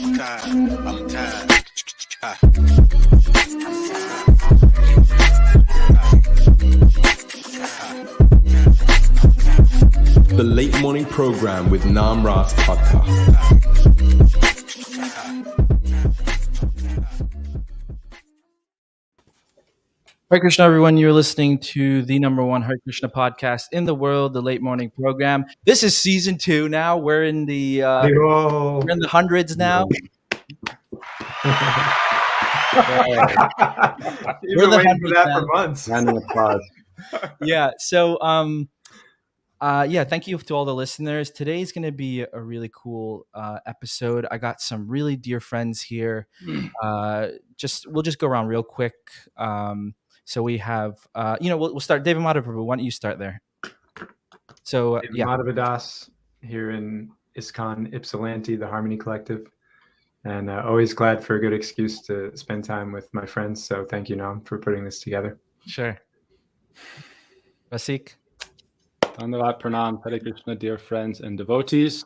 I'm tired. The late morning program with Namarasa Podcast. Hare Krishna, everyone. You're listening to the number one Hare Krishna podcast in the world, the late morning program. This is season 2 now. We're in the hundreds now. You've been waiting for that for months. Round of applause. Yeah. So, thank you to all the listeners. Today's going to be a really cool episode. I got some really dear friends here. We'll just go around real quick. So we have, we'll start. David Madhaprabhu, why don't you start there? So, Madhavadas here in ISKCON Ypsilanti, the Harmony Collective. And always glad for a good excuse to spend time with my friends. So thank you, Nam, for putting this together. Sure. Rasik? Dandavat Pranam, Hare Krishna, dear friends and devotees.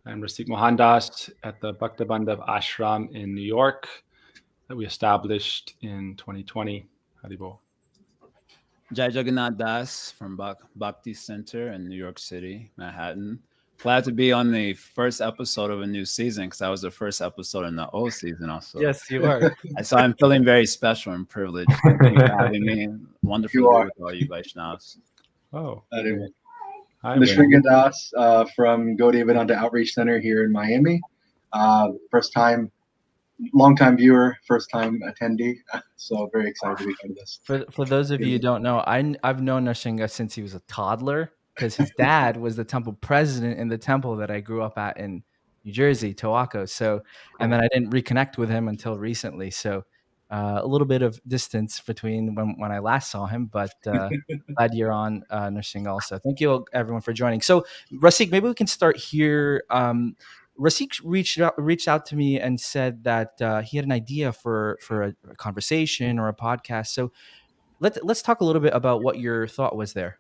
I'm Rasik Mohandas at the Bhaktabandhav Ashram in New York that we established in 2020. Haribol. Jai Jagannath Das from Bhakti Center in New York City, Manhattan. Glad to be on the first episode of a new season because that was the first episode in the old season also. Yes, you are. So I'm feeling very special and privileged. Thank you for having me. Wonderful to be with all you Vaishnavas. Oh. Hi, Nishringa Das from Gaudiya Vedanta Outreach Center here in Miami. Long-time viewer, first-time attendee. So very excited to be part of this. For those of you who don't know, I've known Nishringa since he was a toddler because his dad was the temple president in the temple that I grew up at in New Jersey, Towako. So, and then I didn't reconnect with him until recently. So a little bit of distance between when I last saw him, but glad you're on, Nishringa also. Thank you everyone for joining. So Rasik, maybe we can start here. Rasik reached out to me and said that he had an idea for a conversation or a podcast. So let's talk a little bit about what your thought was there.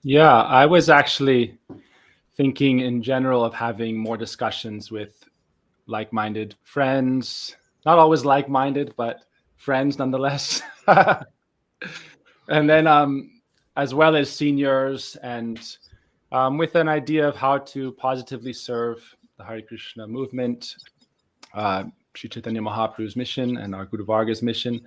Yeah, I was actually thinking in general of having more discussions with like-minded friends, not always like-minded, but friends nonetheless. And then as well as seniors and with an idea of how to positively serve the Hare Krishna movement, Sri Chaitanya Mahaprabhu's mission and our Guru Varga's mission.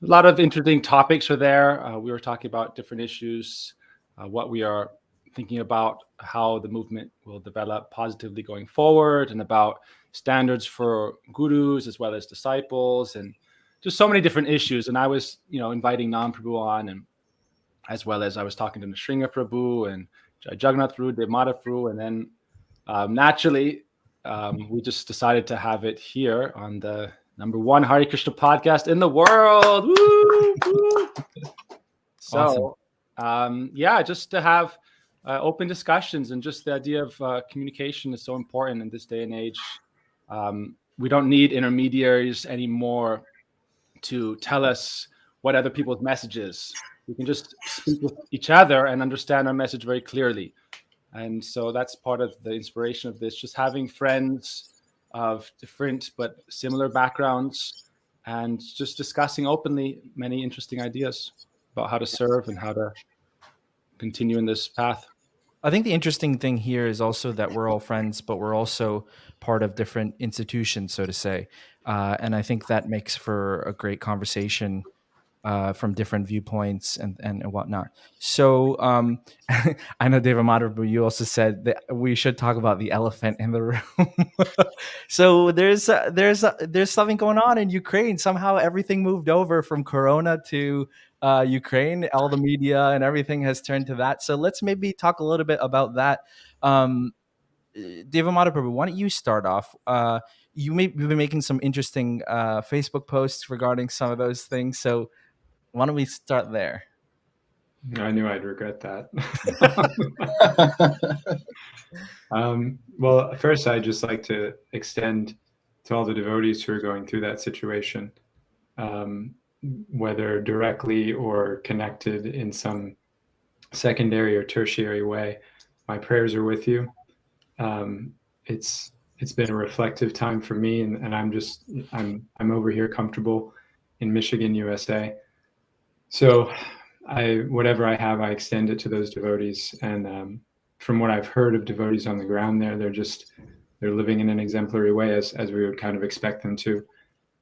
A lot of interesting topics are there. We were talking about different issues, what we are thinking about, how the movement will develop positively going forward, and about standards for gurus as well as disciples, and just so many different issues. And I was, inviting Nam Prabhu on, and as well as I was talking to Nishringa Prabhu and Jai Jagannath Prabhu, Dev Madhav Prabhu, and then naturally, we just decided to have it here on the number one Hare Krishna podcast in the world. Woo, woo. So, just to have open discussions, and just the idea of communication is so important in this day and age. We don't need intermediaries anymore to tell us what other people's message is. We can just speak with each other and understand our message very clearly. And so that's part of the inspiration of this, just having friends of different but similar backgrounds and just discussing openly many interesting ideas about how to serve and how to continue in this path. I think the interesting thing here is also that we're all friends, but we're also part of different institutions, so to say. And I think that makes for a great conversation from different viewpoints and whatnot. So I know David Madhaprabhu, you also said that we should talk about the elephant in the room. So there's something going on in Ukraine. Somehow everything moved over from Corona to Ukraine. All the media and everything has turned to that. So let's maybe talk a little bit about that. David Madhaprabhu, why don't you start off? You've been making some interesting Facebook posts regarding some of those things. So why don't we start there? I knew I'd regret that. Well, first, I'd just like to extend to all the devotees who are going through that situation, whether directly or connected in some secondary or tertiary way. My prayers are with you. It's it's been a reflective time for me, and I'm over here comfortable in Michigan, USA. So whatever I have, I extend it to those devotees. And from what I've heard of devotees on the ground there, they're living in an exemplary way, as we would kind of expect them to.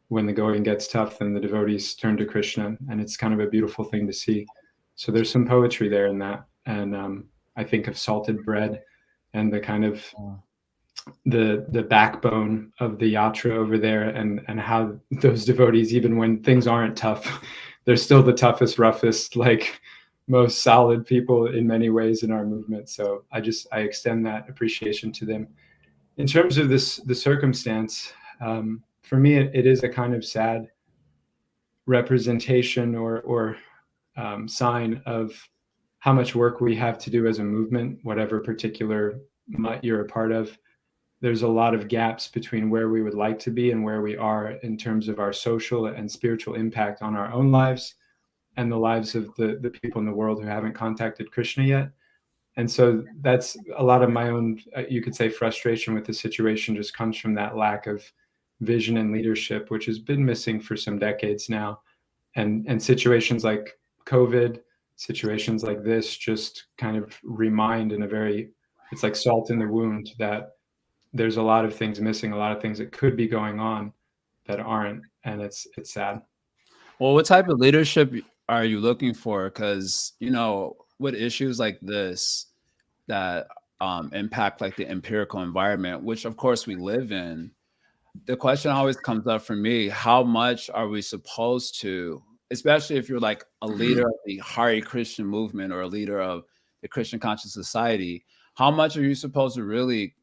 When the going gets tough, then the devotees turn to Krishna, and it's kind of a beautiful thing to see. So there's some poetry there in that. And I think of salted bread and the kind of the backbone of the yatra over there, and how those devotees, even when things aren't tough, they're still the toughest, roughest, like most solid people in many ways in our movement. So I extend that appreciation to them. In terms of the circumstance, for me, it is a kind of sad representation or sign of how much work we have to do as a movement, whatever particular mutt you're a part of. There's a lot of gaps between where we would like to be and where we are in terms of our social and spiritual impact on our own lives and the lives of the people in the world who haven't contacted Krishna yet. And so that's a lot of my own, you could say, frustration with the situation just comes from that lack of vision and leadership, which has been missing for some decades now. And situations like COVID, situations like this just kind of remind it's like salt in the wound that there's a lot of things missing, a lot of things that could be going on that aren't, and it's sad. Well, what type of leadership are you looking for? Because, with issues like this that impact like the empirical environment, which of course we live in, the question always comes up for me: how much are we supposed to, especially if you're like a leader of the Hare Krishna movement or a leader of the Christian Conscious Society, how much are you supposed to really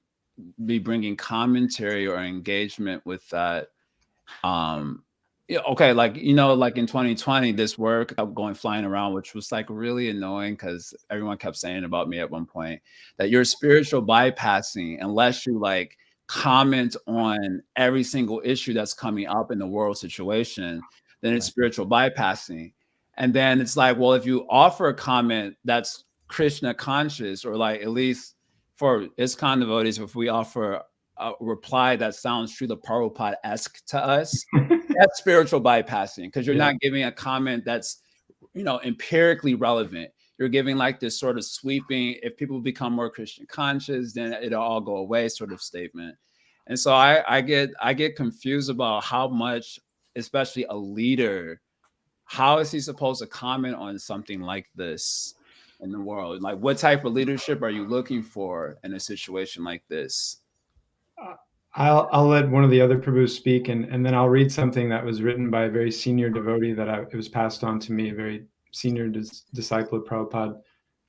be bringing commentary or engagement with that? Okay, like in 2020, this word kept flying around, which was like really annoying because everyone kept saying about me at one point that you're spiritual bypassing unless you like comment on every single issue that's coming up in the world situation, then it's spiritual bypassing. And then it's like, well, if you offer a comment that's Krishna conscious, or like at least for ISKCON devotees, if we offer a reply that sounds Srila Prabhupada-esque to us, that's spiritual bypassing, because you're not giving a comment that's, empirically relevant. You're giving like this sort of sweeping, if people become more Christian conscious, then it'll all go away sort of statement. And so I get confused about how much, especially a leader, how is he supposed to comment on something like this in the world? Like, what type of leadership are you looking for in a situation like this? I'll let one of the other Prabhus speak, and then I'll read something that was written by a very senior devotee it was passed on to me, a very senior disciple of Prabhupada,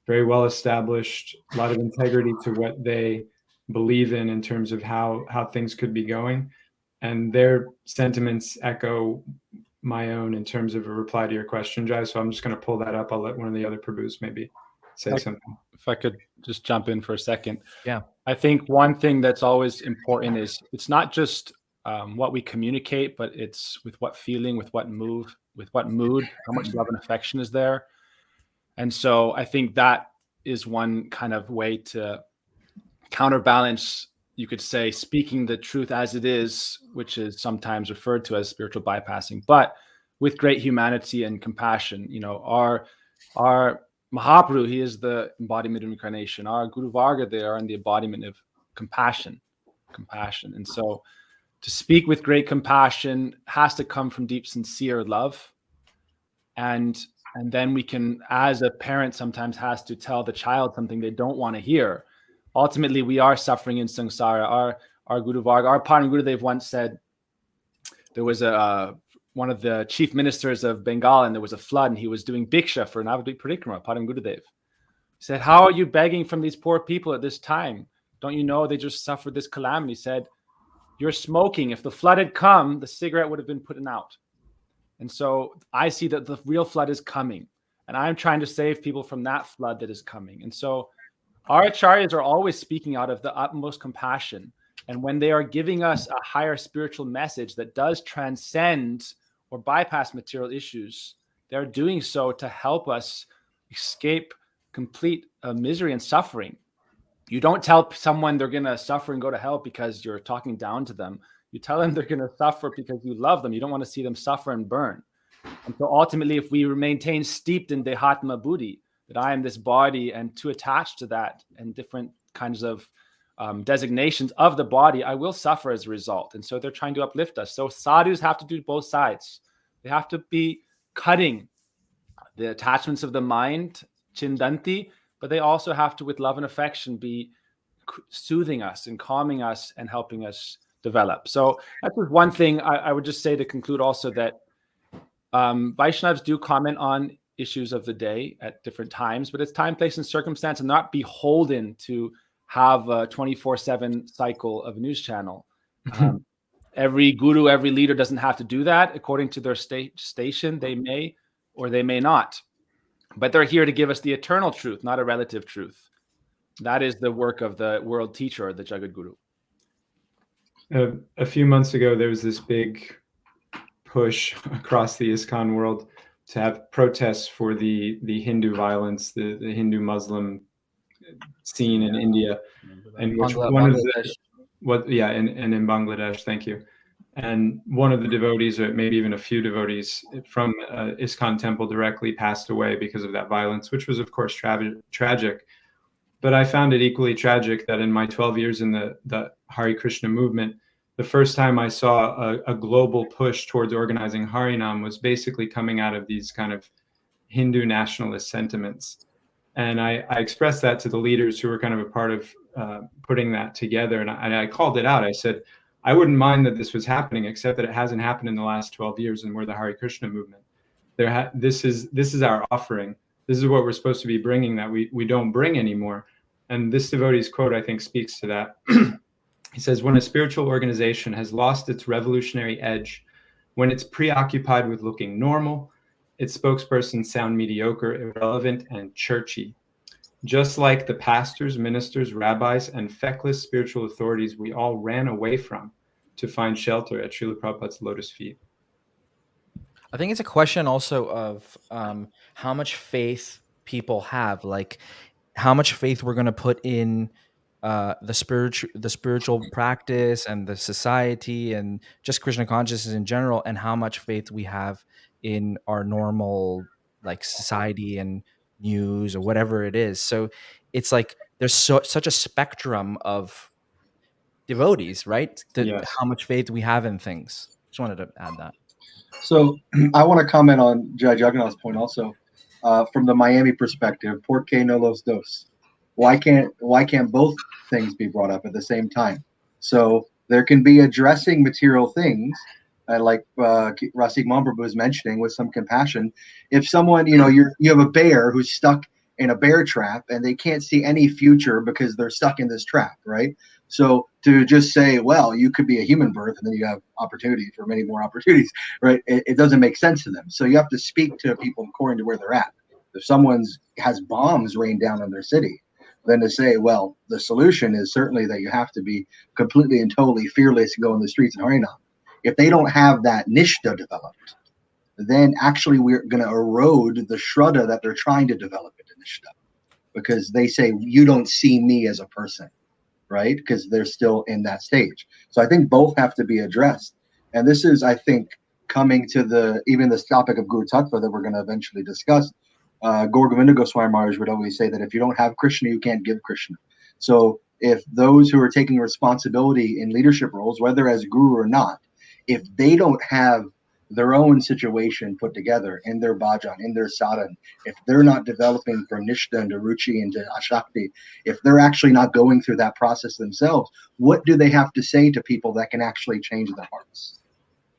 very well established, a lot of integrity to what they believe in terms of how things could be going. And their sentiments echo my own in terms of a reply to your question, Jai. So I'm just going to pull that up. I'll let one of the other Prabhus maybe say something. If I could just jump in for a second. Yeah. I think one thing that's always important is it's not just what we communicate, but it's with what feeling, with what mood, how much love and affection is there. And so I think that is one kind of way to counterbalance, you could say, speaking the truth as it is, which is sometimes referred to as spiritual bypassing, but with great humanity and compassion. Our Mahaprabhu, he is the embodiment of incarnation. Our Guru Varga, they are in the embodiment of compassion. And so to speak with great compassion has to come from deep, sincere love. And then we can, as a parent, sometimes has to tell the child something they don't want to hear. Ultimately, we are suffering in samsara. Our Guru Varga, our Param Gurudev once said, there was one of the chief ministers of Bengal, and there was a flood, and he was doing bhiksha for Navadvip Parikrama, Param Gurudev. He said, how are you begging from these poor people at this time? Don't you know they just suffered this calamity? He said, you're smoking. If the flood had come, the cigarette would have been put out. And so I see that the real flood is coming, and I'm trying to save people from that flood that is coming. And so our acharyas are always speaking out of the utmost compassion. And when they are giving us a higher spiritual message that does transcend or bypass material issues, they're doing so to help us escape complete misery and suffering. You don't tell someone they're going to suffer and go to hell because you're talking down to them. You tell them they're going to suffer because you love them. You don't want to see them suffer and burn. And so ultimately, if we maintain steeped in Dehatma Buddhi, that I am this body and too attached to that and different kinds of designations of the body, I will suffer as a result. And so they're trying to uplift us. So sadhus have to do both sides. They have to be cutting the attachments of the mind, chindanti, but they also have to, with love and affection, be soothing us and calming us and helping us develop. So that's just one thing I would just say to conclude also, that Vaishnavas do comment on issues of the day at different times, but it's time, place, and circumstance, and not beholden to have a 24/7 cycle of a news channel. Every guru, every leader doesn't have to do that. According to their station, they may or they may not. But they're here to give us the eternal truth, not a relative truth. That is the work of the world teacher, or the Jagat Guru. A few months ago, there was this big push across the ISKCON world to have protests for the Hindu violence, the Hindu-Muslim scene in India, and which one of the and in Bangladesh, thank you. And one of the devotees, or maybe even a few devotees from ISKCON temple, directly passed away because of that violence, which was of course tragic. But I found it equally tragic that in my 12 years in the Hare Krishna movement, the first time I saw a global push towards organizing Harinam was basically coming out of these kind of Hindu nationalist sentiments. And I expressed that to the leaders who were kind of a part of putting that together. And I called it out. I said, I wouldn't mind that this was happening, except that it hasn't happened in the last 12 years, and we're the Hare Krishna movement. This is our offering. This is what we're supposed to be bringing that we don't bring anymore. And this devotee's quote, I think, speaks to that. He says, when a spiritual organization has lost its revolutionary edge, when it's preoccupied with looking normal, its spokespersons sound mediocre, irrelevant, and churchy. Just like the pastors, ministers, rabbis, and feckless spiritual authorities we all ran away from to find shelter at Srila Prabhupada's lotus feet. I think it's a question also of how much faith people have, like how much faith we're going to put in the spiritual practice and the society and just Krishna consciousness in general, and how much faith we have in our normal like society and news or whatever it is. So it's like there's such a spectrum of devotees, right? Yes. How much faith we have in things. Just wanted to add that. So I want to comment on Jai Jagannath's point also from the Miami perspective. Por qué no los dos? Why can't both things be brought up at the same time? So there can be addressing material things, like Rasik Mahaprabhu was mentioning, with some compassion. If someone, you have a bear who's stuck in a bear trap and they can't see any future because they're stuck in this trap, right? So to just say, well, you could be a human birth and then you have opportunity for many more opportunities, right? It doesn't make sense to them. So you have to speak to people according to where they're at. If someone has bombs rained down on their city, then to say, well, the solution is certainly that you have to be completely and totally fearless and go in the streets in Harinam. If they don't have that nishta developed, then actually we're going to erode the shraddha that they're trying to develop into nishta, because they say, you don't see me as a person, right? Because they're still in that stage. So I think both have to be addressed. And this is, I think, coming to even this topic of Guru Tattva that we're going to eventually discuss. Gaur Govinda Goswami Maharaj would always say that if you don't have Krishna, you can't give Krishna. So if those who are taking responsibility in leadership roles, whether as guru or not, if they don't have their own situation put together in their bhajan, in their sadhan, if they're not developing from nishta into ruchi into ashakti, if they're actually not going through that process themselves, what do they have to say to people that can actually change their hearts?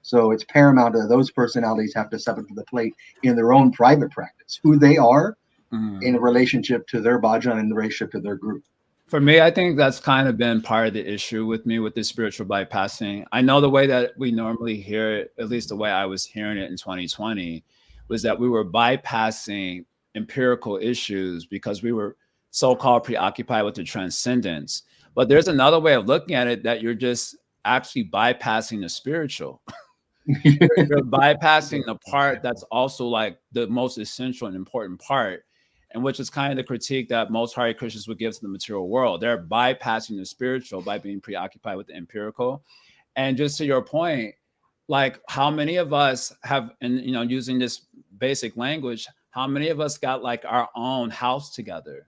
So it's paramount that those personalities have to step up to the plate in their own private practice, who they are in relationship to their bhajan and in relationship to their group. For me, I think that's kind of been part of the issue with me with the spiritual bypassing. I know the way that we normally hear it, at least the way I was hearing it in 2020, was that we were bypassing empirical issues because we were so-called preoccupied with the transcendence. But there's another way of looking at it, that you're just actually bypassing the spiritual. You're bypassing the part that's also like the most essential and important part. and which is kind of the critique that most Hare Krishnas would give to the material world. They're bypassing the spiritual by being preoccupied with the empirical. And just to your point, like how many of us have, and using this basic language, how many of us got like our own house together?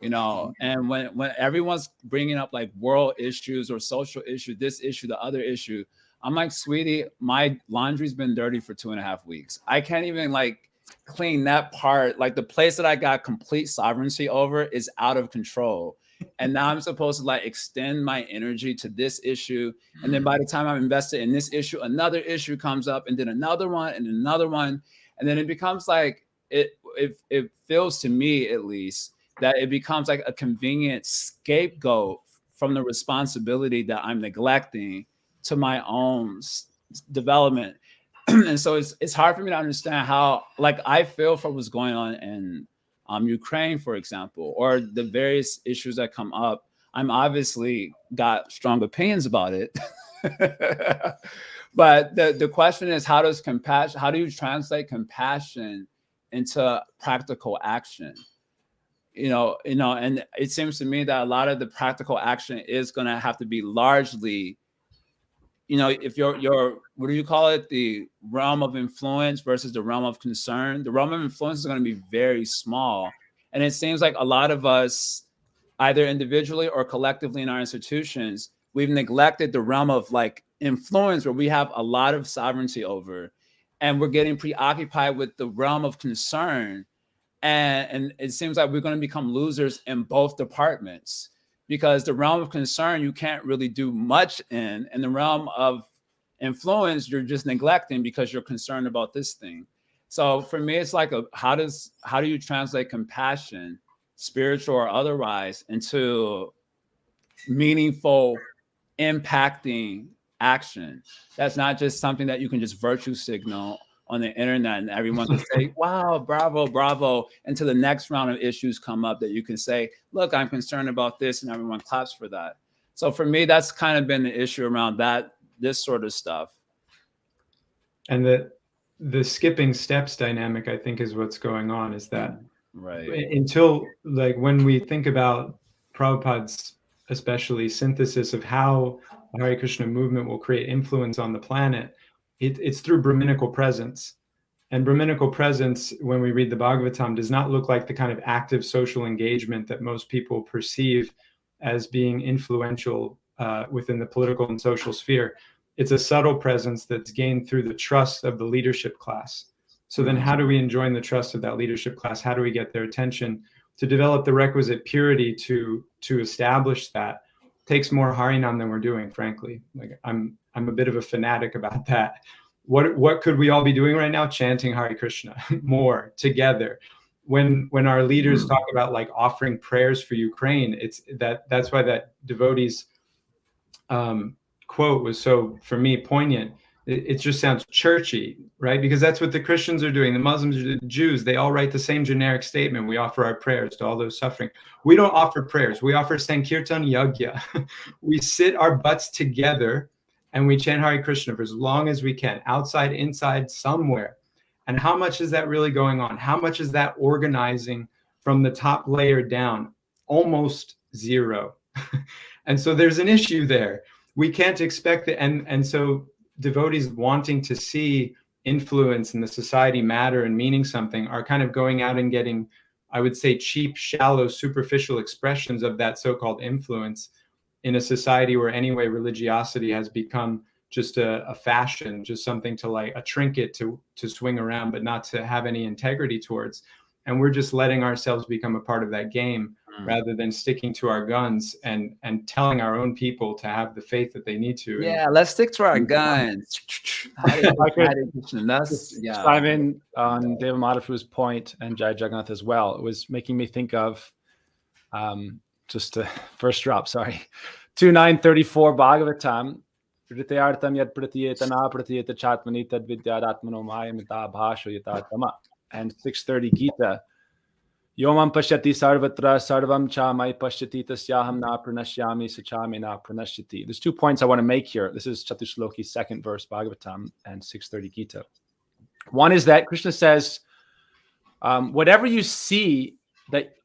And when everyone's bringing up like world issues or social issue, this issue, the other issue, I'm like, sweetie, my laundry's been dirty for 2.5 weeks. I can't even like clean that part. Like the place that I got complete sovereignty over is out of control. And now I'm supposed to like extend my energy to this issue. And then by the time I'm invested in this issue, another issue comes up, and then another one and another one. And then it becomes like, it feels to me at least that it becomes like a convenient scapegoat from the responsibility that I'm neglecting to my own development. And so it's hard for me to understand how, like, I feel for what's going on in Ukraine, for example, or the various issues that come up. I'm obviously got strong opinions about it. But the question is, how do you translate compassion into practical action? And it seems to me that a lot of the practical action is going to have to be largely, if your what do you call it, the realm of influence versus the realm of concern. The realm of influence is going to be very small, and it seems like a lot of us, either individually or collectively in our institutions, we've neglected the realm of like influence where we have a lot of sovereignty over, and we're getting preoccupied with the realm of concern. And it seems like we're going to become losers in both departments, because the realm of concern you can't really do much in, and the realm of influence you're just neglecting because you're concerned about this thing. So for me, it's like how do you translate compassion, spiritual or otherwise, into meaningful, impacting action? That's not just something that you can just virtue signal on the internet and everyone can say, wow, bravo, bravo, until the next round of issues come up that you can say, look, I'm concerned about this, and everyone claps for that. So for me, that's kind of been the issue around this sort of stuff. And the skipping steps dynamic, I think, is what's going on, is that right until, like, when we think about Prabhupada's especially synthesis of how the Hare Krishna movement will create influence on the planet, it's through Brahminical presence. And Brahminical presence, when we read the Bhagavatam, does not look like the kind of active social engagement that most people perceive as being influential within the political and social sphere. It's a subtle presence that's gained through the trust of the leadership class. So then how do we enjoin the trust of that leadership class? How do we get their attention? To develop the requisite purity to establish that takes more Harinam than we're doing, frankly. Like, I'm a bit of a fanatic about that. What could we all be doing right now? Chanting Hare Krishna more together. When our leaders talk about like offering prayers for Ukraine, that's why that devotee's quote was so, for me, poignant. It just sounds churchy, right? Because that's what the Christians are doing. The Muslims, the Jews, they all write the same generic statement. We offer our prayers to all those suffering. We don't offer prayers. We offer Sankirtan Yagya. We sit our butts together and we chant Hare Krishna for as long as we can, outside, inside, somewhere. And how much is that really going on? How much is that organizing from the top layer down? Almost zero. And so there's an issue there. We can't expect that. And so devotees wanting to see influence in the society matter and meaning something are kind of going out and getting, I would say, cheap, shallow, superficial expressions of that so-called influence in a society where anyway religiosity has become just a fashion, just something to, like, a trinket to swing around, but not to have any integrity towards. And we're just letting ourselves become a part of that game rather than sticking to our guns and telling our own people to have the faith that they need to. Yeah, let's stick to our guns. Chime in on Deva Madhavu's point, and Jai Jagannath as well. It was making me think of first drop, 2934 Bhagavatam. Ritayartam yad pratiyetana pratiyeta chatmani tad vidyadatmano mayamita bhasho yatatama. And 630 Gita. Yomam pashyati sarvatra sarvam cha mai pashyati tasyaham na pranashyami sachame na pranashyati. There's 2 points I want to make here. This is Chatushloki's second verse, Bhagavatam, and 630 Gita. One is that Krishna says, whatever you see that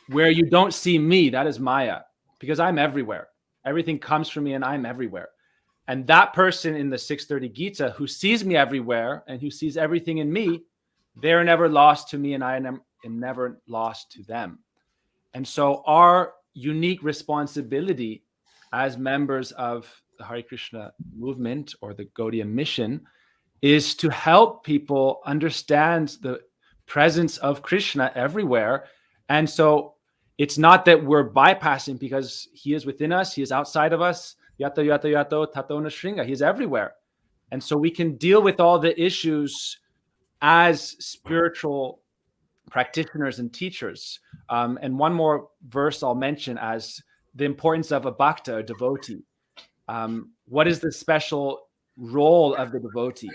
where you don't see me, that is Maya, because I'm everywhere. Everything comes from me and I'm everywhere. And that person in the 630 Gita who sees me everywhere and who sees everything in me, they're never lost to me and I am never lost to them. And so our unique responsibility as members of the Hare Krishna movement or the Gaudiya mission is to help people understand the presence of Krishna everywhere. And so it's not that we're bypassing, because he is within us, he is outside of us. Yato, yato, yato, tato nashringa. He's everywhere. And so we can deal with all the issues as spiritual practitioners and teachers. And one more verse I'll mention as the importance of a bhakta, a devotee. What is the special role of the devotee?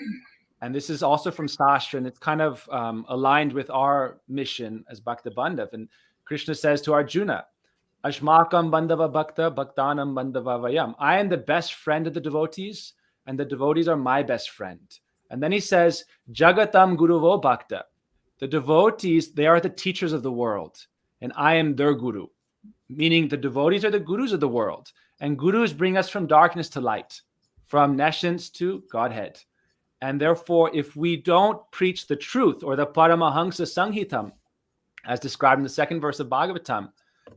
And this is also from Sastra, and it's kind of aligned with our mission as Bhakta Bandhav. And Krishna says to Arjuna, Ashmakam Bandhava Bhakta, Bhaktanam Bandhava Vayam. I am the best friend of the devotees, and the devotees are my best friend. And then he says, Jagatam Guruvo Bhakta. The devotees, they are the teachers of the world, and I am their guru. Meaning the devotees are the gurus of the world. And gurus bring us from darkness to light, from nescience to Godhead. And therefore, if we don't preach the truth or the Paramahansa Sanghitam, as described in the second verse of Bhagavatam,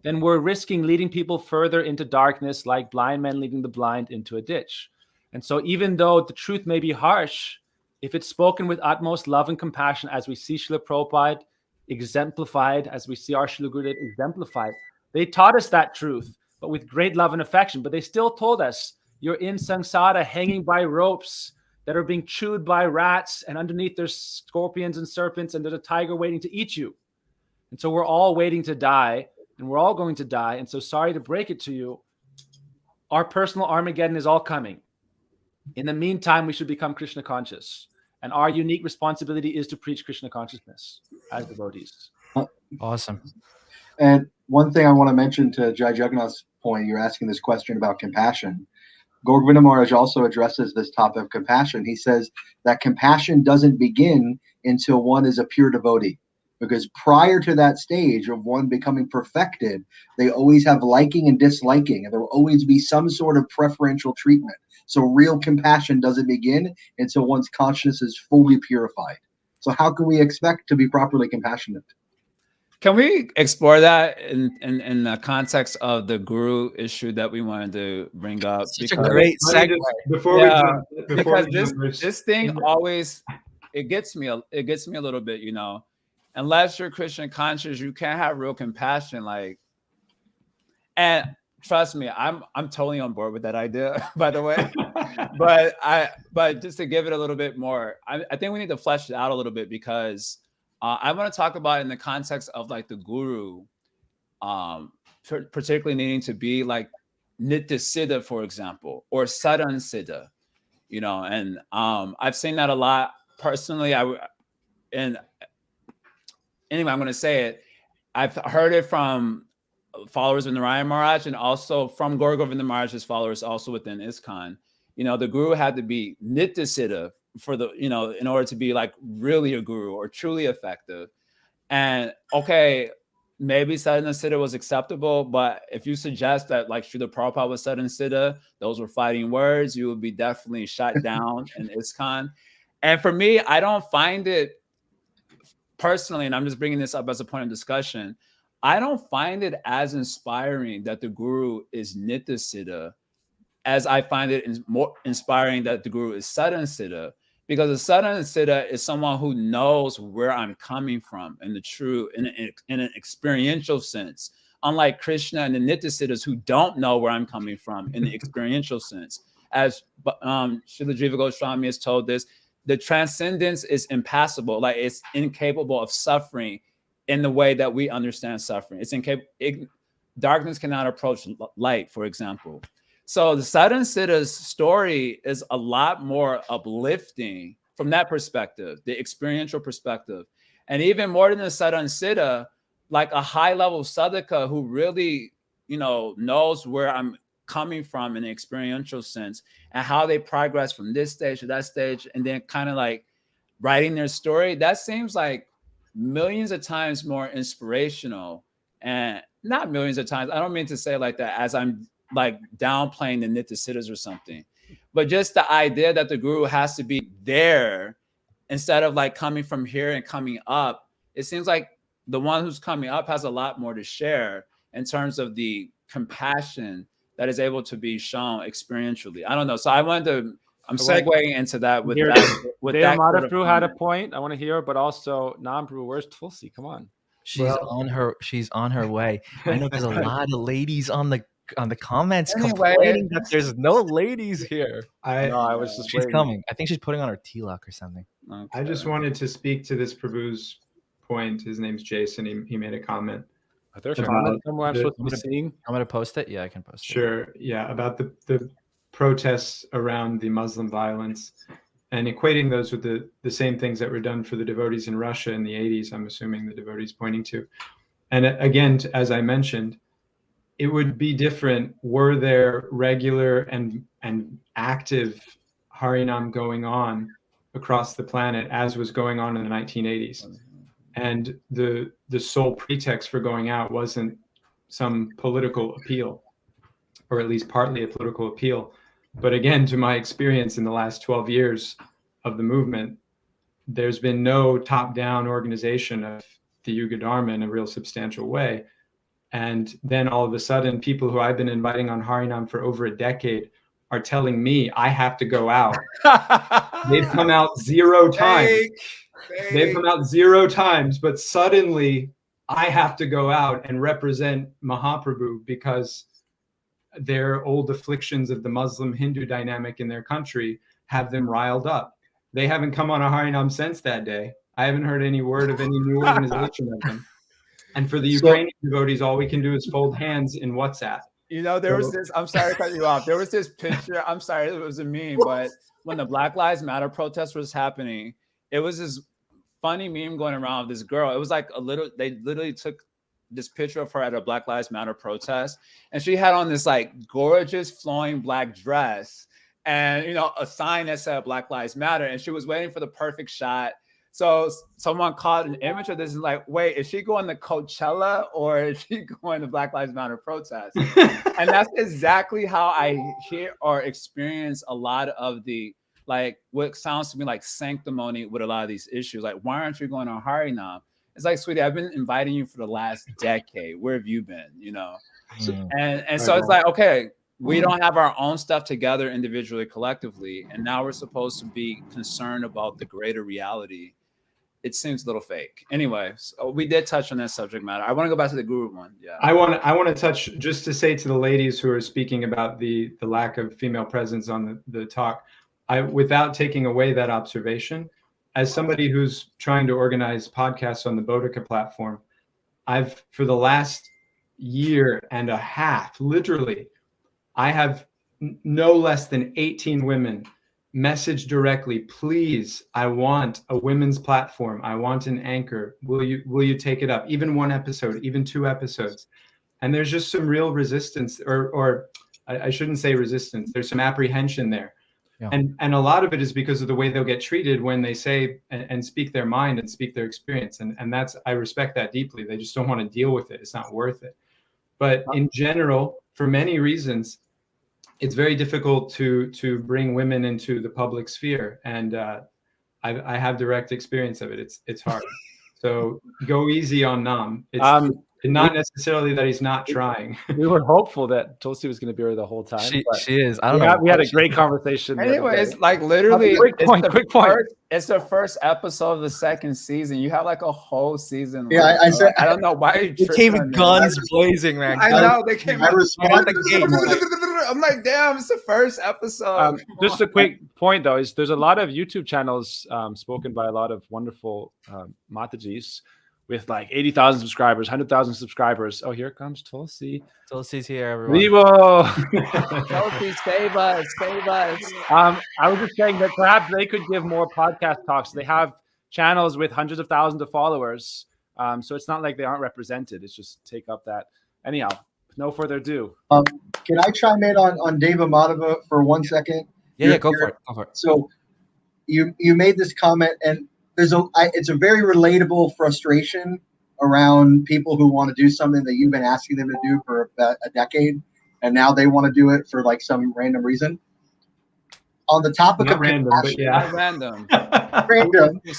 then we're risking leading people further into darkness, like blind men leading the blind into a ditch. And so even though the truth may be harsh, if it's spoken with utmost love and compassion, as we see Srila Prabhupada exemplified, as we see our Srila Gurudev exemplified, they taught us that truth, but with great love and affection. But they still told us, you're in samsara, hanging by ropes that are being chewed by rats, and underneath there's scorpions and serpents, and there's a tiger waiting to eat you. And so we're all waiting to die, and we're all going to die. And so sorry to break it to you, our personal Armageddon is all coming. In the meantime, we should become Krishna conscious. And our unique responsibility is to preach Krishna consciousness as devotees. Awesome. And one thing I want to mention to Jai Jagannath's point, you're asking this question about compassion. Gaur Maharaj also addresses this topic of compassion. He says that compassion doesn't begin until one is a pure devotee. Because prior to that stage of one becoming perfected, they always have liking and disliking, and there will always be some sort of preferential treatment. So real compassion doesn't begin until one's consciousness is fully purified. So how can we expect to be properly compassionate? Can we explore that in the context of the guru issue that we wanted to bring up? Such a great segue. Before this thing always it gets me a little bit, you know. Unless you're Krishna conscious, you can't have real compassion. Like, and trust me, I'm totally on board with that idea, by the way. but just to give it a little bit more, I think we need to flesh it out a little bit, because I want to talk about it in the context of like the guru, particularly needing to be like Nitya Siddha, for example, or Sadan Siddha, you know. And I've seen that a lot personally. Anyway, I'm going to say it. I've heard it from followers of Narayan Maharaj, and also from Gaur Govinda Maharaj's followers also within ISKCON. You know, the guru had to be Nitya Siddha for the, you know, in order to be like really a guru or truly effective. And okay, maybe Sadhana Siddha was acceptable, but if you suggest that like Srila Prabhupada was Sadhana Siddha, those were fighting words, you would be definitely shot down in ISKCON. And for me, I don't find it personally, and I'm just bringing this up as a point of discussion, I don't find it as inspiring that the guru is Nitya Siddha as I find it more inspiring that the guru is Sadhana Siddha, because the Sadhana Siddha is someone who knows where I'm coming from in the true, in an experiential sense, unlike Krishna and the Nitya Siddhas who don't know where I'm coming from in the experiential sense. As Srila Jiva Goswami has told this, the transcendence is impassable, like it's incapable of suffering in the way that we understand suffering. It's incapable. Darkness cannot approach light, for example. So the Sadhana Siddha's story is a lot more uplifting from that perspective, the experiential perspective. And even more than the Sadhana Siddha, like a high-level sadhaka who really, you know, knows where I'm coming from in an experiential sense and how they progress from this stage to that stage, and then kind of like writing their story, that seems like millions of times more inspirational and not millions of times. I don't mean to say like that as I'm like downplaying the Nitya Siddhas or something, but just the idea that the guru has to be there instead of like coming from here and coming up. It seems like the one who's coming up has a lot more to share in terms of the compassion that is able to be shown experientially. I don't know. So I wanted to, I'm segueing into that with that. With that Madhaprabhu had a point. I want to hear, but also Namprabhu, where's Tulsi? Come on. She's on her way. I know there's a lot of ladies on the comments complaining that there's no ladies here. I was just she's coming. I think she's putting on her tilak or something. Okay. I just wanted to speak to this Prabhu's point. His name's Jason. He made a comment. Are there comments somewhere I'm supposed to be seeing? I'm going to post it. Yeah, I can post it. Sure. Yeah, about the protests around the Muslim violence and equating those with the same things that were done for the devotees in Russia in the 80s, I'm assuming the devotees pointing to. And again, as I mentioned, it would be different were there regular and active Harinam going on across the planet as was going on in the 1980s. And the sole pretext for going out wasn't some political appeal, or at least partly a political appeal. But again, to my experience in the last 12 years of the movement, there's been no top-down organization of the Yuga Dharma in a real substantial way. And then all of a sudden, people who I've been inviting on Harinam for over a decade are telling me I have to go out. They've come out 0 times. They've come out 0 times, but suddenly I have to go out and represent Mahaprabhu because their old afflictions of the Muslim-Hindu dynamic in their country have them riled up. They haven't come on a Harinam since that day. I haven't heard any word of any new organization of them. And for the Ukrainian devotees, all we can do is fold hands in WhatsApp. You know, there was this, I'm sorry to cut you off. There was this picture, I'm sorry, it was a meme, but when the Black Lives Matter protest was happening, it was this funny meme going around of this girl. It was like they literally took this picture of her at a Black Lives Matter protest, and she had on this like gorgeous flowing black dress and, you know, a sign that said Black Lives Matter, and she was waiting for the perfect shot. So someone caught an image of this and like, wait, is she going to Coachella or is she going to Black Lives Matter protest? And that's exactly how I hear or experience a lot of the, like, what sounds to me like sanctimony with a lot of these issues. Like, why aren't you going on Harinam? It's like, sweetie, I've been inviting you for the last decade. Where have you been? You know? And so it's like, okay, we don't have our own stuff together individually, collectively. And now we're supposed to be concerned about the greater reality. It seems a little fake. Anyway, so we did touch on that subject matter. I want to go back to the guru one. Yeah. I want to touch just to say to the ladies who are speaking about the lack of female presence on the talk, without taking away that observation, as somebody who's trying to organize podcasts on the Bodhika platform, I've, for the last year and a half, literally, I have no less than 18 women message directly, please, I want a women's platform. I want an anchor. Will you take it up? Even 1 episode, even 2 episodes. And there's just some real resistance, or I shouldn't say resistance. There's some apprehension there. Yeah. And a lot of it is because of the way they'll get treated when they say and speak their mind and speak their experience. And that's, I respect that deeply. They just don't want to deal with it. It's not worth it. But in general, for many reasons, it's very difficult to bring women into the public sphere. And I have direct experience of it. It's hard. So go easy on Nam. It's not necessarily that he's not trying. We were hopeful that Tulsi was going to be here the whole time. She is. I don't know. We had a great conversation. Anyways, like literally, quick point. It's the first episode of the 2nd season. You have like a whole season. Yeah, I said. I don't know why. They came with guns blazing, man. I know they came. I responded. I'm like, damn, it's the first episode. Just a quick point, though, is there's a lot of YouTube channels spoken by a lot of wonderful Matajis with like 80,000 subscribers, 100,000 subscribers. Oh, here comes Tulsi. Tulsi's here, everyone. Vivo! Tulsi, save us, save us. I was just saying that perhaps they could give more podcast talks. They have channels with hundreds of thousands of followers. So it's not like they aren't represented. It's just take up that. Anyhow, no further ado. Can I chime in on Deva Madhava for 1 second? Yeah, go for it. Go for it. So you made this comment, and it's a very relatable frustration around people who want to do something that you've been asking them to do for about a decade, and now they want to do it for like some random reason. On the topic Not of random, but compassion, yeah. Not random.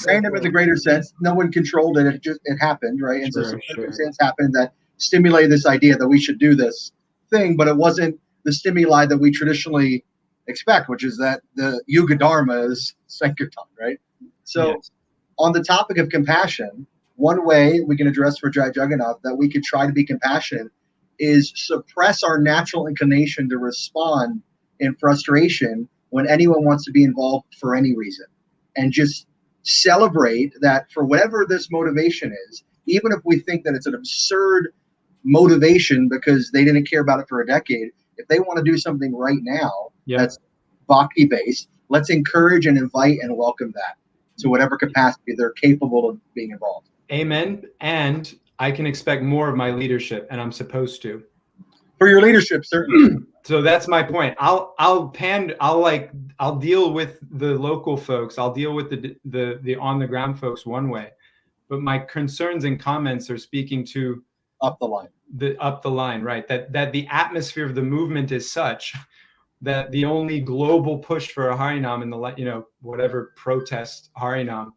random in the greater sense, no one controlled it. It happened, right? And so Sure, some sure. circumstance happened that stimulated this idea that we should do this thing, but it wasn't the stimuli that we traditionally expect, which is that the Yuga Dharma is Sankirtan, right? So Yes. on the topic of compassion, one way we can address for Jai Jagannath that we could try to be compassionate is suppress our natural inclination to respond in frustration when anyone wants to be involved for any reason, and just celebrate that for whatever this motivation is, even if we think that it's an absurd motivation because they didn't care about it for a decade, if they want to do something right now that's bhakti based, let's encourage and invite and welcome that to whatever capacity they're capable of being involved. Amen. And I can expect more of my leadership, and I'm supposed to. For your leadership, certainly. So that's my point. I'll deal with the local folks. I'll deal with the on the ground folks one way, but my concerns and comments are speaking to Up the line. right? That the atmosphere of the movement is such that the only global push for a Harinam in the whatever protest Harinam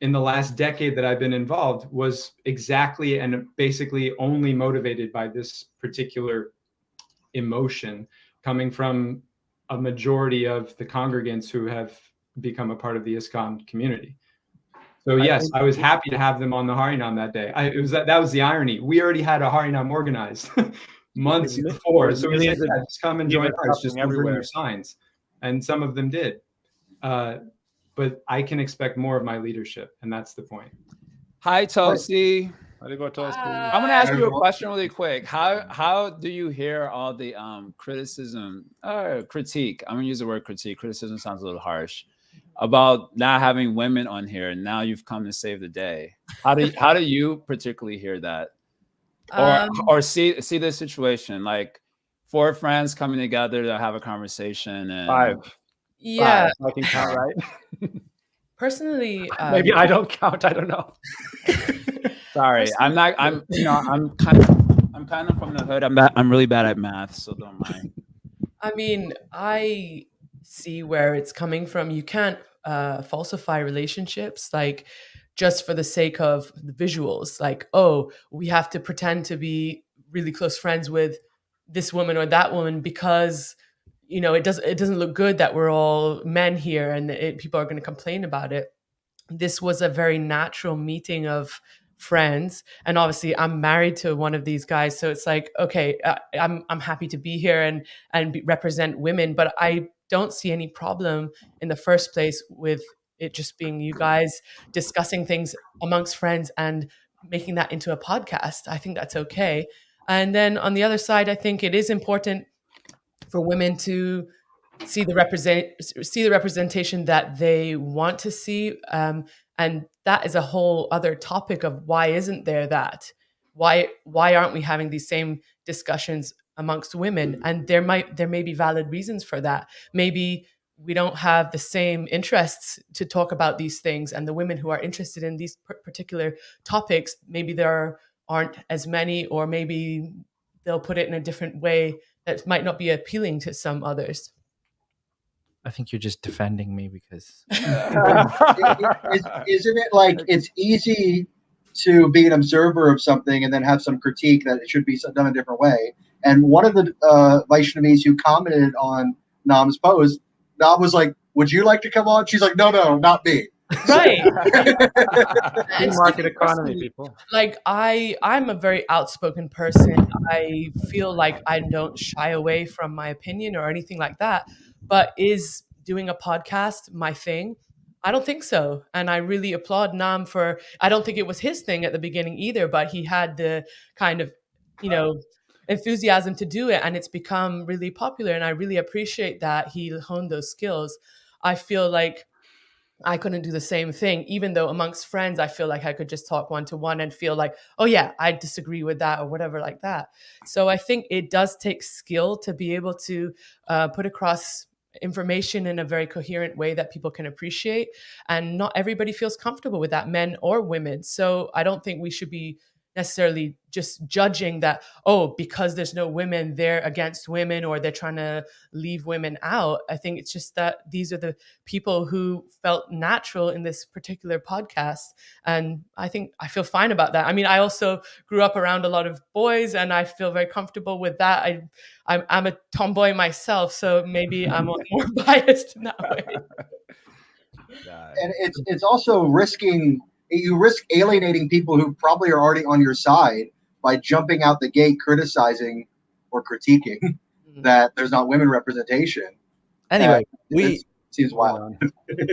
in the last decade that I've been involved was exactly and basically only motivated by this particular emotion coming from a majority of the congregants who have become a part of the ISKCON community. So yes, I was happy to have them on the Harinam that day. That was the irony. We already had a Harinam organized months before. So we said, yeah, just come and join ours, just bring your signs. And some of them did. But I can expect more of my leadership, and that's the point. Hi, Tosi. I'm going to ask you a question really quick. How do you hear all the criticism or critique? I'm gonna use the word critique. Criticism sounds a little harsh about not having women on here, and now you've come to save the day. How do you particularly hear that, or see this situation like 4 friends coming together to have a conversation and 5. Yeah. 5, I can count right. Personally, Maybe I don't count. I don't know. Sorry, I'm kind of from the hood. I'm really bad at math, so don't mind. I mean, I see where it's coming from. You can't falsify relationships like just for the sake of the visuals. Like, oh, we have to pretend to be really close friends with this woman or that woman because it doesn't look good that we're all men here and people are going to complain about it. This was a very natural meeting of friends, and obviously I'm married to one of these guys, so it's like, okay, I'm happy to be here and represent women, but I don't see any problem in the first place with it just being you guys discussing things amongst friends and making that into a podcast. I think that's okay. And then on the other side, I think it is important for women to see the representation that they want to see, and that is a whole other topic of why isn't there that? Why aren't we having these same discussions amongst women? And there may be valid reasons for that. Maybe we don't have the same interests to talk about these things, and the women who are interested in these particular topics, maybe there aren't as many, or maybe they'll put it in a different way that might not be appealing to some others. I think you're just defending me because Isn't it like it's easy to be an observer of something and then have some critique that it should be done a different way? And one of the Vaishnavis who commented on Nam's post, Nam was like, "Would you like to come on?" She's like, "No, not me." Right. Market economy, people. Like I'm a very outspoken person. I feel like I don't shy away from my opinion or anything like that. But is doing a podcast my thing? I don't think so. And I really applaud Nam for, I don't think it was his thing at the beginning either, but he had the kind of, enthusiasm to do it, and it's become really popular. And I really appreciate that he honed those skills. I feel like I couldn't do the same thing, even though amongst friends, I feel like I could just talk one-to-one and feel like, oh yeah, I disagree with that or whatever like that. So I think it does take skill to be able to put across information in a very coherent way that people can appreciate. And not everybody feels comfortable with that, men or women. So I don't think we should be necessarily just judging that, oh, because there's no women, they're against women or they're trying to leave women out. I think it's just that these are the people who felt natural in this particular podcast. And I think I feel fine about that. I mean, I also grew up around a lot of boys and I feel very comfortable with that. I'm a tomboy myself, so maybe I'm more biased in that way. And it's also you risk alienating people who probably are already on your side by jumping out the gate criticizing or critiquing that there's not women representation. Anyway, seems wild.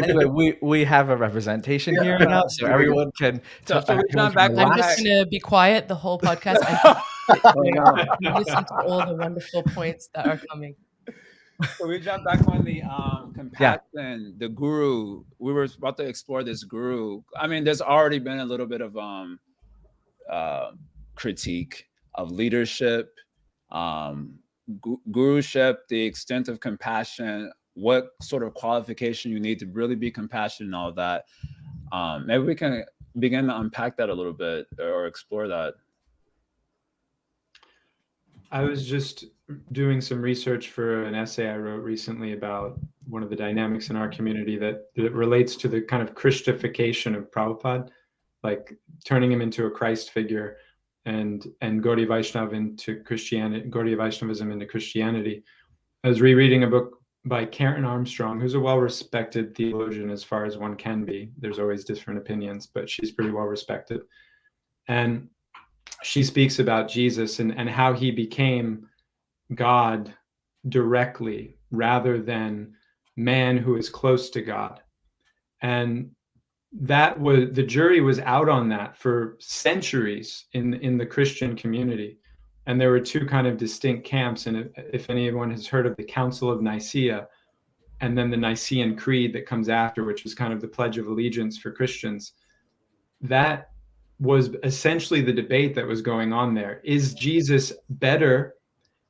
Anyway, we have a representation here now, so everyone can. So we jump back. I'm just going to be quiet the whole podcast and listen to all the wonderful points that are coming. So we jump back on the compassion, the guru. We were about to explore this guru. I mean, there's already been a little bit of critique of leadership, guruship, the extent of compassion, what sort of qualification you need to really be compassionate and all that. Maybe we can begin to unpack that a little bit or explore that. I was just doing some research for an essay I wrote recently about one of the dynamics in our community that relates to the kind of Christification of Prabhupada, like turning him into a Christ figure and Gaudiya Vaishnav into Christianity, Gaudiya Vaishnavism into Christianity. I was rereading a book by Karen Armstrong, who's a well-respected theologian as far as one can be. There's always different opinions, but she's pretty well-respected. And she speaks about Jesus and how he became God directly rather than man who is close to God. And that was, the jury was out on that for centuries in the Christian community. And there were two kind of distinct camps. And if anyone has heard of the Council of Nicaea and then the Nicene Creed that comes after, which is kind of the Pledge of Allegiance for Christians, that was essentially the debate that was going on there. Is Jesus better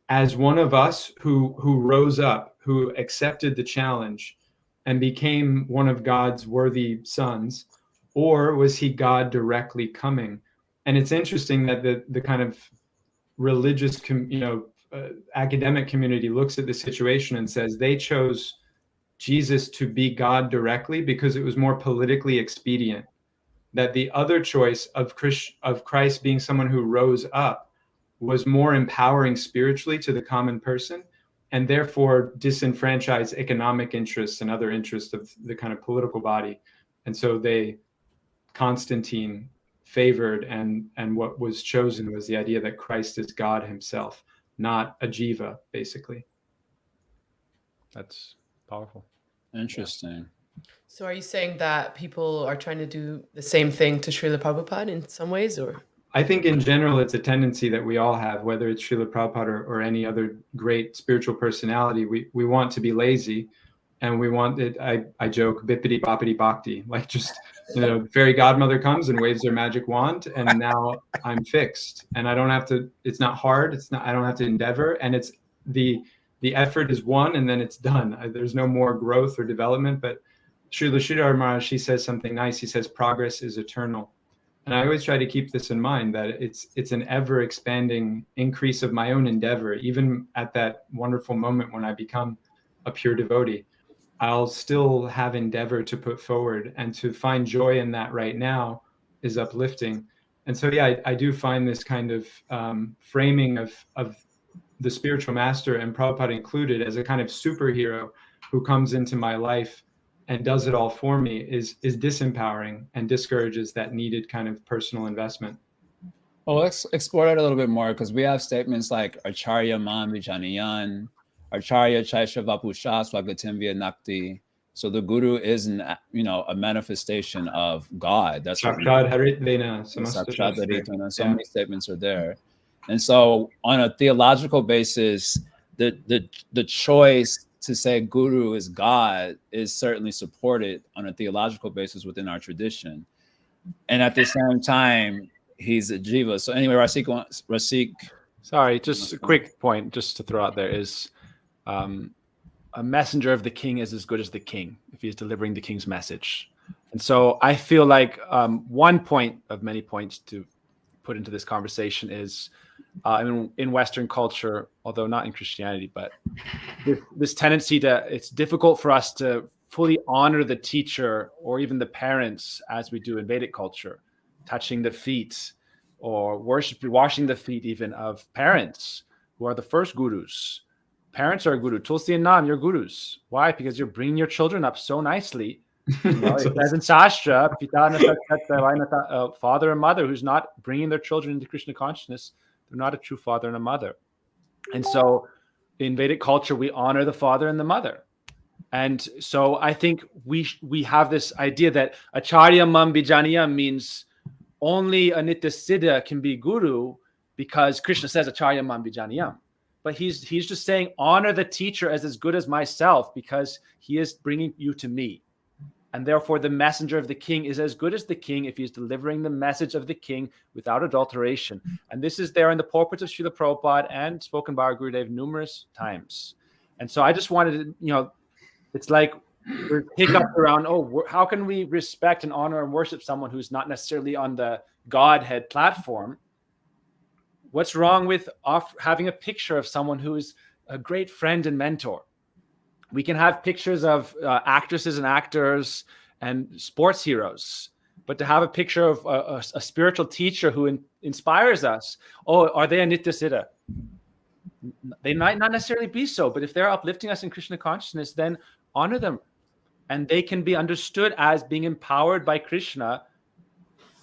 as one of us who rose up, who accepted the challenge and became one of God's worthy sons, or was he God directly coming? And it's interesting that the kind of religious, academic community looks at the situation and says they chose Jesus to be God directly because it was more politically expedient. That the other choice of Christ being someone who rose up was more empowering spiritually to the common person, and therefore disenfranchise economic interests and other interests of the kind of political body. And so Constantine favored, and what was chosen was the idea that Christ is God himself, not a jiva, basically. That's powerful. Interesting. So are you saying that people are trying to do the same thing to Srila Prabhupada in some ways, or? I think in general, it's a tendency that we all have, whether it's Srila Prabhupada or any other great spiritual personality. We want to be lazy, and we want it. I joke, bippity boppity bhakti, like just, fairy godmother comes and waves their magic wand, and now I'm fixed, and I don't have to. It's not hard. I don't have to endeavor, and it's the effort is one, and then it's done. There's no more growth or development. But Srila Sridhar Maharaj, he says something nice. He says progress is eternal. And I always try to keep this in mind, that it's an ever expanding increase of my own endeavor. Even at that wonderful moment when I become a pure devotee, I'll still have endeavor to put forward, and to find joy in that right now is uplifting. And so, yeah, I do find this kind of framing of the spiritual master, and Prabhupada included, as a kind of superhero who comes into my life and does it all for me is disempowering and discourages that needed kind of personal investment. Well, let's explore that a little bit more, because we have statements like Acharya Man Vijanayan, Acharya Chaisha Vapusha Swagatim Nakti. So the guru is a manifestation of God. That's what so many statements are there. And so on a theological basis, the choice to say guru is God is certainly supported on a theological basis within our tradition. And at the same time, he's a jiva. So anyway, Rasik. Sorry, just a quick point just to throw out there is a messenger of the king is as good as the king if he's delivering the king's message. And so I feel like one point of many points to put into this conversation is in Western culture, although not in Christianity, but this tendency it's difficult for us to fully honor the teacher or even the parents as we do in Vedic culture, touching the feet or washing the feet even of parents who are the first gurus. Parents are a guru. Tulsi and Nam, you're gurus. Why? Because you're bringing your children up so nicely. It says in Shastra, father and mother who's not bringing their children into Krishna consciousness, they're not a true father and a mother. And so in Vedic culture, we honor the father and the mother. And so I think we have this idea that Acharya Mam Bijaniyam means only a Nitya Siddha can be guru because Krishna says Acharya Mam Bijaniyam. But he's just saying honor the teacher as good as myself because he is bringing you to me. And therefore the messenger of the king is as good as the king if he's delivering the message of the king without adulteration. And this is there in the pulpits of Srila Prabhupada and spoken by our Gurudev numerous times. And so I just wanted to, it's like we're hiccups around, how can we respect and honor and worship someone who's not necessarily on the Godhead platform? What's wrong with having a picture of someone who is a great friend and mentor? We can have pictures of actresses and actors and sports heroes, but to have a picture of a spiritual teacher who inspires us, are they a Nitya Siddha? They might not necessarily be so, but if they're uplifting us in Krishna consciousness, then honor them. And they can be understood as being empowered by Krishna.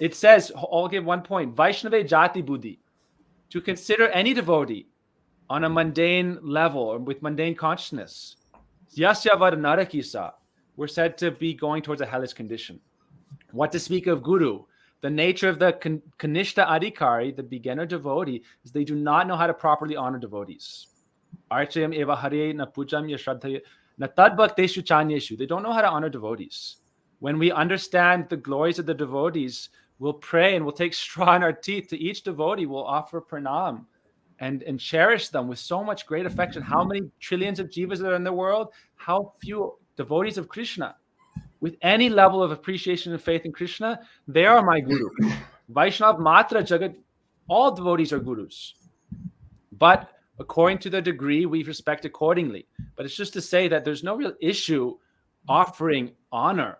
It says, I'll give one point, Vaishnava Jati Buddhi, to consider any devotee on a mundane level or with mundane consciousness. Yasya Vada Narakisa, we're said to be going towards a hellish condition. What to speak of Guru? The nature of the Kanishta Adhikari, the beginner devotee, is they do not know how to properly honor devotees. Archayam eva Hare na pujam yashradhaya na tadbhakteshu chanyeshu. They don't know how to honor devotees. When we understand the glories of the devotees, we'll pray and we'll take straw in our teeth to each devotee. We'll offer pranam and cherish them with so much great affection. How many trillions of jivas are in the world? How few devotees of Krishna? With any level of appreciation and faith in Krishna, they are my guru. Vaishnav Matra Jagat, all devotees are gurus. But according to their degree, we respect accordingly. But it's just to say that there's no real issue offering honor.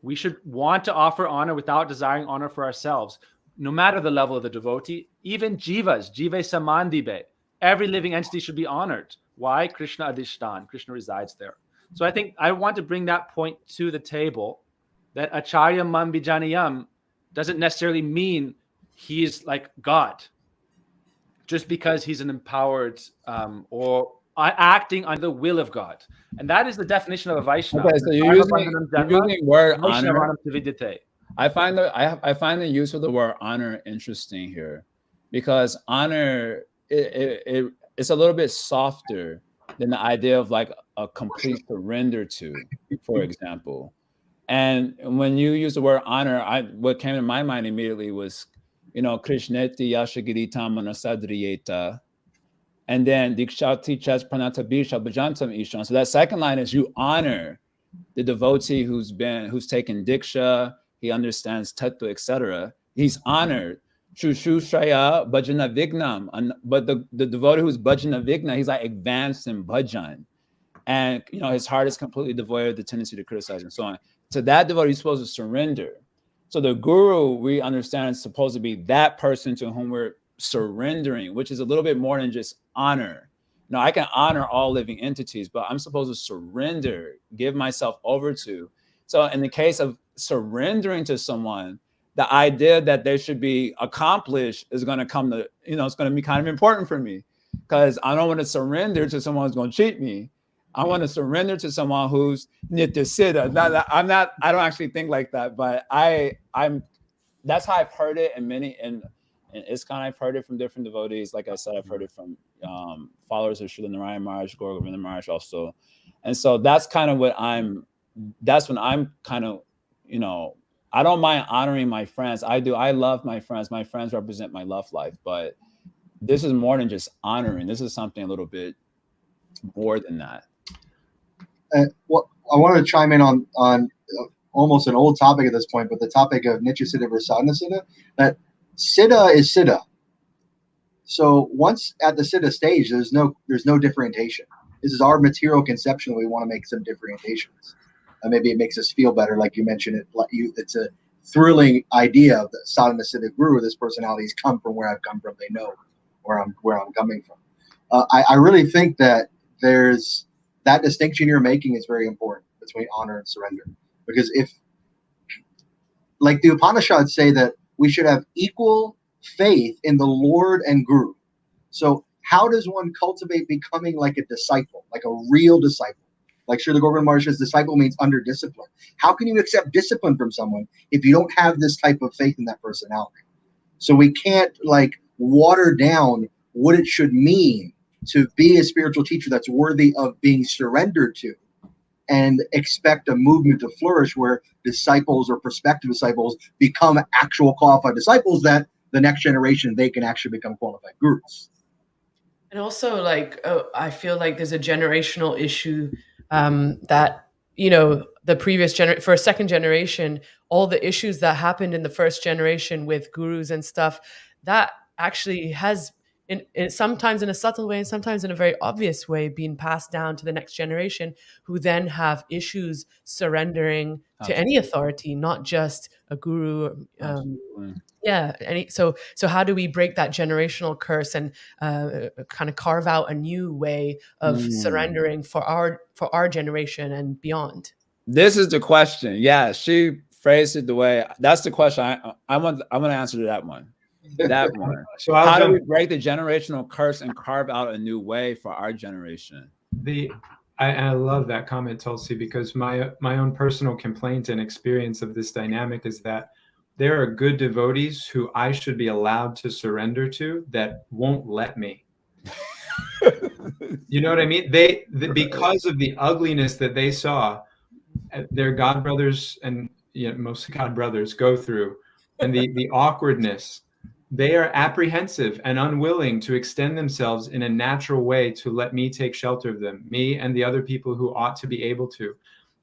We should want to offer honor without desiring honor for ourselves, no matter the level of the devotee. Even jivas, jive samandibe, every living entity should be honored. Why? Krishna Adhishtan, Krishna resides there. So I think I want to bring that point to the table, that Acharya Mam Bijaniyam doesn't necessarily mean he's like God, just because he's an empowered or acting under the will of God. And that is the definition of a Vaishnava. Okay, so you're using word honor. I find the use of the word honor interesting here, because honor it's a little bit softer than the idea of like a complete surrender to, for example. And when you use the word honor, what came to my mind immediately was, Krishneti Yashagirita Manasadriyeta. And then Dikshati Chas Pranata Bisha Bhajantam Ishan. So that second line is you honor the devotee who's taken Diksha, he understands Tattva, etc. He's honored. Shushu Shraya Bhajana Vignam. But the devotee who's Bhajana Vigna, he's like advanced in bhajan. And his heart is completely devoid of the tendency to criticize and so on. So that devotee is supposed to surrender. So the guru, we understand, is supposed to be that person to whom we're surrendering, which is a little bit more than just honor. Now, I can honor all living entities, but I'm supposed to surrender, give myself over to. So in the case of surrendering to someone, the idea that they should be accomplished is going to come to, it's going to be kind of important for me, because I don't want to surrender to someone who's going to cheat me. I want to surrender to someone who's Nitya Siddha. I don't actually think like that, but that's how I've heard it in ISKCON. I've heard it from different devotees. Like I said, I've heard it from followers of Srila Narayan Maharaj, Gaura Govinda Maharaj also. And so that's kind of when I'm kind of, I don't mind honoring my friends. I do. I love my friends. My friends represent my love life, but this is more than just honoring. This is something a little bit more than that. Well, I wanted to chime in on almost an old topic at this point, but the topic of Nitya Siddha versus Sadhana Siddha. That Siddha is Siddha. So once at the Siddha stage, there's no differentiation. This is our material conception. We want to make some differentiations. Maybe it makes us feel better, like you mentioned it. It's a thrilling idea of the sadhana Siddha guru. This personality's come from where I've come from. They know where I'm coming from. I really think that there's that distinction you're making is very important between honor and surrender, because if, like the Upanishads say, that we should have equal faith in the Lord and Guru. So how does one cultivate becoming like a disciple, like a real disciple? Like Srila Govardhan Maharaj says, disciple means under discipline. How can you accept discipline from someone if you don't have this type of faith in that personality? So we can't like water down what it should mean to be a spiritual teacher that's worthy of being surrendered to, and expect a movement to flourish where disciples or prospective disciples become actual qualified disciples, that the next generation, they can actually become qualified gurus. And also, like, I feel like there's a generational issue that, you know, the previous for a second generation, all the issues that happened in the first generation with gurus and stuff, that actually has, in sometimes in a subtle way and sometimes in a very obvious way, being passed down to the next generation, who then have issues surrendering to any authority, not just a guru. Yeah. So how do we break that generational curse and kind of carve out a new way of surrendering for our generation and beyond? This is the question. Yeah, she phrased it the way. That's the question. I want to answer to that one. That one. So how do we break the generational curse and carve out a new way for our generation? I love that comment, Tulsi, because my own personal complaint and experience of this dynamic is that there are good devotees who I should be allowed to surrender to that won't let me. You know what I mean? Because of the ugliness that they saw their god brothers and most god brothers go through, and the awkwardness, they are apprehensive and unwilling to extend themselves in a natural way to let me take shelter of them, me and the other people who ought to be able to.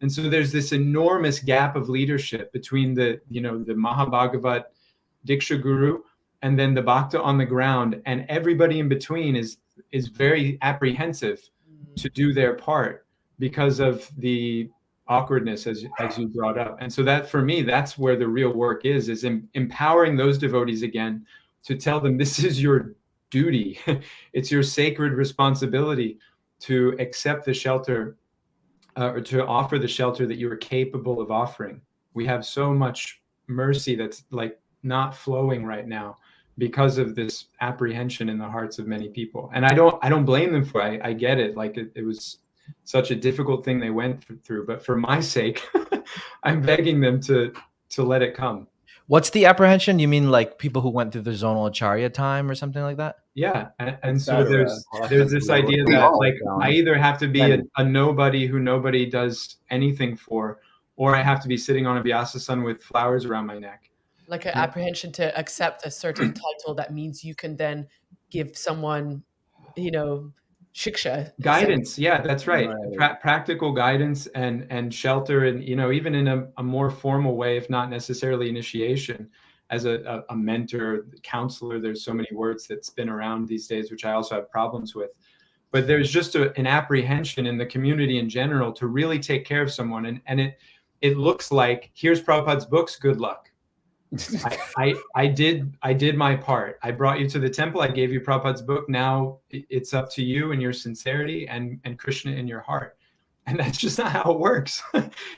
And so there's this enormous gap of leadership between the Mahabhagavat Diksha Guru and then the Bhakta on the ground, and everybody in between is very apprehensive to do their part because of the awkwardness, as you brought up. And so that, for me, that's where the real work is empowering those devotees again to tell them this is your duty. It's your sacred responsibility to accept the shelter or to offer the shelter that you are capable of offering. We have so much mercy that's like not flowing right now because of this apprehension in the hearts of many people. And I don't blame them for it. I get it. Like it was such a difficult thing they went through, but for my sake, I'm begging them to let it come. What's the apprehension? You mean like people who went through the zonal acharya time or something like that? Yeah, and so there's this idea that like I either have to be a nobody who nobody does anything for, or I have to be sitting on a vyasa with flowers around my neck. Like an apprehension to accept a certain title that means you can then give someone, shiksha. Guidance, yeah, that's right. Practical guidance and shelter, and even in a more formal way, if not necessarily initiation, as a mentor, counselor. There's so many words that spin around these days, which I also have problems with. But there's just an apprehension in the community in general to really take care of someone, and it looks like, here's Prabhupada's books, good luck. I did my part. I brought you to the temple. I gave you Prabhupada's book. Now it's up to you and your sincerity and Krishna in your heart. And that's just not how it works.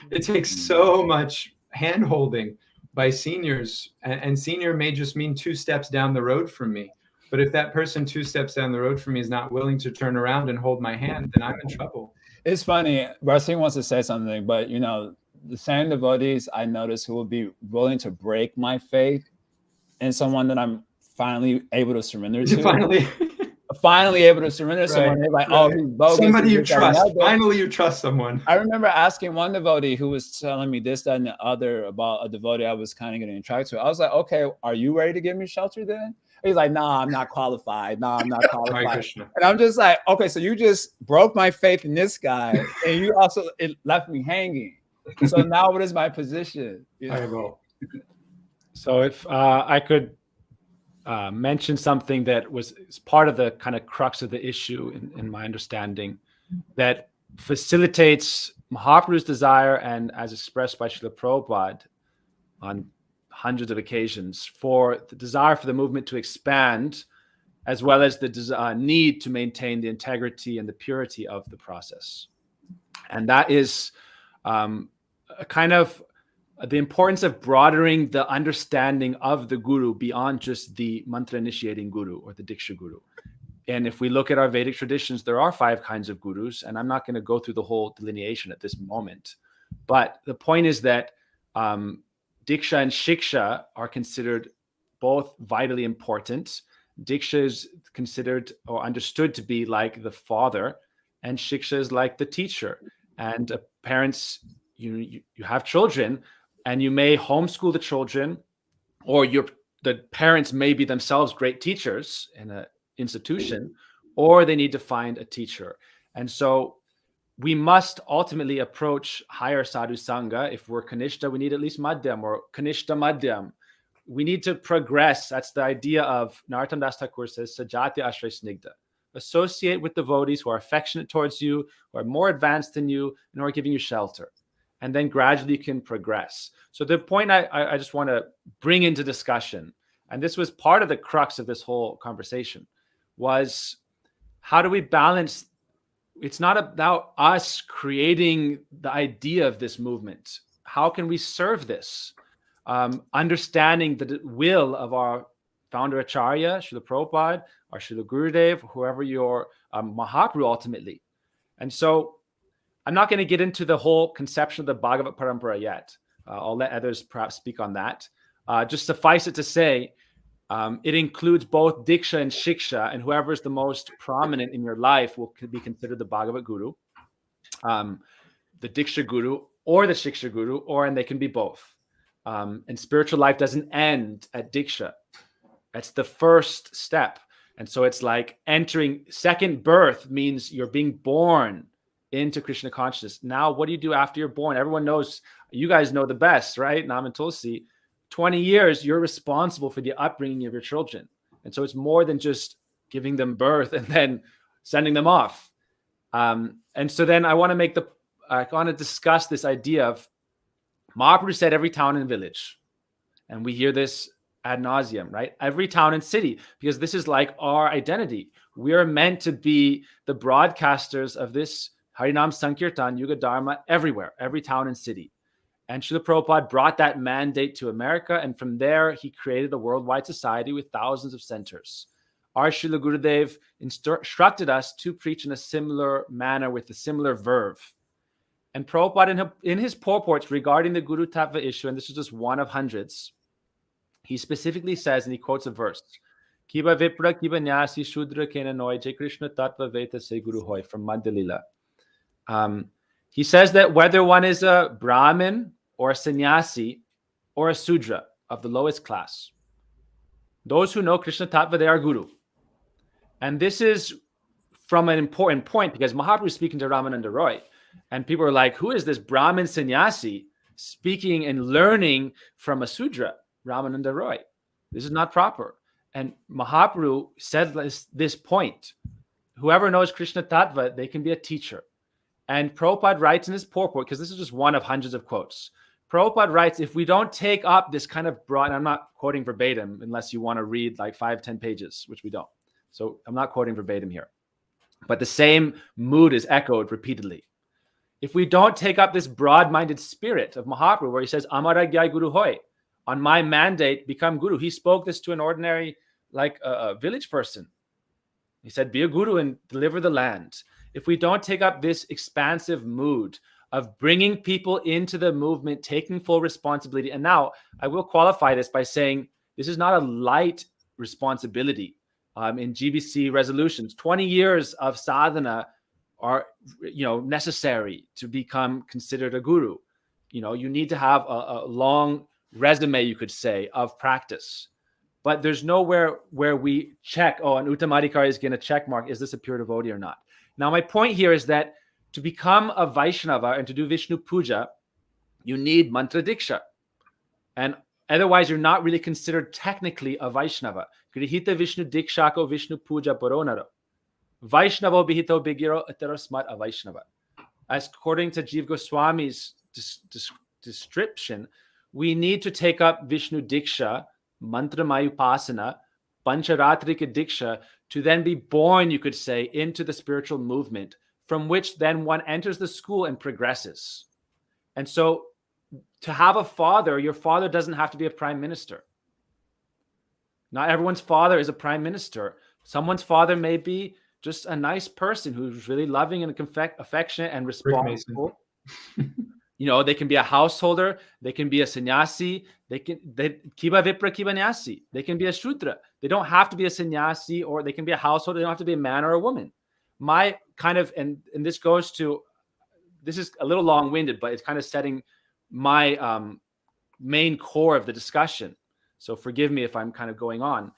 It takes so much hand-holding by seniors, and senior may just mean 2 steps down the road from me. But if that person 2 steps down the road from me is not willing to turn around and hold my hand, then I'm in trouble. It's funny. Rasim wants to say something, but the same devotees I notice who will be willing to break my faith in someone that I'm finally able to surrender to. Finally able to surrender to someone. They're like, oh, he's bogus. Somebody you trust. Finally, you trust someone. I remember asking one devotee who was telling me this, that, and the other about a devotee I was kind of getting attracted to. I was like, okay, are you ready to give me shelter then? He's like, nah, I'm not qualified. And I'm just like, okay, so you just broke my faith in this guy, and you also it left me hanging. So now what is my position? I will. So if I could mentioned something that was part of the kind of crux of the issue, in my understanding, that facilitates Mahaprabhu's desire, and as expressed by Srila Prabhupada on hundreds of occasions, for the desire for the movement to expand, as well as the need to maintain the integrity and the purity of the process. And that is a kind of the importance of broadening the understanding of the guru beyond just the mantra initiating guru or the Diksha guru. And if we look at our Vedic traditions, there are 5 kinds of gurus, and I'm not going to go through the whole delineation at this moment. But the point is that Diksha and Shiksha are considered both vitally important. Diksha is considered or understood to be like the father, and Shiksha is like the teacher. And parents, you have children, and you may homeschool the children, or the parents may be themselves great teachers in an institution, or they need to find a teacher. And so we must ultimately approach higher sadhu sangha. If we're kanishta, we need at least madhyam or kanishta madhyam. We need to progress. That's the idea of Narottam Das Thakur says, sajati ashray snigdha. Associate with devotees who are affectionate towards you, who are more advanced than you, and who are giving you shelter. And then gradually you can progress. So the point I just want to bring into discussion, and this was part of the crux of this whole conversation, was how do we balance? It's not about us creating the idea of this movement. How can we serve this? Understanding the will of our founder Acharya, Srila Prabhupada, or Srila Gurudev, whoever your Mahaprabhu ultimately. And so I'm not going to get into the whole conception of the Bhagavat Parampara yet. I'll let others perhaps speak on that. Just suffice it to say, it includes both Diksha and Shiksha, and whoever is the most prominent in your life will be considered the Bhagavat Guru, the Diksha Guru, or the Shiksha Guru, and they can be both. And spiritual life doesn't end at Diksha. That's the first step. And so it's like entering second birth means you're being born into Krishna consciousness. Now, what do you do after you're born? Everyone knows, you guys know the best, right? Nam and Tulsi. 20 years, you're responsible for the upbringing of your children. And so it's more than just giving them birth and then sending them off. And so then I want to discuss this idea of Mahaprabhu said every town and village. And we hear this ad nauseum, right? Every town and city, because this is like our identity. We are meant to be the broadcasters of this Harinam Sankirtan, Yuga Dharma everywhere, every town and city. And Srila Prabhupada brought that mandate to America, and from there, he created a worldwide society with thousands of centers. Our Srila Gurudev instructed us to preach in a similar manner with a similar verve. And Prabhupada, in his purports regarding the Guru Tattva issue, and this is just one of hundreds, he specifically says, and he quotes a verse, Kiba Vipra Kiba Nyasi Shudra Kena Noy Jai Krishna Tattva Veta Se Guru Hoy from Madhya Lila. He says that whether one is a Brahmin or a sannyasi or a Sudra of the lowest class, those who know Krishna Tattva, they are Guru. And this is from an important point because Mahaprabhu is speaking to Ramananda Roy. And people are like, who is this Brahmin sannyasi speaking and learning from a Sudra, Ramananda Roy? This is not proper. And Mahaprabhu said this point. Whoever knows Krishna Tattva, they can be a teacher. And Prabhupada writes in his purport, because this is just one of hundreds of quotes. Prabhupada writes, if we don't take up this kind of broad, and I'm not quoting verbatim unless you want to read like 5-10 pages, which we don't. So I'm not quoting verbatim here. But the same mood is echoed repeatedly. If we don't take up this broad-minded spirit of Mahaprabhu, where he says, Amaragya Guru Hoy, on my mandate, become Guru. He spoke this to an ordinary, like a village person. He said, be a Guru and deliver the land. If we don't take up this expansive mood of bringing people into the movement, taking full responsibility, and now I will qualify this by saying this is not a light responsibility. In GBC resolutions, 20 years of sadhana are, necessary to become considered a guru. You need to have a long resume, you could say, of practice. But there's nowhere where we check, an Uttamadhikari is going to check mark, is this a pure devotee or not? Now, my point here is that to become a Vaishnava and to do Vishnu Puja, you need mantra diksha. And otherwise, you're not really considered technically a Vaishnava. Grihita Vishnu Dikshako Vishnu Puja Poronaro. Vaishnavo Bihito Bigiro Utarasmat Avaishnava. As according to Jiva Goswami's description, we need to take up Vishnu Diksha, Mantra Mayupasana, Pancharatrika Diksha, to then be born, you could say, into the spiritual movement, from which then one enters the school and progresses. And so to have a father, your father doesn't have to be a prime minister. Not everyone's father is a prime minister. Someone's father may be just a nice person who's really loving and affectionate and responsible. You know, they can be a householder, they can be a sannyasi, they kiba vipra kiba nyasi, they can be a shudra. They don't have to be a sannyasi, or they can be a householder. They don't have to be a man or a woman. My kind of, and this goes to, this is a little long-winded, but it's kind of setting my main core of the discussion. So forgive me if I'm kind of going on.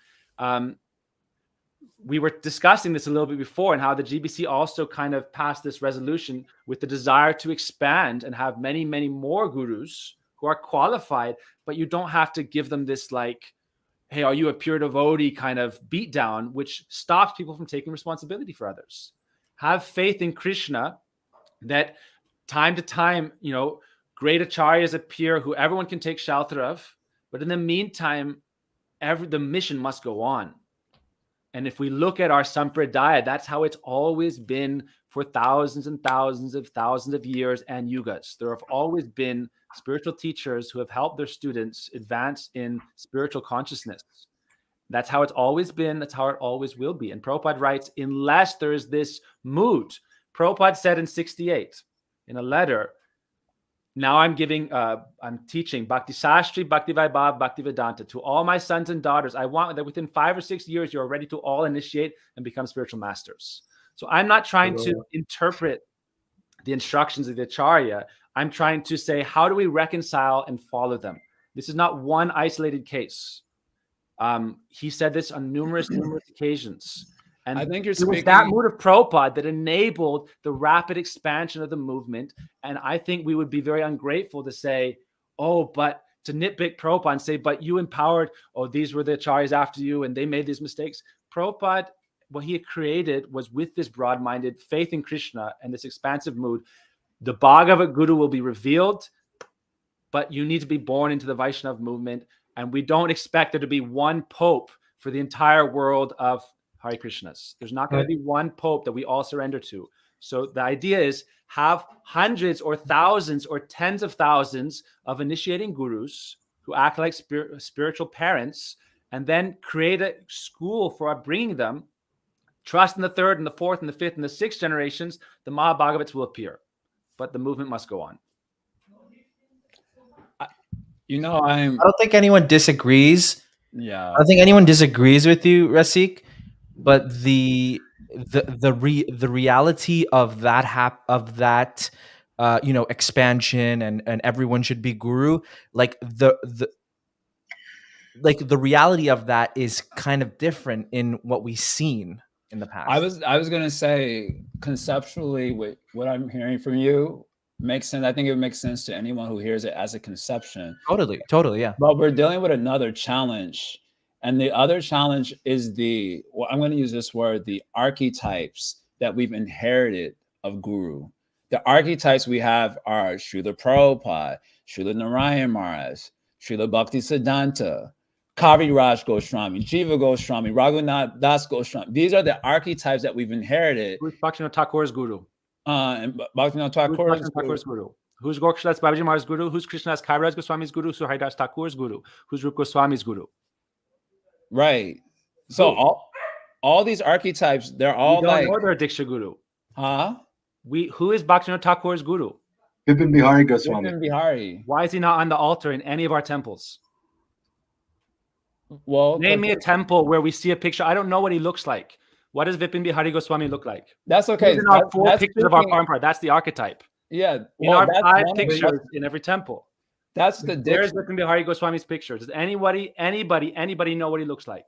We were discussing this a little bit before, and how the GBC also kind of passed this resolution with the desire to expand and have many, many more gurus who are qualified, but you don't have to give them this like, hey, are you a pure devotee kind of beatdown, which stops people from taking responsibility for others. Have faith in Krishna that time to time, you know, great acharyas appear who everyone can take shelter of, but in the meantime, the mission must go on. And if we look at our sampradaya, that's how it's always been for thousands and thousands of years and yugas. There have always been spiritual teachers who have helped their students advance in spiritual consciousness. That's how it's always been. That's how it always will be. And Prabhupada writes, unless there is this mood. Prabhupada said in 68 in a letter, now I'm teaching Bhakti Sastri, Bhakti Vaibhav, Bhakti Vedanta to all my sons and daughters. I want that within 5 or 6 years, you're ready to all initiate and become spiritual masters. So I'm not trying to interpret the instructions of the Acharya. I'm trying to say, how do we reconcile and follow them? This is not one isolated case. He said this on numerous occasions. And I think you're it was that mood of Prabhupada that enabled the rapid expansion of the movement. And I think we would be very ungrateful to say, oh, but to nitpick Prabhupada and say, but you empowered, oh, these were the acharyas after you and they made these mistakes. Prabhupada, what he had created was with this broad-minded faith in Krishna and this expansive mood. The Bhagavad Guru will be revealed, but you need to be born into the Vaishnava movement. And we don't expect there to be one pope for the entire world of Hare Krishnas. There's not going to be one pope that we all surrender to. So the idea is have hundreds or thousands or tens of thousands of initiating gurus who act like spiritual parents, and then create a school for bringing them. Trust in the third and the fourth and the fifth and the sixth generations, the Mahabhagavats will appear. But the movement must go on. You know, I don't think anyone disagrees. Yeah. I don't think anyone disagrees with you, Rasik. But the reality of that expansion and everyone should be guru, like the reality of that is kind of different in what we've seen in the past. I was gonna say, conceptually, what I'm hearing from you makes sense. I think it makes sense to anyone who hears it as a conception. Totally, yeah. But we're dealing with another challenge. And the other challenge is I'm going to use this word, the archetypes that we've inherited of guru. The archetypes we have are Srila Prabhupada, Srila Narayan Maharaj, Srila Bhakti Siddhanta, Kaviraj Goswami, Jiva Goswami, Raghunath Das Goswami. These are the archetypes that we've inherited. Who's Bhaktivinoda Thakur's guru? And Bhaktivinoda Thakur's guru. Who's Gorakshada's Babaji Maharaj's guru? Who's Krishna's Kaviraj Goswami's guru? Who's Haridas Thakur's guru? Who's Rupa Goswami's guru? Right. So all these archetypes, they're all like order Diksha Guru. Huh? Who is Bhaktivinoda Thakur's guru? Vipin Bihari Goswami. Vipin Bihari. Why is he not on the altar in any of our temples? Well, name me a temple where we see a picture. I don't know what he looks like. What does Vipin Bihari Goswami look like? That's okay. In our four pictures of our parampara, that's the archetype. Yeah. In our 5 pictures in every temple. That's the difference. Where's Vipin Bihari Goswami's picture? Does anybody know what he looks like?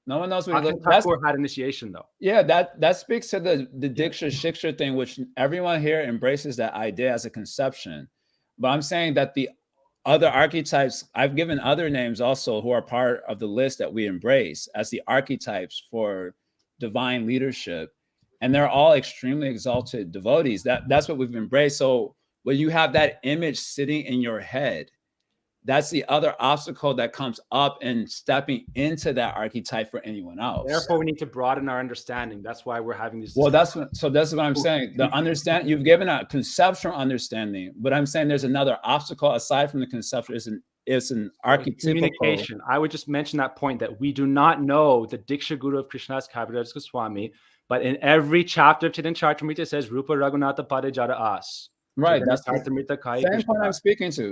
No one knows what he looks like. Thakur had initiation though. Yeah, that speaks to the Diksha Shiksha thing, which everyone here embraces that idea as a conception. But I'm saying that other archetypes, I've given other names also who are part of the list that we embrace as the archetypes for divine leadership. And they're all extremely exalted devotees. That's what we've embraced. So when you have that image sitting in your head, that's the other obstacle that comes up in stepping into that archetype for anyone else. Therefore, we need to broaden our understanding. That's why we're having these. Well, that's what I'm saying. The understand, you've given a conceptual understanding, but I'm saying there's another obstacle aside from the conceptual. Is an archetypical communication. I would just mention that point that we do not know the Diksha Guru of Krishna's Kaviraj Goswami, but in every chapter of Chaitanya Charitamrita it says Rupa Raghunatha Pade Jada As. Right. That's the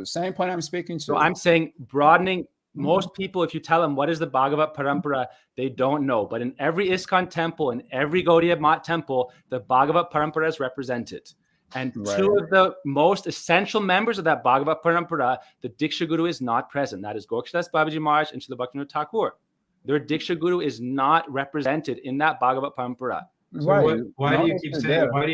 same point I'm speaking to. So I'm saying broadening. Most people, if you tell them what is the Bhagavat Parampara, they don't know. But in every ISKCON temple, in every Gaudiya Math temple, the Bhagavat Parampara is represented. And two of the most essential members of that Bhagavat Parampara, the Diksha Guru is not present. That is Gokshadas Babaji Maharaj and Srila Bhaktivinoda Thakur. Their Diksha Guru is not represented in that Bhagavat Parampara. So why do you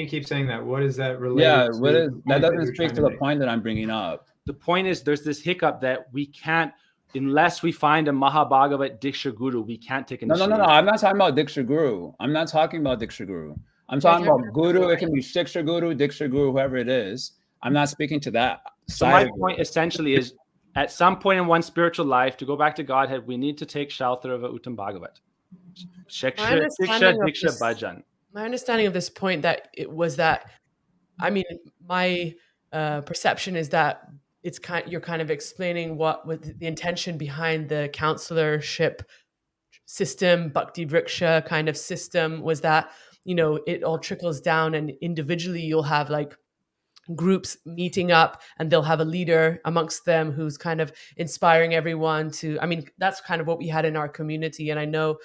keep saying that? What is that related to? That doesn't speak to the point that I'm bringing up. The point is there's this hiccup that we can't, unless we find a Mahabhagavat Diksha Guru, we can't take initiative. No. I'm not talking about Diksha Guru. I'm talking about Guru. It can be Shiksha Guru, Diksha Guru, whoever it is. I'm not speaking to that. So my point essentially is, at some point in one's spiritual life, to go back to Godhead, we need to take shelter of a Uttam Bhagavat. Shiksha, Diksha, Bhajan. My understanding of this point that it was that, I mean, my perception is that you're kind of explaining what was the intention behind the counselorship system, Bhakti Vriksha kind of system, was that, it all trickles down and individually you'll have like groups meeting up and they'll have a leader amongst them who's kind of inspiring everyone to, that's kind of what we had in our community. And I know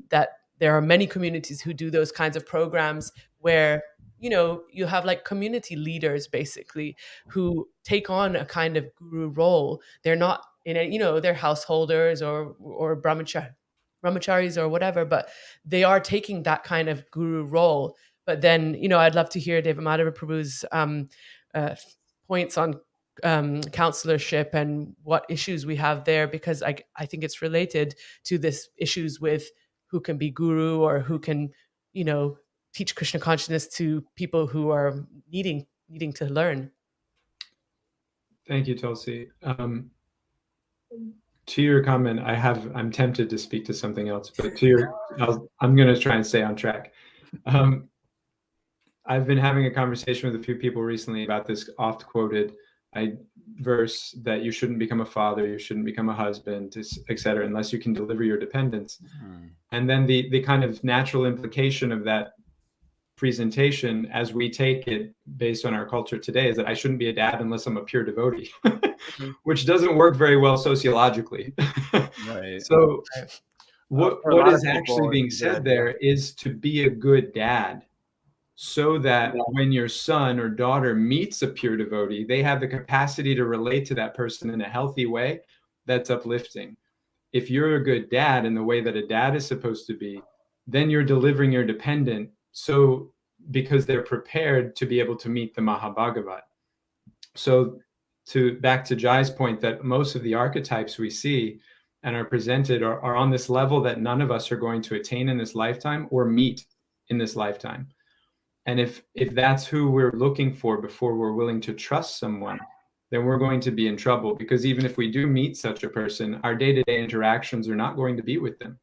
that there are many communities who do those kinds of programs where, you have like community leaders basically who take on a kind of guru role. They're not they're householders or brahmacharis or whatever, but they are taking that kind of guru role. But then, I'd love to hear David Madhava Prabhu's points on counselorship and what issues we have there, because I think it's related to this issues with who can be guru or who can, teach Krishna consciousness to people who are needing to learn. Thank you, Tulsi. To your comment, I'm tempted to speak to something else, but I'm going to try and stay on track. I've been having a conversation with a few people recently about this oft-quoted verse that you shouldn't become a father, you shouldn't become a husband, etc., unless you can deliver your dependence. And then the kind of natural implication of that presentation, as we take it based on our culture today, is that I shouldn't be a dad unless I'm a pure devotee, which doesn't work very well sociologically. Right. So what is actually being said there is to be a good dad, so that when your son or daughter meets a pure devotee, they have the capacity to relate to that person in a healthy way that's uplifting. If you're a good dad in the way that a dad is supposed to be, then you're delivering your dependent because they're prepared to be able to meet the Mahabhagavat. So back to Jai's point that most of the archetypes we see and are presented are on this level that none of us are going to attain in this lifetime or meet in this lifetime. And if that's who we're looking for before we're willing to trust someone, then we're going to be in trouble, because even if we do meet such a person, our day-to-day interactions are not going to be with them.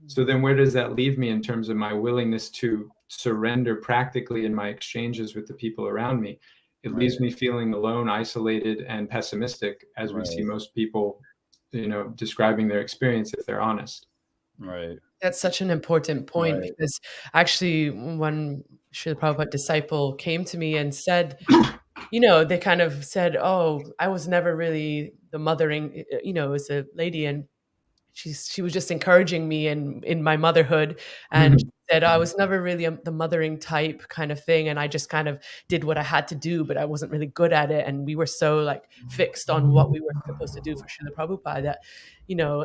So then where does that leave me in terms of my willingness to surrender practically in my exchanges with the people around me? It leaves me feeling alone, isolated, and pessimistic, as we see most people, describing their experience if they're honest. Right. That's such an important point, because actually when Srila Prabhupada disciple came to me and said, they kind of said, oh, I was never really the mothering, as a lady, and she was just encouraging me in my motherhood, and she said I was never really the mothering type kind of thing, and I just kind of did what I had to do, but I wasn't really good at it, and we were so like fixed on what we were supposed to do for Srila Prabhupada that,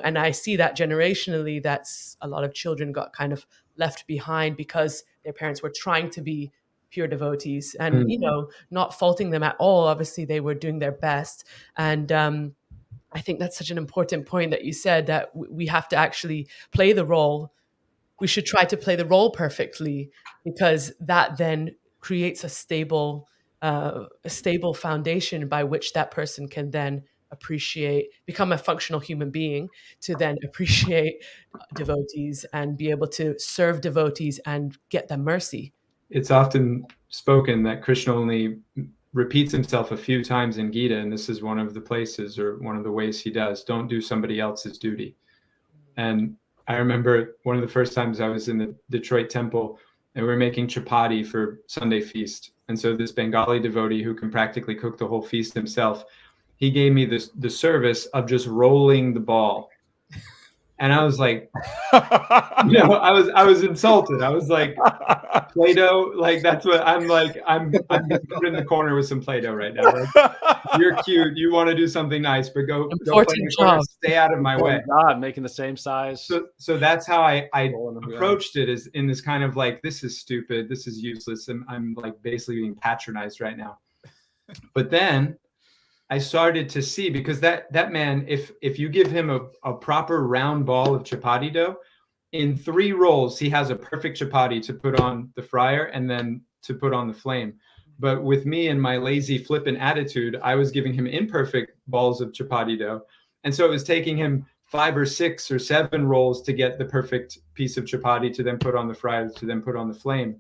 and I see that generationally, that's a lot of children got kind of left behind because their parents were trying to be pure devotees, and not faulting them at all. Obviously, they were doing their best, and I think that's such an important point that you said, that we have to actually play the role. We should try to play the role perfectly, because that then creates a stable foundation by which that person can then become a functional human being, to then appreciate devotees and be able to serve devotees and get them mercy. It's often spoken that Krishna only repeats himself a few times in Gita, and this is one of the places, or one of the ways he does. Don't do somebody else's duty. And I remember one of the first times I was in the Detroit temple, and we were making chapati for Sunday feast. And so this Bengali devotee, who can practically cook the whole feast himself, he gave me the service of just rolling the ball. And I was like, I was insulted. I was like, Play-Doh, like, that's what I'm like. I'm put in the corner with some Play-Doh right now. Like, you're cute. You want to do something nice, but go play in the corner. Stay out of my way. God, making the same size. So that's how I approached it, is in this kind of like, this is stupid. This is useless. And I'm like basically being patronized right now. But then I started to see, because that man, if you give him a proper round ball of chapati dough, in 3 rolls, he has a perfect chapati to put on the fryer and then to put on the flame. But with me and my lazy flippant attitude, I was giving him imperfect balls of chapati dough. And so it was taking him 5 or 6 or 7 rolls to get the perfect piece of chapati to then put on the fryer, to then put on the flame.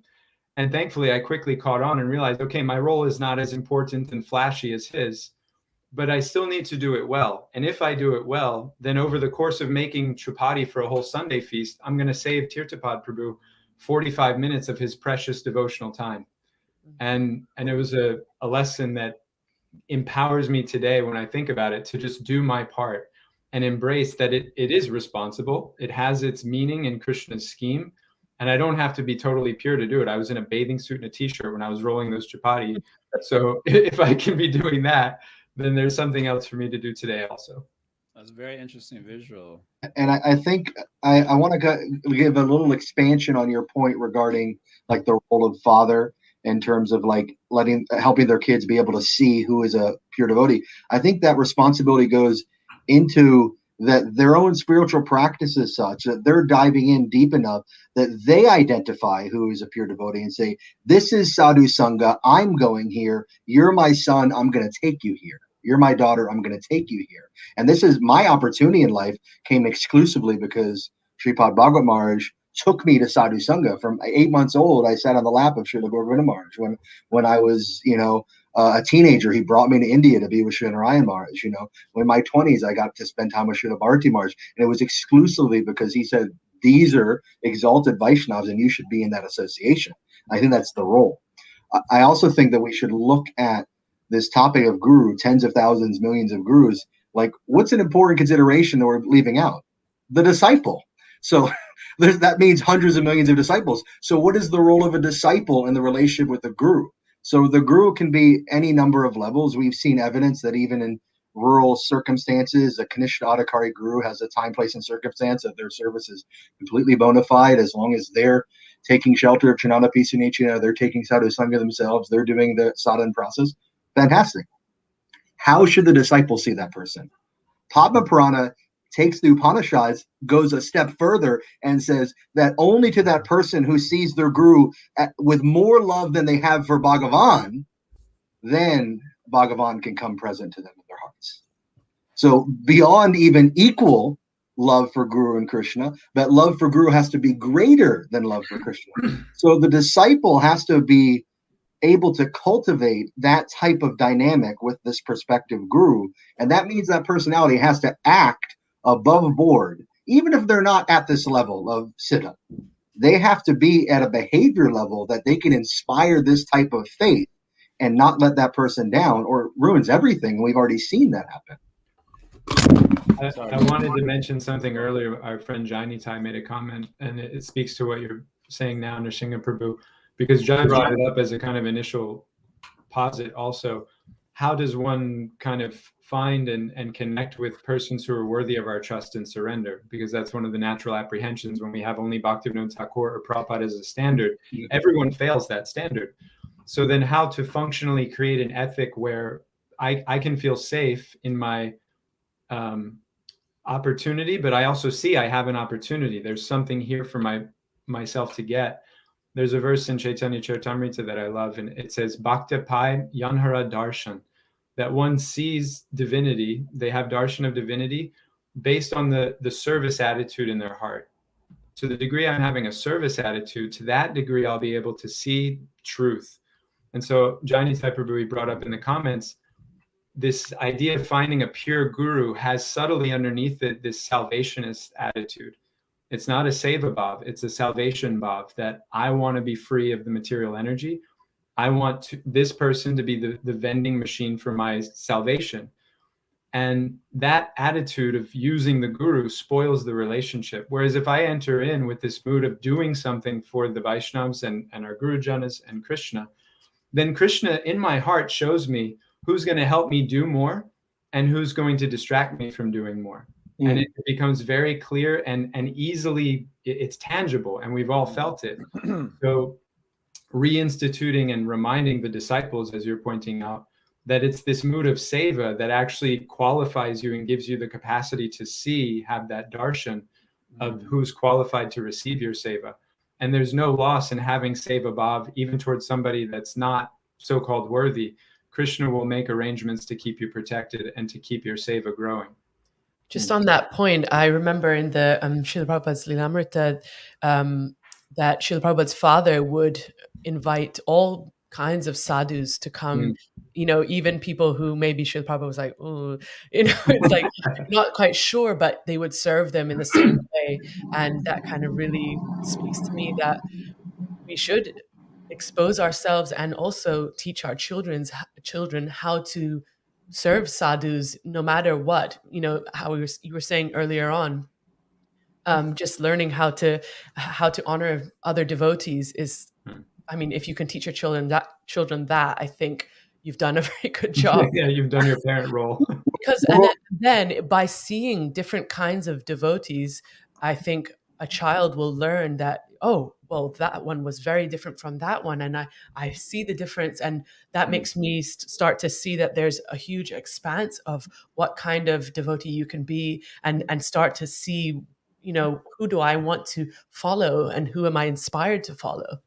And thankfully, I quickly caught on and realized, okay, my role is not as important and flashy as his, but I still need to do it well. And if I do it well, then over the course of making chapati for a whole Sunday feast, I'm going to save Tirthapad Prabhu 45 minutes of his precious devotional time. And it was a lesson that empowers me today when I think about it, to just do my part and embrace that it is responsible. It has its meaning in Krishna's scheme. And I don't have to be totally pure to do it. I was in a bathing suit and a t-shirt when I was rolling those chapati. So if I can be doing that, then there's something else for me to do today also. That's a very interesting visual. And I think I want to give a little expansion on your point regarding like the role of father, in terms of like helping their kids be able to see who is a pure devotee. I think that responsibility goes into that their own spiritual practice is such that they're diving in deep enough that they identify who is a pure devotee and say, this is sadhu sangha, I'm going here, you're my son, I'm going to take you here, you're my daughter, I'm going to take you here. And this is my opportunity in life, came exclusively because Sripad Bhagavat Maharaj took me to sadhu sangha. From 8 months old, I sat on the lap of Srila Govinda Maharaj. When I was a teenager, he brought me to India to be with Srila Narayan Maharaj. When my 20s, I got to spend time with Srila Bharati Maharaj. And it was exclusively because he said, these are exalted Vaishnavas and you should be in that association. I think that's the role. I also think that we should look at this topic of guru, tens of thousands, millions of gurus, like what's an important consideration that we're leaving out? The disciple. So that means hundreds of millions of disciples. So what is the role of a disciple in the relationship with the guru? So the guru can be any number of levels. We've seen evidence that even in rural circumstances, a Kanishta Adhikari guru has a time, place, and circumstance that their service is completely bona fide, as long as they're taking shelter of Chanana Pisunichina, they're taking sadhu sangha themselves, they're doing the sadhana process. Fantastic. How should the disciple see that person? Padma Purana takes the Upanishads, goes a step further, and says that only to that person who sees their guru with more love than they have for Bhagavan, then Bhagavan can come present to them in their hearts. So beyond even equal love for Guru and Krishna, that love for Guru has to be greater than love for Krishna. So the disciple has to be able to cultivate that type of dynamic with this prospective guru. And that means that personality has to act above board, even if they're not at this level of siddha. They have to be at a behavior level that they can inspire this type of faith and not let that person down, or ruins everything. We've already seen that happen. I wanted to mention something earlier. Our friend Jaini Tai made a comment, and it speaks to what you're saying now, Nrsimha Prabhu, because Jai brought it up as a kind of initial posit also. How does one kind of find and connect with persons who are worthy of our trust and surrender? Because that's one of the natural apprehensions when we have only Bhaktivinoda Thakur or Prabhupada as a standard. Everyone fails that standard. So then how to functionally create an ethic where I can feel safe in my opportunity, but I also see I have an opportunity. There's something here for myself to get. There's a verse in Chaitanya Charitamrita that I love, and it says, Bhakta Pai Yanhara Darshan, that one sees divinity, they have darshan of divinity based on the service attitude in their heart. To the degree I'm having a service attitude, to that degree I'll be able to see truth. And so Jani Taiprabhu brought up in the comments, this idea of finding a pure guru has subtly underneath it this salvationist attitude. It's not a seva bhav, it's a salvation bhav, that I want to be free of the material energy. I want this person to be the vending machine for my salvation. And that attitude of using the guru spoils the relationship. Whereas if I enter in with this mood of doing something for the Vaishnavas and our Guru Janas and Krishna, then Krishna in my heart shows me who's going to help me do more and who's going to distract me from doing more. And it becomes very clear and easily, it's tangible, and we've all felt it. So reinstituting and reminding the disciples, as you're pointing out, that it's this mood of seva that actually qualifies you and gives you the capacity to have that darshan of who's qualified to receive your seva. And there's no loss in having seva bhav, even towards somebody that's not so-called worthy. Krishna will make arrangements to keep you protected and to keep your seva growing. Just on that point, I remember in the Srila Prabhupada's Lilamrita that Srila Prabhupada's father would invite all kinds of sadhus to come, even people who maybe Srila Prabhupada was like, oh, it's like not quite sure, but they would serve them in the same way. And that kind of really speaks to me that we should expose ourselves and also teach our children how to serve sadhus no matter what, how you were saying earlier on, just learning how to honor other devotees is, I mean, if you can teach your children that, I think you've done a very good job. Yeah, you've done your parent role. Because and then by seeing different kinds of devotees, I think a child will learn that, oh, well, that one was very different from that one. And I see the difference. And that makes me start to see that there's a huge expanse of what kind of devotee you can be, and start to see, who do I want to follow and who am I inspired to follow?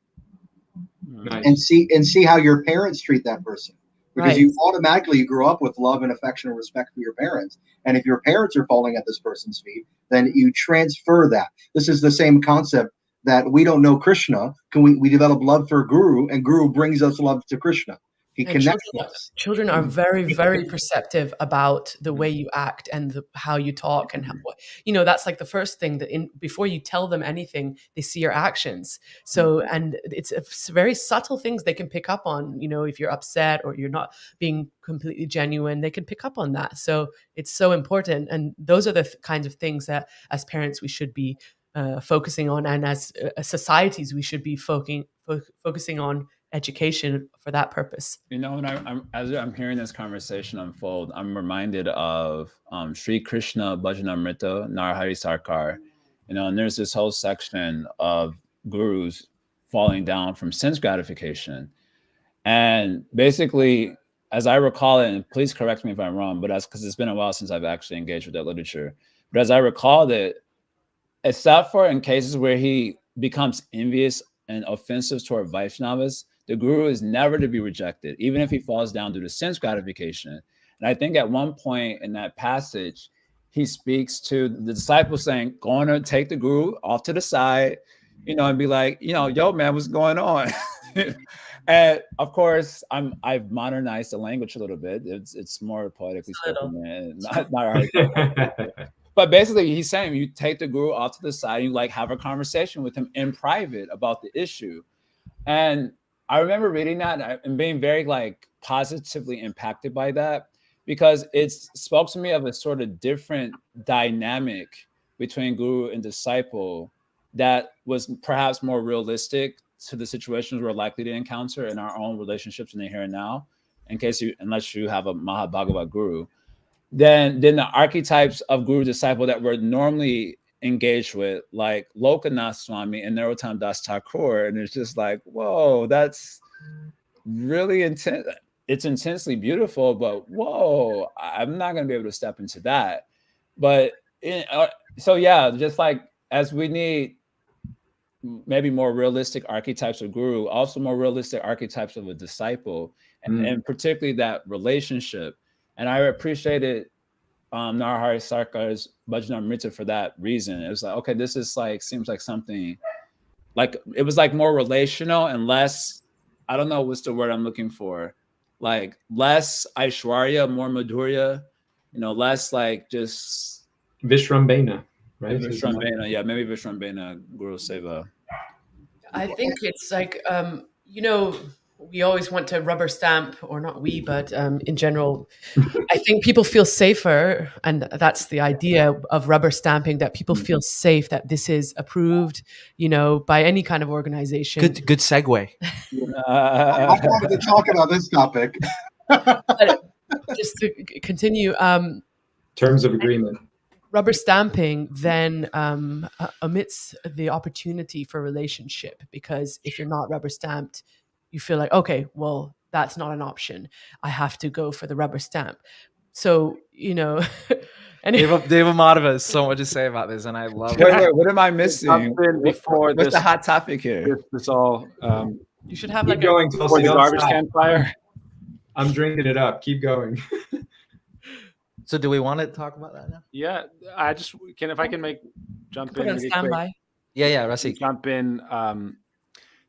Nice. And see how your parents treat that person. Because Right. you automatically grow up with love and affection and respect for your parents. And if your parents are falling at this person's feet, then you transfer that. This is the same concept that we don't know Krishna. We develop love for Guru, and Guru brings us love to Krishna. He And connects us. children are very, very perceptive about the way you act and how you talk, and that's like the first thing that before you tell them anything, they see your actions. So, and it's very subtle things they can pick up on. If you're upset or you're not being completely genuine, they can pick up on that. So it's so important, and those are the kinds of things that as parents we should be focusing on, and as societies we should be focusing on education for that purpose. When as I'm hearing this conversation unfold, I'm reminded of Sri Krishna Bhajanamrita Narhari Sarkar. And there's this whole section of gurus falling down from sense gratification. And basically, as I recall it, and please correct me if I'm wrong, but that's because it's been a while since I've actually engaged with that literature. But as I recall it, except for in cases where he becomes envious and offensive toward Vaishnavas, the guru is never to be rejected, even if he falls down due to sense gratification. And I think at one point in that passage, he speaks to the disciples saying, going to take the guru off to the side, and be like, yo, man, what's going on? And of course, I've modernized the language a little bit. It's more poetically spoken, and not hard. But basically, he's saying you take the guru off to the side, and you have a conversation with him in private about the issue. And I remember reading that and being very positively impacted by that, because it spoke to me of a sort of different dynamic between guru and disciple that was perhaps more realistic to the situations we're likely to encounter in our own relationships in the here and now, unless you have a Mahabhagavat guru. Then the archetypes of guru disciple that we're normally engaged with, like Lokanath Swami and Narottam Das Thakur, and it's just like, whoa, that's really intense. It's intensely beautiful, but whoa, I'm not going to be able to step into that. But so yeah, just like as we need maybe more realistic archetypes of guru, also more realistic archetypes of a disciple, and particularly that relationship. And I appreciated Narahari Sarkar's Bhajanamrita for that reason. It was like, okay, this is like, seems like something like, it was like more relational and less, I don't know what's the word I'm looking for, like less Aishwarya, more Madhurya, less like just Vishrambena, right? Vishrambena, yeah, maybe Vishrambena Guru Seva. I think it's like, we always want to rubber stamp, or not we, but in general, I think people feel safer. And that's the idea of rubber stamping, that people feel safe that this is approved, by any kind of organization. Good segue. I wanted to talk about this topic. But just to continue, Terms of agreement. rubber stamping then omits the opportunity for relationship, because if you're not rubber stamped, you feel like, okay, well, that's not an option. I have to go for the rubber stamp. So, anyway. Deva Madhava has so much to say about this, and I love Wait, it. what am I missing? Before What's the hot topic here? This all You should have Keep like going, before Tulsi. the Don't garbage stop. can fire. I'm drinking it up. Keep going. So do we want to talk about that now? Yeah, I just if I can jump put in. on really quick. standby. Yeah, Rasi. Jump in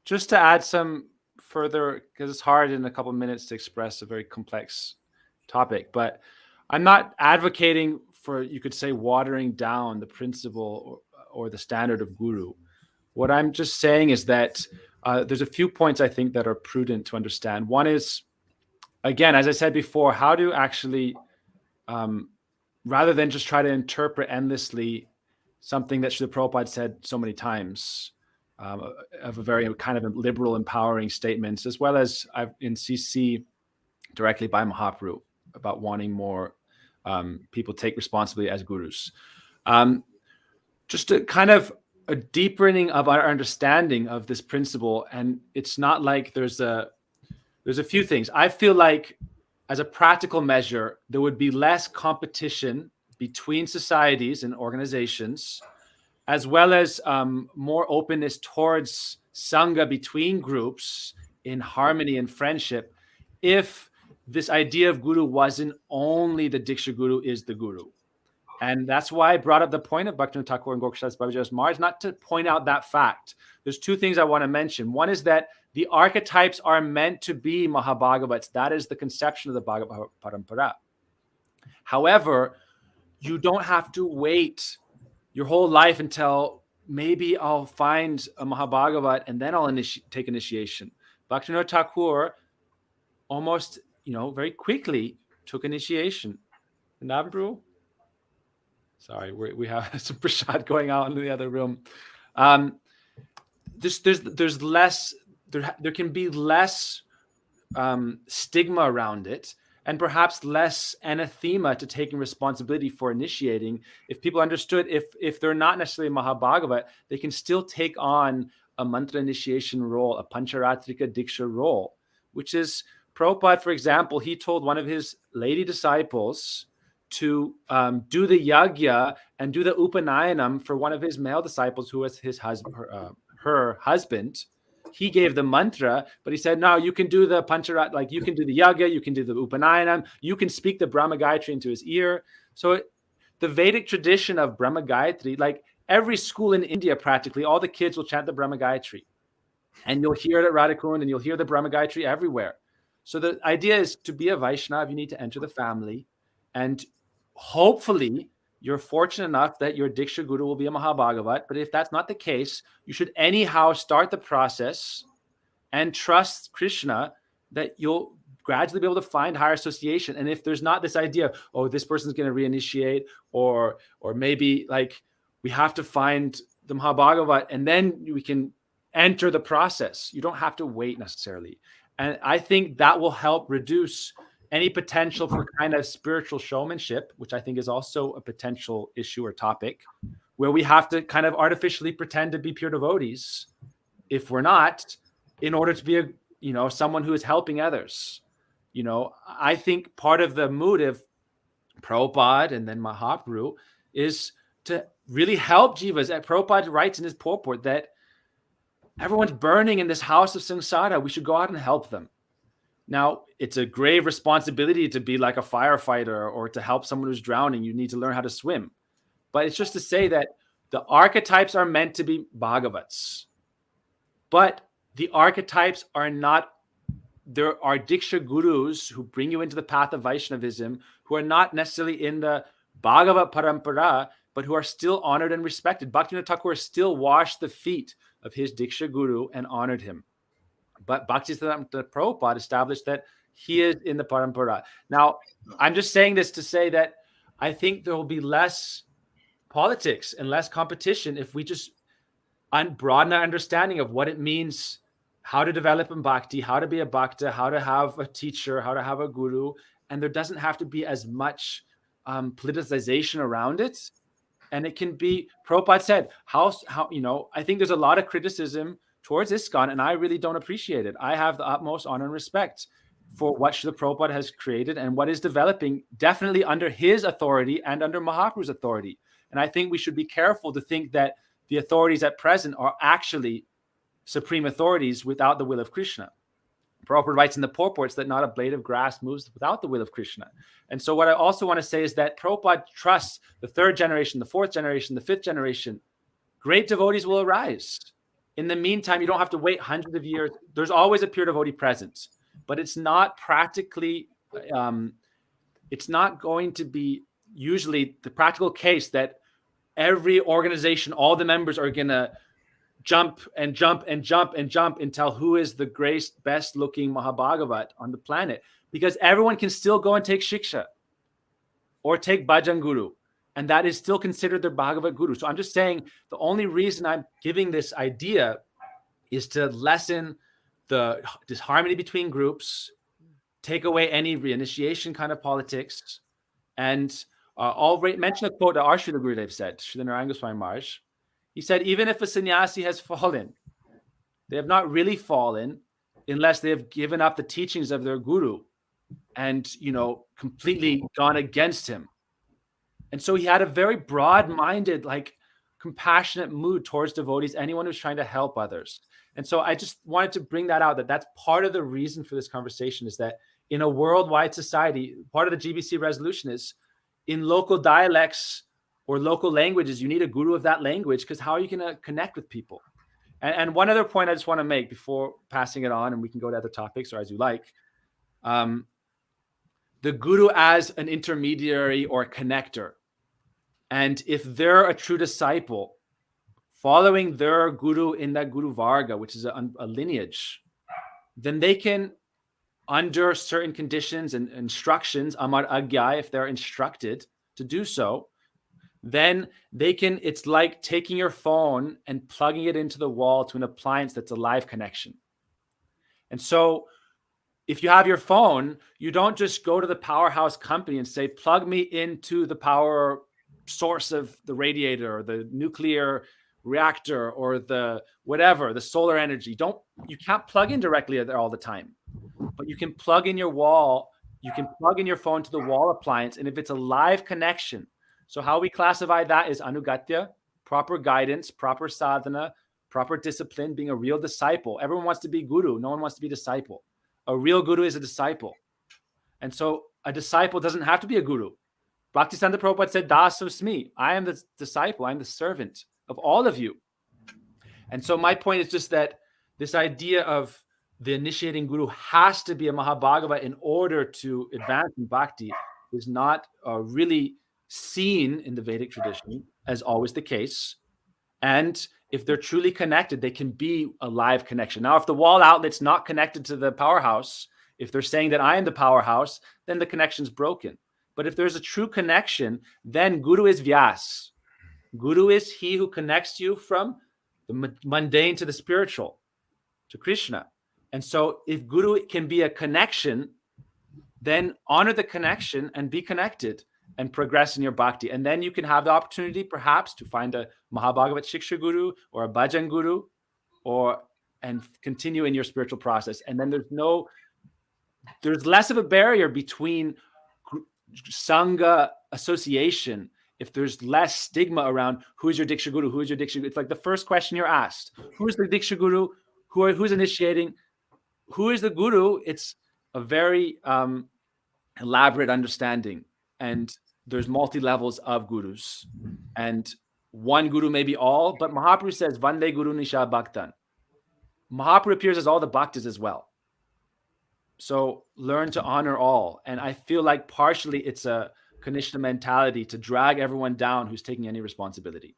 just to add some further, because it's hard in a couple of minutes to express a very complex topic, but I'm not advocating for, you could say, watering down the principle or the standard of guru. What I'm just saying is that there's a few points I think that are prudent to understand. One is, again, as I said before, how to actually, rather than just try to interpret endlessly something that Srila Prabhupada said so many times, of a very kind of liberal, empowering statements, as well as in CC directly by Mahaprabhu about wanting more people take responsibility as gurus. Just a kind of a deepening of our understanding of this principle. And it's not like there's a few things. I feel like as a practical measure, there would be less competition between societies and organizations, as well as more openness towards Sangha between groups in harmony and friendship, if this idea of guru wasn't only the Diksha Guru is the guru. And that's why I brought up the point of Bhaktivinoda Thakur and Gokshas Babaji Maharaj, not to point out that fact. There's two things I want to mention. One is that the archetypes are meant to be Mahabhagavats. That is the conception of the Bhagavad Parampara. However, you don't have to wait your whole life until maybe I'll find a Mahabhagavat and then I'll take initiation. Bhaktivinoda Thakur almost, very quickly took initiation. Navbru? Sorry, we have some prasad going on in the other room. There's less, there can be less stigma around it, and perhaps less anathema to taking responsibility for initiating. If people understood, if they're not necessarily Mahabhagavat, they can still take on a mantra initiation role, a Pancharatrika Diksha role, which is Prabhupada, for example, he told one of his lady disciples to do the yagya and do the upanayanam for one of his male disciples who was his husband, her husband. He gave the mantra, but he said, no, you can do the pancharat, like you can do the yagya, you can do the upanayanam, you can speak the Brahma Gayatri into his ear. So the Vedic tradition of Brahma Gayatri, like every school in India, practically all the kids will chant the Brahma Gayatri, and you'll hear it at Radhakund and you'll hear the Brahma Gayatri everywhere. So the idea is, to be a Vaishnava, you need to enter the family, and hopefully you're fortunate enough that your Diksha Guru will be a Mahabhagavat. But if that's not the case, you should anyhow start the process and trust Krishna that you'll gradually be able to find higher association. And if there's not this idea, oh, this person's going to reinitiate, or maybe like we have to find the Mahabhagavat and then we can enter the process. You don't have to wait necessarily. And I think that will help reduce any potential for kind of spiritual showmanship, which I think is also a potential issue or topic, where we have to kind of artificially pretend to be pure devotees if we're not, in order to be someone who is helping others. I think part of the mood of Prabhupada and then Mahaprabhu is to really help jivas. Prabhupada writes in his purport that everyone's burning in this house of samsara. We should go out and help them. Now, it's a grave responsibility to be like a firefighter or to help someone who's drowning. You need to learn how to swim. But it's just to say that the archetypes are meant to be Bhagavats. But the archetypes are not, there are Diksha gurus who bring you into the path of Vaishnavism who are not necessarily in the Bhagavat Parampara, but who are still honored and respected. Bhaktivinoda Thakur still washed the feet of his Diksha guru and honored him. But Bhaktisiddhanta Prabhupada established that he is in the Parampara. Now, I'm just saying this to say that I think there will be less politics and less competition if we just broaden our understanding of what it means, how to develop in bhakti, how to be a bhakta, how to have a teacher, how to have a guru. And there doesn't have to be as much politicization around it. And it can be, Prabhupada said, how I think there's a lot of criticism towards ISKCON, and I really don't appreciate it. I have the utmost honor and respect for what Srila Prabhupada has created and what is developing, definitely under his authority and under Mahaprabhu's authority. And I think we should be careful to think that the authorities at present are actually supreme authorities without the will of Krishna. Prabhupada writes in the purports that not a blade of grass moves without the will of Krishna. And so what I also want to say is that Prabhupada trusts the third generation, the fourth generation, the fifth generation. Great devotees will arise. In the meantime, you don't have to wait hundreds of years. There's always a pure devotee present, but it's not practically, it's not going to be usually the practical case that every organization, all the members are going to jump and jump and jump and jump and tell who is the greatest, best looking Mahabhagavat on the planet, because everyone can still go and take Shiksha or take Bhajan Guru. And that is still considered their Bhagavat Guru. So I'm just saying the only reason I'm giving this idea is to lessen the disharmony between groups, take away any reinitiation kind of politics. And I'll mention a quote that our Srila Gurudev said, Srila Narayan Goswami Maharaj. He said, even if a sannyasi has fallen, they have not really fallen unless they have given up the teachings of their guru and, completely gone against him. And so he had a very broad-minded, compassionate mood towards devotees, anyone who's trying to help others. And so I just wanted to bring that out, that's part of the reason for this conversation, is that in a worldwide society, part of the GBC resolution is in local dialects or local languages, you need a guru of that language, because how are you going to connect with people? And one other point I just want to make before passing it on, and we can go to other topics or as you like. The guru as an intermediary or connector. And if they're a true disciple, following their guru in that guru varga, which is a lineage, then they can, under certain conditions and instructions, amar agya, if they're instructed to do so, then they can, it's like taking your phone and plugging it into the wall to an appliance that's a live connection. And so if you have your phone, you don't just go to the powerhouse company and say, plug me into the power source of the radiator or the nuclear reactor or the whatever, the solar energy. You can't plug in directly there all the time, but you can plug in your wall. You can plug in your phone to the wall appliance. And if it's a live connection, so how we classify that is anugatya, proper guidance, proper sadhana, proper discipline, being a real disciple. Everyone wants to be guru. No one wants to be disciple. A real guru is a disciple. And so a disciple doesn't have to be a guru. Bhaktisiddhanta Prabhupada said, Dasosmi, I am the disciple, I'm the servant of all of you. And so my point is just that this idea of the initiating guru has to be a Mahabhagava in order to advance in bhakti is not really seen in the Vedic tradition as always the case. And if they're truly connected, they can be a live connection. Now, if the wall outlet's not connected to the powerhouse, if they're saying that I am the powerhouse, then the connection's broken. But if there's a true connection, then Guru is Vyas. Guru is he who connects you from the mundane to the spiritual, to Krishna. And so if Guru can be a connection, then honor the connection and be connected and progress in your bhakti. And then you can have the opportunity perhaps to find a Mahabhagavat Shiksha Guru or a Bhajan Guru and continue in your spiritual process. And then there's less of a barrier between Sangha association if there's less stigma around who is your Diksha Guru, who is your Diksha Guru. It's like the first question you're asked, who is the Diksha Guru, who's initiating, who is the Guru? It's a very elaborate understanding, and there's multi-levels of gurus, and one guru may be all, but Mahaprabhu says, Vande Guru Nisha Bhaktan. Mahaprabhu appears as all the bhaktas as well. So learn to honor all. And I feel like partially it's a Kanishna mentality to drag everyone down who's taking any responsibility.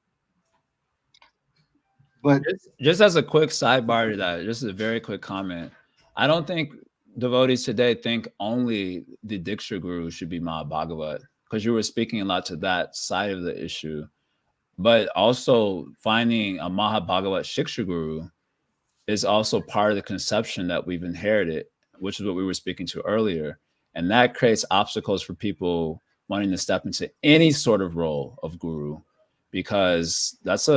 But Just as a quick sidebar to that, just a very quick comment. I don't think devotees today think only the Diksha Guru should be Mahabhagavat, because you were speaking a lot to that side of the issue. But also finding a Mahabhagavat Shiksha Guru is also part of the conception that we've inherited, which is what we were speaking to earlier. And that creates obstacles for people wanting to step into any sort of role of guru, because it's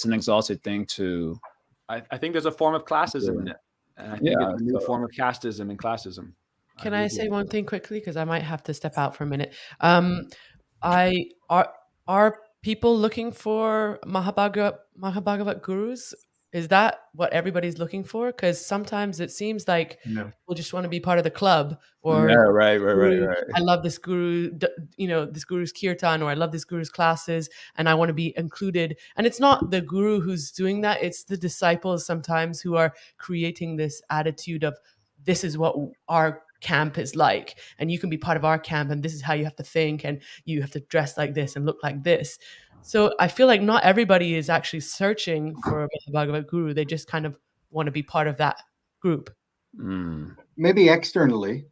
an exalted thing to. I think there's a form of classism in it. And I think it's a new form of casteism and classism. Can I say one thing quickly? Because I might have to step out for a minute. Are people looking for Mahabhagavat gurus? Is that what everybody's looking for? Because sometimes it seems like people just want to be part of the club, or Right. I love this guru, this guru's kirtan, or I love this guru's classes, and I want to be included. And it's not the guru who's doing that; it's the disciples sometimes who are creating this attitude of, this is what our camp is like, and you can be part of our camp, and this is how you have to think, and you have to dress like this and look like this. So I feel like not everybody is actually searching for a Bhagavad Guru. They just kind of want to be part of that group. Maybe externally,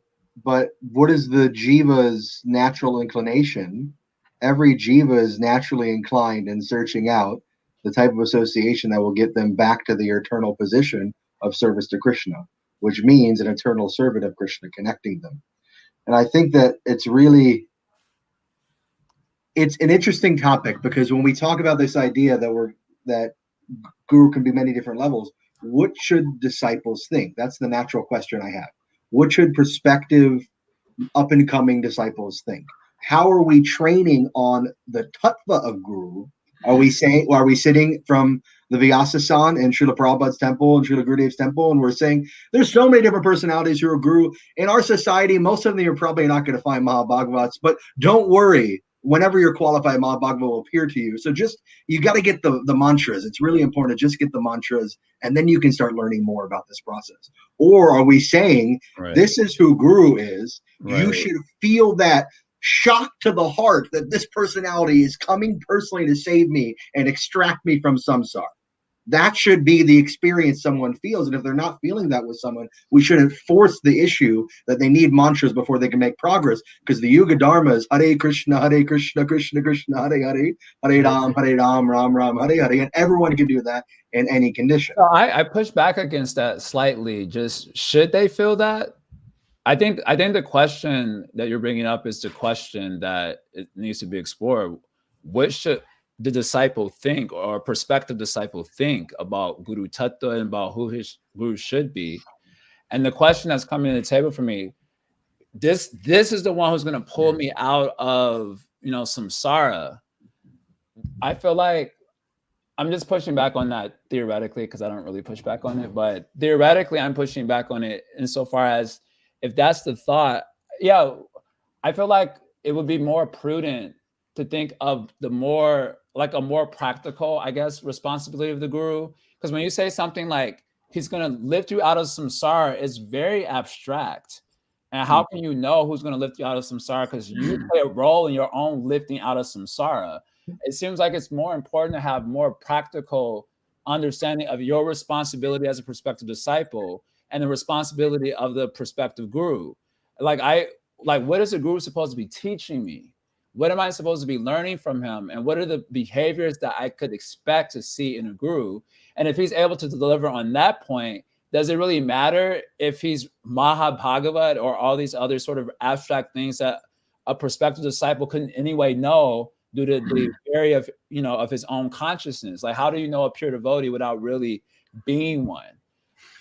but what is the jiva's natural inclination? Every jiva is naturally inclined in searching out the type of association that will get them back to the eternal position of service to Krishna, which means an eternal servant of Krishna, connecting them. And I think that it's an interesting topic, because when we talk about this idea that guru can be many different levels, what should disciples think? That's the natural question I have. What should prospective up and coming disciples think? How are we training on the tattva of guru? Are we sitting from the Vyasa-san in Srila Prabhupada's temple and Srila Gurudev's temple, and we're saying there's so many different personalities who are guru in our society? Most of them you're probably not going to find Mahabhagavats, but don't worry. Whenever you're qualified, Mahabhagava will appear to you. So you got to get the mantras. It's really important to just get the mantras, and then you can start learning more about this process. Or are we saying, this is who guru is? You should feel that shock to the heart that this personality is coming personally to save me and extract me from samsara. That should be the experience someone feels. And if they're not feeling that with someone, we shouldn't force the issue that they need mantras before they can make progress, because the Yuga Dharma is Hare Krishna, Krishna Krishna, Hare Hare, Hare Ram, Ram Ram, Hare Hare. And everyone can do that in any condition. So I push back against that slightly. Just, should they feel that? I think the question that you're bringing up is the question that it needs to be explored. What should the disciple think, or a prospective disciple think, about Guru Tattva and about who his guru should be? And the question that's coming to the table for me, this is the one who's going to pull me out of, samsara. I feel like I'm just pushing back on that theoretically, because I don't really push back on it, but theoretically I'm pushing back on it insofar as, if that's the thought, I feel like it would be more prudent to think of a more practical, I guess, responsibility of the guru. Because when you say something like, he's going to lift you out of samsara, it's very abstract. And how can you know who's going to lift you out of samsara? Because you play a role in your own lifting out of samsara. It seems like it's more important to have more practical understanding of your responsibility as a prospective disciple and the responsibility of the prospective guru. What is the guru supposed to be teaching me? What am I supposed to be learning from him? And what are the behaviors that I could expect to see in a guru? And if he's able to deliver on that point, does it really matter if he's Mahabhagavat or all these other sort of abstract things that a prospective disciple couldn't in any way know due to the area of his own consciousness? Like, how do you know a pure devotee without really being one?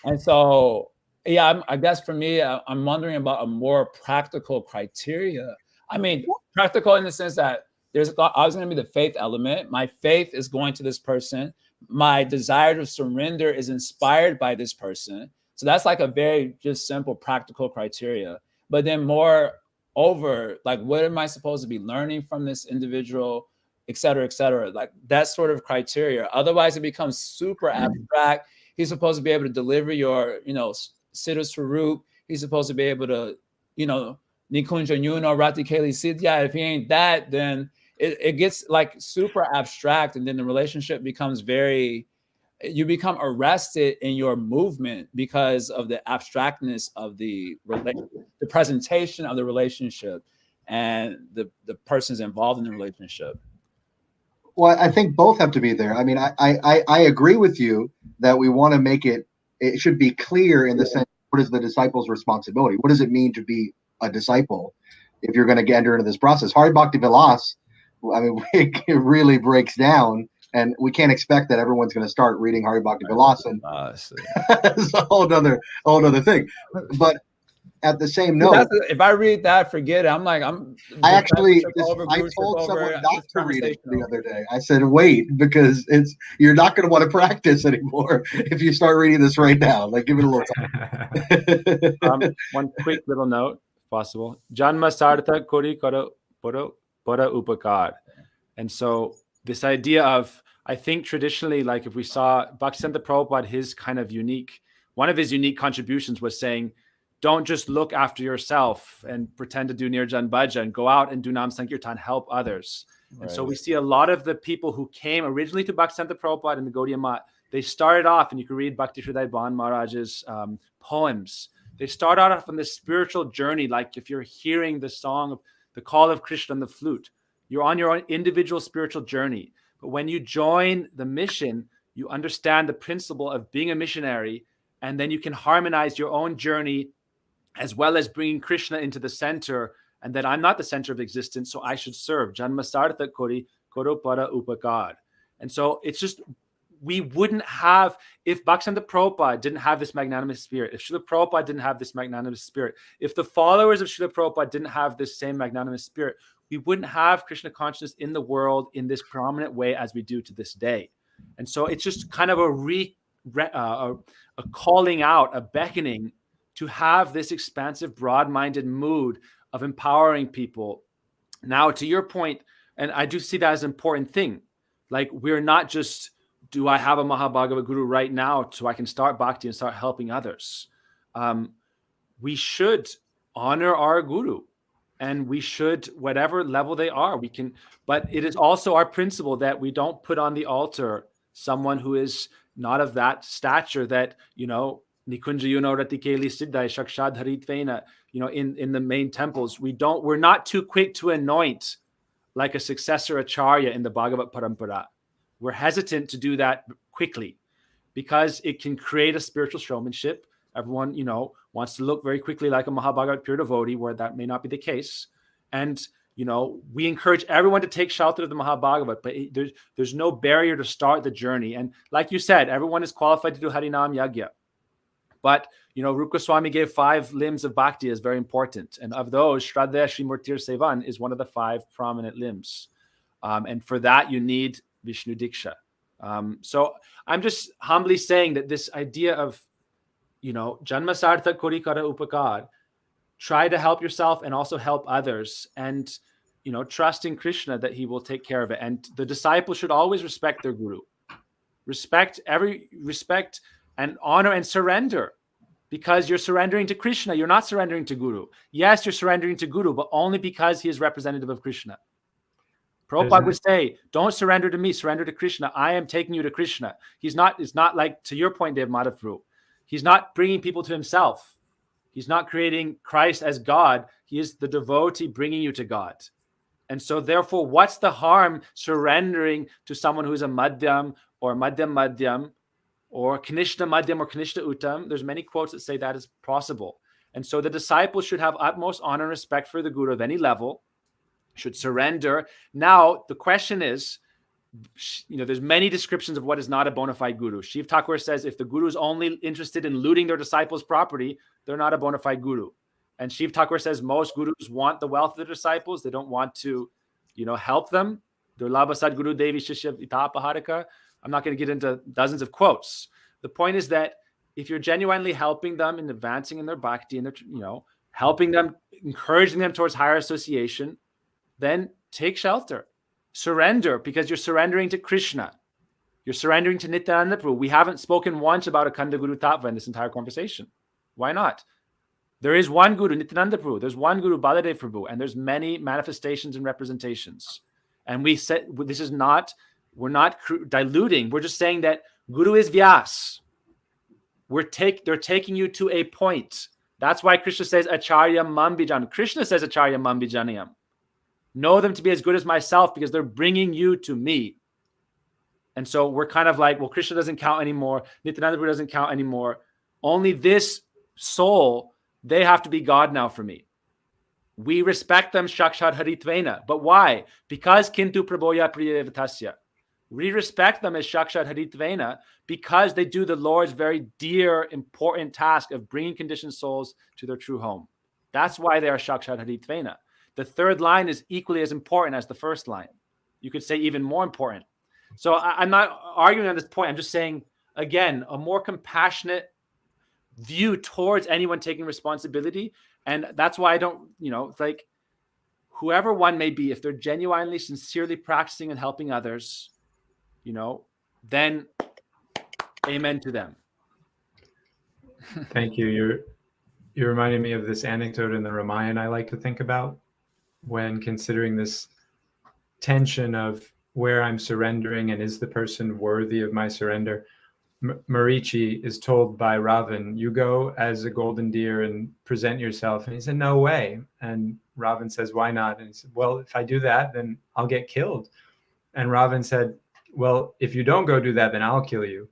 And so, yeah, I guess for me, I'm wondering about a more practical criteria. I mean, practical in the sense that there's always going to be the faith element. My faith is going to this person. My desire to surrender is inspired by this person. So that's like a very just simple practical criteria. But then more over, like, what am I supposed to be learning from this individual, et cetera, et cetera? Like that sort of criteria. Otherwise, it becomes super abstract. He's supposed to be able to deliver your, Siddha Swarup. He's supposed to be able to, Nikunja Yuno, Rati Keli Siddhya. If he ain't that, then it gets like super abstract. And then the relationship becomes you become arrested in your movement because of the abstractness of the presentation of the relationship and the persons involved in the relationship. Well, I think both have to be there. I mean, I agree with you that we want to make it should be clear in the sense, what is the disciple's responsibility? What does it mean to be a disciple if you're going to enter into this process? Hari Bhakti Vilas, I mean, it really breaks down, and we can't expect that everyone's going to start reading Hari Bhakti Vilas, and it's a whole other thing. But at the same note, if I read that, forget it. I told someone not to read it the other day. I said, wait, because you're not going to want to practice anymore if you start reading this right now. Like, give it a little time. One quick little note, if possible. Janma sartha kori karo para upakar. And so this idea of, I think traditionally, like if we saw Bhaktisiddhanta Prabhupada, one of his unique contributions was saying, don't just look after yourself and pretend to do Nirjan Bhaja, and go out and do Nam Sankirtan, help others. Right. And so we see a lot of the people who came originally to Bhaktisiddhanta Prabhupada and the Gaudiya Math, they started off, and you can read Bhakti Hriday Bhan Maharaj's poems. They start out on this spiritual journey. Like if you're hearing the song of the call of Krishna on the flute, you're on your own individual spiritual journey. But when you join the mission, you understand the principle of being a missionary, and then you can harmonize your own journey as well as bringing Krishna into the center, and that I'm not the center of existence, so I should serve. Janma sartha kori koro para upakar. And so it's just, we wouldn't have, if Bhaktisiddhanta Prabhupada didn't have this magnanimous spirit, if Srila Prabhupada didn't have this magnanimous spirit, if the followers of Srila Prabhupada didn't have this same magnanimous spirit, we wouldn't have Krishna consciousness in the world in this prominent way as we do to this day. And so it's just kind of a calling out, a beckoning to have this expansive, broad-minded mood of empowering people. Now, to your point, and I do see that as an important thing, like we're not just, do I have a Mahabhagavad Guru right now so I can start bhakti and start helping others? We should honor our Guru, and we should, whatever level they are, we can, but it is also our principle that we don't put on the altar someone who is not of that stature, that, Nikunja Yuno Ratikeli Siddhai Shakshad Haritvena, in the main temples, we're not too quick to anoint like a successor acharya in the Bhagavat Parampara. We're hesitant to do that quickly because it can create a spiritual showmanship. Everyone, wants to look very quickly like a Mahabhagavat pure devotee, where that may not be the case. And, we encourage everyone to take shelter of the Mahabhagavat, but there's no barrier to start the journey. And like you said, everyone is qualified to do Harinam Yagya. But, Rupa Goswami gave 5 limbs of bhakti as very important. And of those, Shraddha Srimurtir Sevan is one of the 5 prominent limbs. And for that, you need Vishnu Diksha. So I'm just humbly saying that this idea of, Janma Sartha Kori Kara Upakar, try to help yourself and also help others. And, trust in Krishna that he will take care of it. And the disciple should always respect their guru. Respect and honor and surrender, because you're surrendering to Krishna. You're not surrendering to Guru. Yes, you're surrendering to Guru, but only because he is representative of Krishna. Prabhupada would say, don't surrender to me, surrender to Krishna. I am taking you to Krishna. It's not like, to your point, Dev Madhav, he's not bringing people to himself. He's not creating Christ as God. He is the devotee bringing you to God. And so therefore, what's the harm surrendering to someone who's a Madhyam or Madhyam, or Kanishta Madhyam or Kanishta Uttam? There's many quotes that say that is possible. And so the disciple should have utmost honor and respect for the Guru of any level, should surrender. Now, the question is, there's many descriptions of what is not a bona fide guru. Shiv Thakur says if the guru is only interested in looting their disciples' property, they're not a bona fide guru. And Shiv Thakur says most gurus want the wealth of their disciples. They don't want to, help them. Durlabha Sadguru Devi Shishya Itapaharika. I'm not going to get into dozens of quotes. The point is that if you're genuinely helping them and advancing in their bhakti and their, helping them, encouraging them towards higher association, then take shelter. Surrender, because you're surrendering to Krishna. You're surrendering to Nityananda Prabhu. We haven't spoken once about Akhanda Guru Tattva in this entire conversation. Why not? There is one Guru, Nityananda Prabhu. There's one Guru, Baladev Prabhu. And there's many manifestations and representations. And we said, we're not diluting. We're just saying that Guru is Vyas. They're taking you to a point. That's why Krishna says, Acharya Mambijan. Krishna says, Acharya Mambijaniyam. Know them to be as good as myself because they're bringing you to me. And so we're kind of like, well, Krishna doesn't count anymore. Nityananda Prabhu doesn't count anymore. Only this soul, they have to be God now for me. We respect them, Shakshad Haritvena. But why? Because Kintu Prabhoya Priyadevatasya. We respect them as Shakshad Haritvena because they do the Lord's very dear, important task of bringing conditioned souls to their true home. That's why they are Shakshad Haritvena. The third line is equally as important as the first line. You could say even more important. So I'm not arguing on this point. I'm just saying, again, a more compassionate view towards anyone taking responsibility. And that's why I don't, it's like whoever one may be, if they're genuinely, sincerely practicing and helping others, then amen to them. Thank you. You reminded me of this anecdote in the Ramayana I like to think about when considering this tension of where I'm surrendering and is the person worthy of my surrender. Marichi is told by Ravan, you go as a golden deer and present yourself. And he said, no way. And Ravan says, why not? And he said, well, if I do that, then I'll get killed. And Ravan said, well, if you don't go do that, then I'll kill you.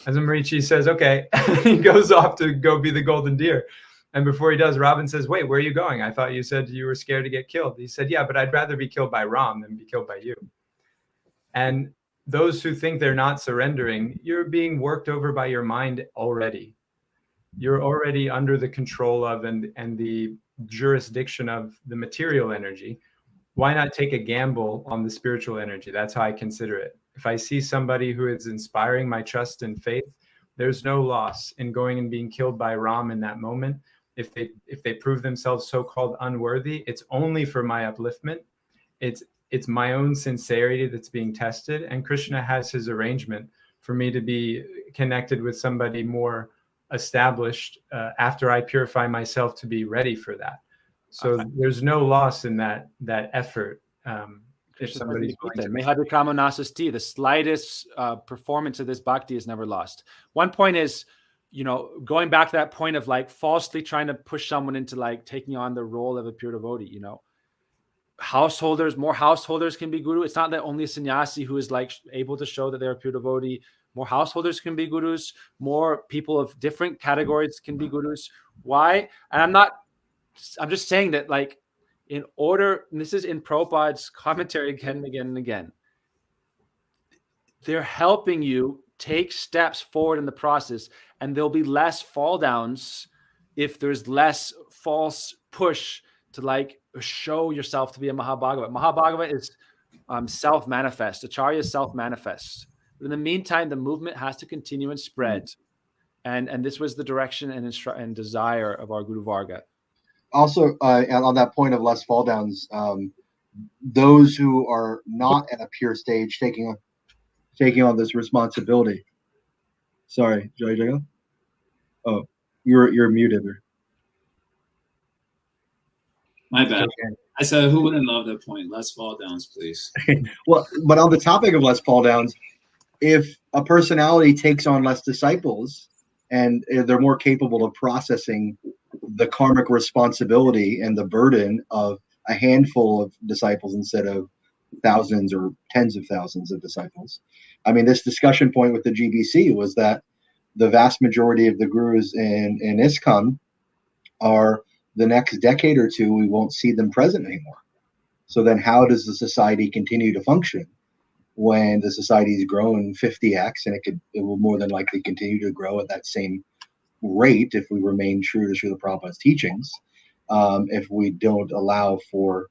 And then Marichi says, okay. He goes off to go be the golden deer. And before he does, Ravan says, wait, where are you going? I thought you said you were scared to get killed. He said, yeah, but I'd rather be killed by Ram than be killed by you. And those who think they're not surrendering, you're being worked over by your mind already. You're already under the control of and the jurisdiction of the material energy. Why not take a gamble on the spiritual energy? That's how I consider it. If I see somebody who is inspiring my trust and faith, there's no loss in going and being killed by Ram in that moment. If they prove themselves so-called unworthy, it's only for my upliftment. It's my own sincerity that's being tested. And Krishna has his arrangement for me to be connected with somebody more established after I purify myself to be ready for that. So there's no loss in that effort. If somebody's the slightest performance of this bhakti is never lost. One point is, going back to that point of like falsely trying to push someone into like taking on the role of a pure devotee, more householders can be guru. It's not that only a sannyasi who is like able to show that they're a pure devotee. More householders can be gurus. More people of different categories can be gurus. Why? And I'm just saying that like in order, and this is in Prabhupada's commentary again and again and again, they're helping you take steps forward in the process, and there'll be less fall downs if there's less false push to like show yourself to be a Mahabhagavad. Mahabhagavad is self-manifest. Acharya is self-manifest. But in the meantime, the movement has to continue and spread. And this was the direction and desire of our Guru Varga. Also, on that point of less fall downs, those who are not at a pure stage taking on this responsibility. Sorry, Jai Jagan? Oh, you're muted there. My bad. Okay. I said, who wouldn't love that point? Less fall downs, please. Well, but on the topic of less fall downs, if a personality takes on less disciples and they're more capable of processing the karmic responsibility and the burden of a handful of disciples instead of thousands or tens of thousands of disciples. I mean, this discussion point with the GBC was that the vast majority of the gurus in ISKCON are the next decade or two, we won't see them present anymore. So then how does the society continue to function when the society's grown 50x, and it will more than likely continue to grow at that same rate if we remain true to Srila Prabhupada's teachings, if we don't allow for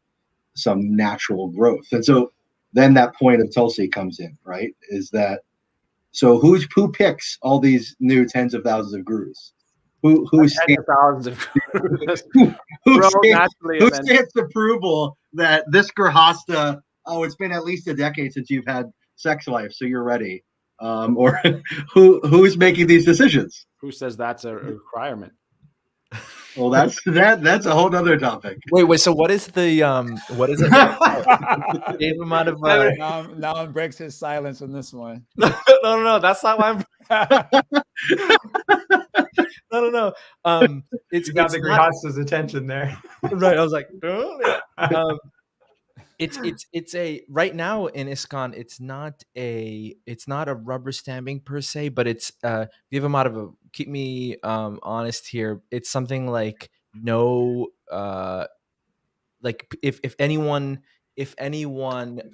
some natural growth. And so then that point of Tulsi comes in, right? Is that so who picks all these new tens of thousands of gurus? Who Tens of thousands of who grow stamps, naturally who and then stamps approval that this Grihasta, oh, it's been at least a decade since you've had sex life, so you're ready. Or who's making these decisions? who says that's a requirement? Well, that's a whole other topic. Wait. So what is the what is it? Gave him out of Now breaks his silence on this one. no. That's not why I'm. No. It's You got the not, Grihasta's attention there. right. I was like, it's a right now in ISKCON. It's not a rubber stamping per se, but it's give him out of a keep me honest here. It's something like no like if anyone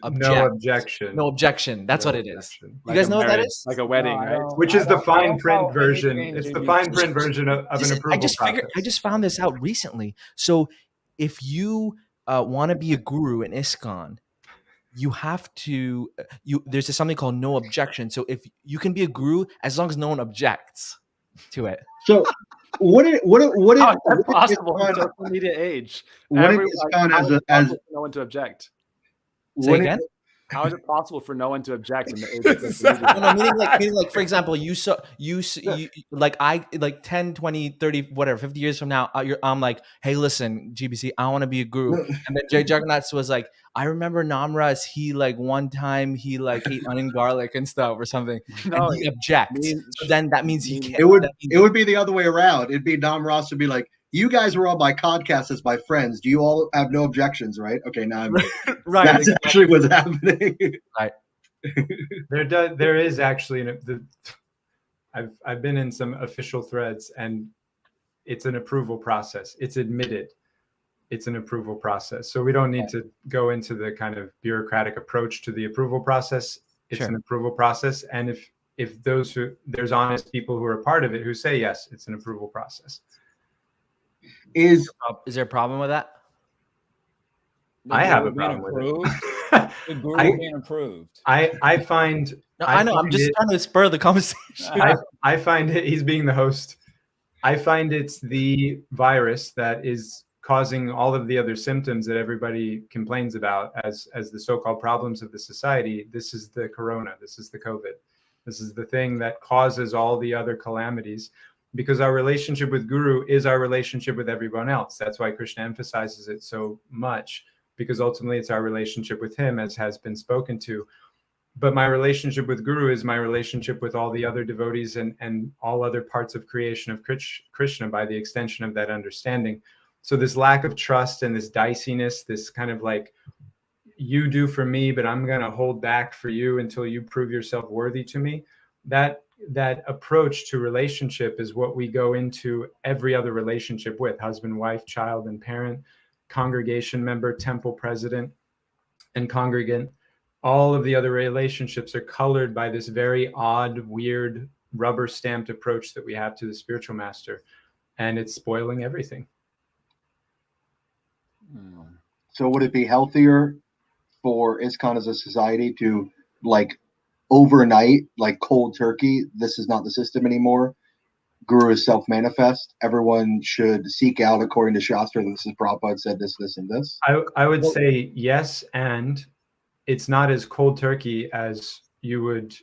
objects, No objection. no objection. That's No what it is. objection. You guys know what that marriage, is? like a wedding, No, I right? don't- Which is the I fine don't print follow version. anything It's the JB fine print version of an approval process. I just found this out recently. So if you want to be a guru in ISKCON, you have to there's something called no objection. So if you can be a guru as long as no one objects to it. So what is How is that possible in social media age? What Everyone- is ISKCON how is it as possible for no one to object? Say again? How is it possible for no one to object in the age of social media? No, meaning like for example, you like I like 10, 20, 30, whatever, 50 years from now, I'm like, hey, listen, GBC, I want to be a guru. And then Jay Jagannath was like, I remember Namarasa, he like one time he like ate onion garlic and stuff or something. No, and he objects. So then that means he can't. it would be the other way around. It'd be Namarasa would be like, you guys were on my podcast as my friends. Do you all have no objections, right? Okay, now I'm right. that's actually what's happening. Right. There is actually I've been in some official threads, and it's an approval process. It's admitted it's an approval process. So we don't need to go into the kind of bureaucratic approach to the approval process. It's an approval process, and if there's honest people who are a part of it who say yes, it's an approval process. Is there a problem with that? I have a problem with it. The guru being approved. I find. No, I know. I'm just trying to spur the conversation. I find it. He's being the host. I find it's the virus that is causing all of the other symptoms that everybody complains about as the so-called problems of the society. This is the corona. This is the COVID. This is the thing that causes all the other calamities. Because our relationship with Guru is our relationship with everyone else. That's why Krishna emphasizes it so much, because ultimately it's our relationship with him, as has been spoken to. But my relationship with Guru is my relationship with all the other devotees and all other parts of creation of Krishna by the extension of that understanding. So this lack of trust and this diciness, this kind of like, you do for me, but I'm going to hold back for you until you prove yourself worthy to me. That approach to relationship is what we go into every other relationship with: husband, wife, child, and parent, congregation member, temple president, and congregant. All of the other relationships are colored by this very odd, weird, rubber-stamped approach that we have to the spiritual master, and it's spoiling everything. So would it be healthier for ISKCON as a society to like overnight, like cold turkey, this is not the system anymore? Guru is self-manifest. Everyone should seek out, according to Shastra, this is Prabhupada said this, and this. I would say yes, and it's not as cold turkey as you would.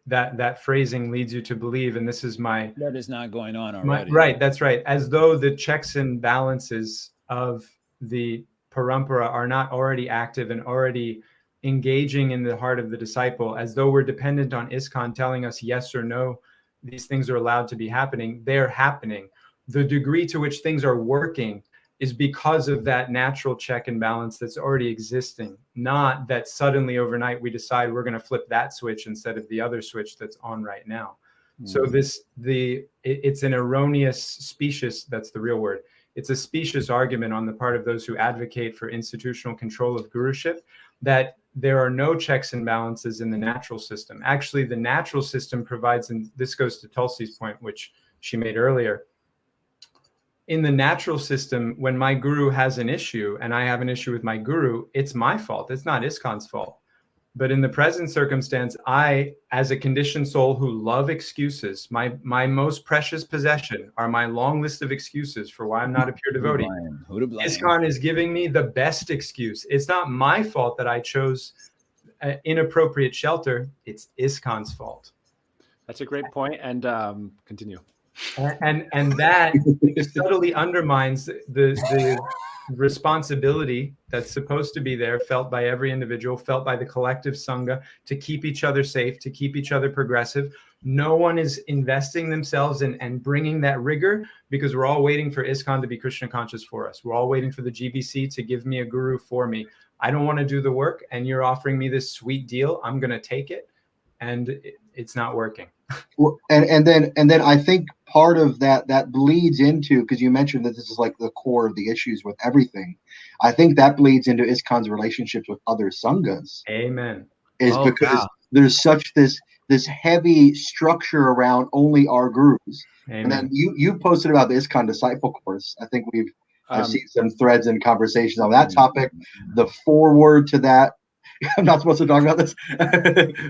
That phrasing leads you to believe, and this is my. That is not going on already. Right, that's right. As though the checks and balances of the parampara are not already active and already engaging in the heart of the disciple, as though we're dependent on ISKCON telling us yes or no, these things are allowed to be happening. They're happening. The degree to which things are working is because of that natural check and balance that's already existing, not that suddenly overnight we decide we're going to flip that switch instead of the other switch that's on right now. So it's an erroneous, specious, that's the real word. It's a specious argument on the part of those who advocate for institutional control of guruship, that there are no checks and balances in the natural system. Actually, the natural system provides, and this goes to Tulsi's point, which she made earlier. In the natural system, when my guru has an issue and I have an issue with my guru, it's my fault. It's not ISKCON's fault. But in the present circumstance, I, as a conditioned soul who love excuses, my most precious possession are my long list of excuses for why I'm not a pure devotee. Who to blame? ISKCON is giving me the best excuse. It's not my fault that I chose inappropriate shelter. It's ISKCON's fault. That's a great point. And continue. And that subtly undermines the responsibility that's supposed to be there, felt by every individual, felt by the collective Sangha, to keep each other safe, to keep each other progressive. No one is investing themselves and bringing that rigor, because we're all waiting for ISKCON to be Krishna conscious for us. We're all waiting for the GBC to give me a guru for me. I don't want to do the work, and you're offering me this sweet deal. I'm going to take it, and it's not working. And then I think part of that bleeds into, because you mentioned that this is like the core of the issues with everything. I think that bleeds into ISKCON's relationships with other sanghas. Amen. Because there's such this heavy structure around only our gurus. Amen. And then you posted about the ISKCON disciple course. I think I've seen some threads and conversations on that topic. The foreword to that. I'm not supposed to talk about this,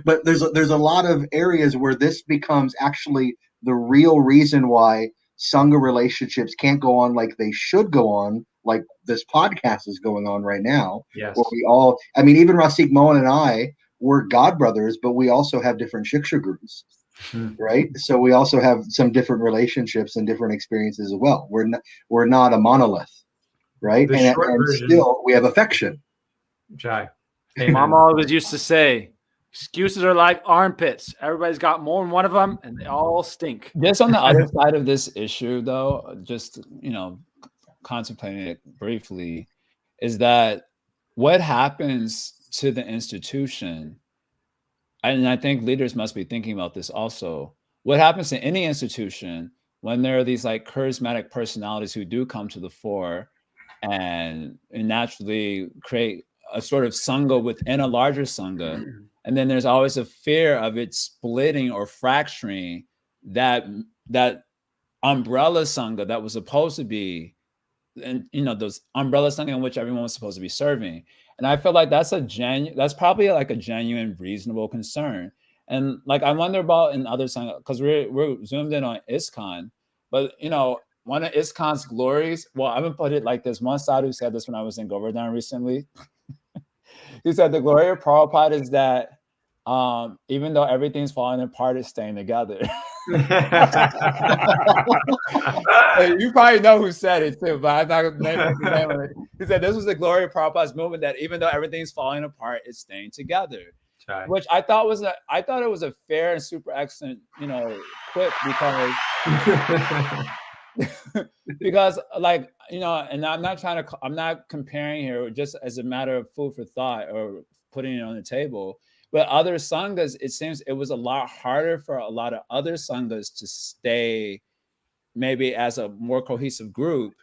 but there's a lot of areas where this becomes actually the real reason why Sangha relationships can't go on like they should go on, like this podcast is going on right now. Yes. Where we all, I mean, even Rasik Mohan and I, we're God brothers, but we also have different Shiksha gurus, right? So we also have some different relationships and different experiences as well. We're not a monolith, right? And still we have affection. Jai. Mom always used to say, excuses are like armpits. Everybody's got more than one of them, and they all stink. Just on the other side of this issue, though, just, contemplating it briefly, is that what happens to the institution, and I think leaders must be thinking about this also, what happens to any institution when there are these like charismatic personalities who do come to the fore and naturally create a sort of sangha within a larger sangha, and then there's always a fear of it splitting or fracturing that umbrella sangha that was supposed to be, and those umbrella sangha in which everyone was supposed to be serving. And I feel like that's probably like a genuine, reasonable concern. And like I wonder about in other sangha, because we're zoomed in on ISKCON, but one of ISKCON's glories. Well, I'm gonna put it like this. One sadhu said this when I was in Govardhan recently. He said the glory of Prabhupada is that even though everything's falling apart, it's staying together. You probably know who said it too, but I'm not going to name the name of it. He said this was the glory of Prabhupada's movement, that even though everything's falling apart, it's staying together. Right. Which I thought it was a fair and super excellent, quip, because like, and I'm not comparing here just as a matter of food for thought or putting it on the table, but other sanghas, it seems it was a lot harder for a lot of other sanghas to stay maybe as a more cohesive group,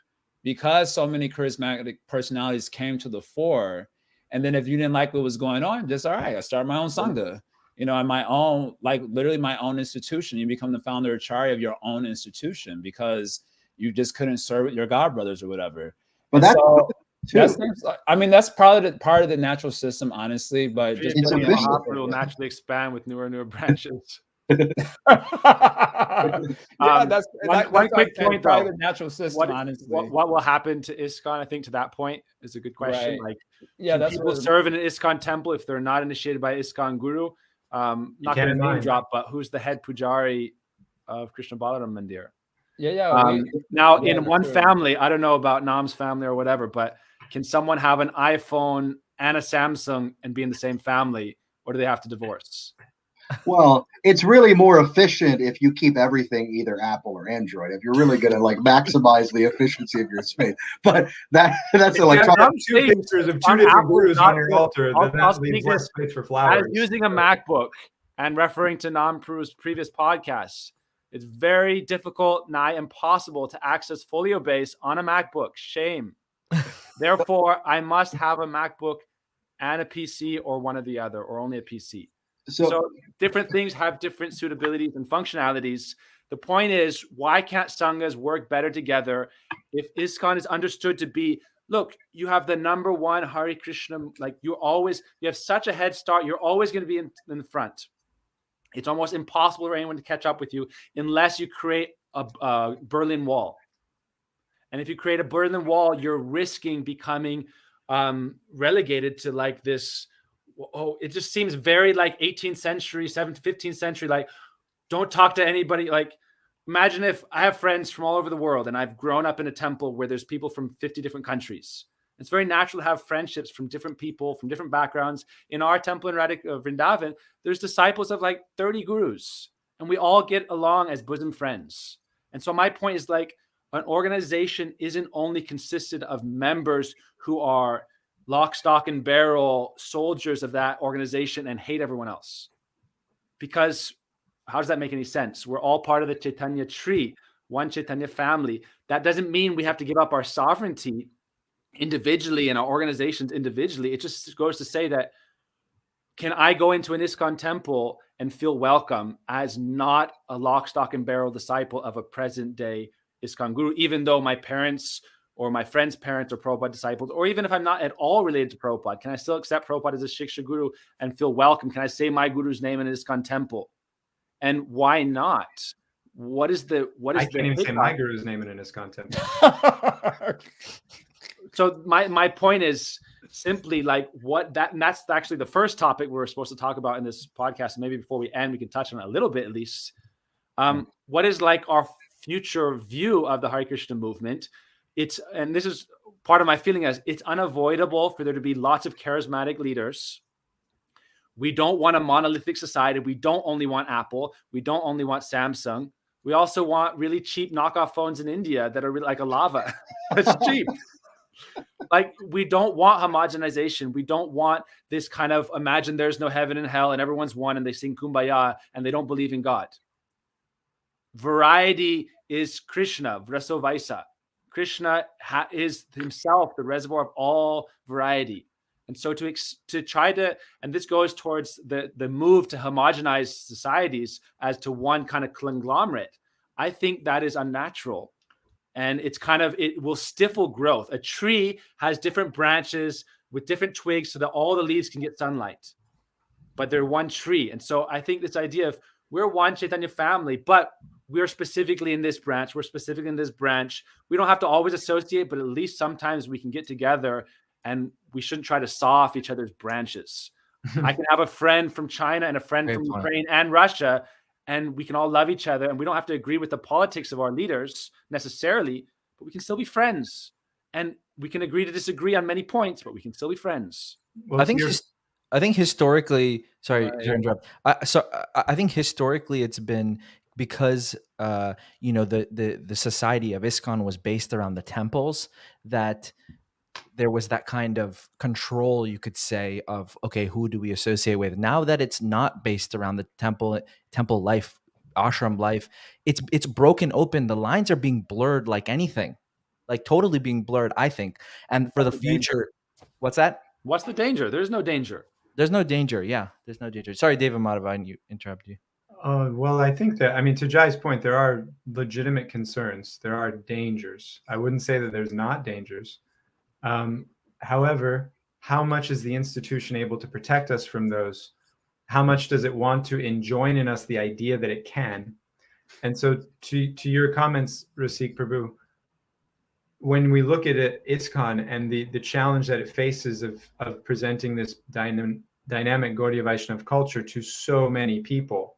because so many charismatic personalities came to the fore. And then if you didn't like what was going on, just all right, I start my own sangha. And my own, like literally my own institution. You become the founder acharya of your own institution because you just couldn't serve with your god brothers or whatever. But that's probably part of the natural system, honestly. But will naturally expand with newer branches. That's one quick point though. The natural system, honestly. What will happen to ISKCON? I think to that point is a good question. Right. Like, people serve in an ISKCON temple if they're not initiated by ISKCON guru? Not going to name drop, but who's the head pujari of Krishna Balaram Mandir? In one family, I don't know about Nam's family or whatever, but can someone have an iPhone and a Samsung and be in the same family, or do they have to divorce? Well, it's really more efficient if you keep everything either Apple or Android, if you're really going to like maximize the efficiency of your space. But that's like two pictures of two different gurus on your altar. Then that leaves less space for flowers. As using a MacBook and referring to Nam Pru's previous podcasts, it's very difficult, nigh impossible to access folio base on a MacBook. Shame. Therefore, I must have a MacBook and a PC, or one or the other, or only a PC. So, So different things have different suitabilities and functionalities. The point is, why can't Sanghas work better together if ISKCON is understood to be, look, you have the number one Hare Krishna, like you have such a head start, you're always going to be in the front. It's almost impossible for anyone to catch up with you unless you create a Berlin Wall. And if you create a Berlin Wall, you're risking becoming relegated to like this. Oh, it just seems very like 18th century, 15th century. Like, don't talk to anybody. Like, imagine if I have friends from all over the world and I've grown up in a temple where there's people from 50 different countries. It's very natural to have friendships from different people, from different backgrounds. In our temple in Vrindavan, there's disciples of like 30 gurus, and we all get along as bosom friends. And so my point is, like, an organization isn't only consisted of members who are lock, stock, and barrel soldiers of that organization and hate everyone else. Because how does that make any sense? We're all part of the Chaitanya tree, one Chaitanya family. That doesn't mean we have to give up our sovereignty individually and our organizations individually. It just goes to say that, can I go into an ISKCON temple and feel welcome as not a lock, stock, and barrel disciple of a present day ISKCON guru, even though my parents or my friends' parents are Prabhupada disciples, or even if I'm not at all related to Prabhupada, can I still accept Prabhupada as a Shiksha guru and feel welcome? Can I say my guru's name in an ISKCON temple? And why not? What is the I can't even say my guru's name in an ISKCON temple. So my point is simply like and that's actually the first topic we're supposed to talk about in this podcast. Maybe before we end, we can touch on it a little bit at least. What is like our future view of the Hare Krishna movement? And this is part of my feeling, as it's unavoidable for there to be lots of charismatic leaders. We don't want a monolithic society. We don't only want Apple. We don't only want Samsung. We also want really cheap knockoff phones in India that are like a lava. It's cheap. Like, we don't want homogenization. We don't want this kind of imagine there's no heaven and hell and everyone's one and they sing Kumbaya and they don't believe in God. Variety is Krishna, Vraso Vaisa. Krishna is himself the reservoir of all variety. And so to try to, and this goes towards the move to homogenize societies as to one kind of conglomerate, I think that is unnatural. And it will stifle growth. A tree has different branches with different twigs so that all the leaves can get sunlight, but they're one tree. And so I think this idea of we're one Chaitanya family, but we're specifically in this branch. We're specifically in this branch. We don't have to always associate, but at least sometimes we can get together, and we shouldn't try to saw off each other's branches. I can have a friend from China and a friend from Ukraine and Russia, and we can all love each other, and we don't have to agree with the politics of our leaders necessarily, but we can still be friends. And we can agree to disagree on many points, but we can still be friends. Well, I think historically, sorry to interrupt. I think historically it's been because the society of ISKCON was based around the temples, that there was that kind of control, you could say, of, okay, who do we associate with? Now that it's not based around the temple life, ashram life, it's broken open. The lines are being blurred like anything, like totally being blurred, I think. And for the future, what's that? What's the danger? There's no danger. There's no danger. Yeah, there's no danger. Sorry, David Madhav, I didn't interrupt you. Well, I think that, to Jai's point, there are legitimate concerns. There are dangers. I wouldn't say that there's not dangers. However, how much is the institution able to protect us from those? How much does it want to enjoin in us the idea that it can? And so to your comments, Rasik Prabhu, when we look at it, ISKCON and the challenge that it faces of presenting this dynamic Gaudiya Vaishnava culture to so many people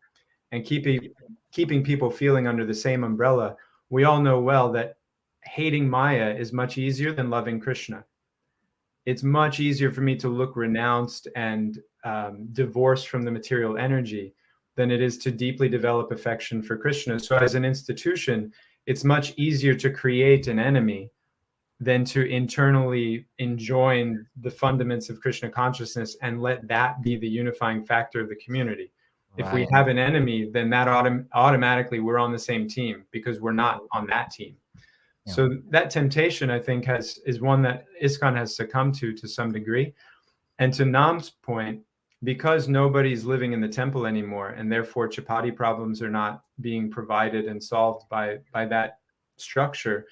and keeping people feeling under the same umbrella, we all know well that hating Maya is much easier than loving Krishna. It's much easier for me to look renounced and divorced from the material energy than it is to deeply develop affection for Krishna. So as an institution, it's much easier to create an enemy than to internally enjoin the fundaments of Krishna consciousness and let that be the unifying factor of the community. Right. If we have an enemy, then that automatically we're on the same team, because we're not on that team. So that temptation, I think, is one that ISKCON has succumbed to some degree. And to Nam's point, because nobody's living in the temple anymore, and therefore chapati problems are not being provided and solved by that structure,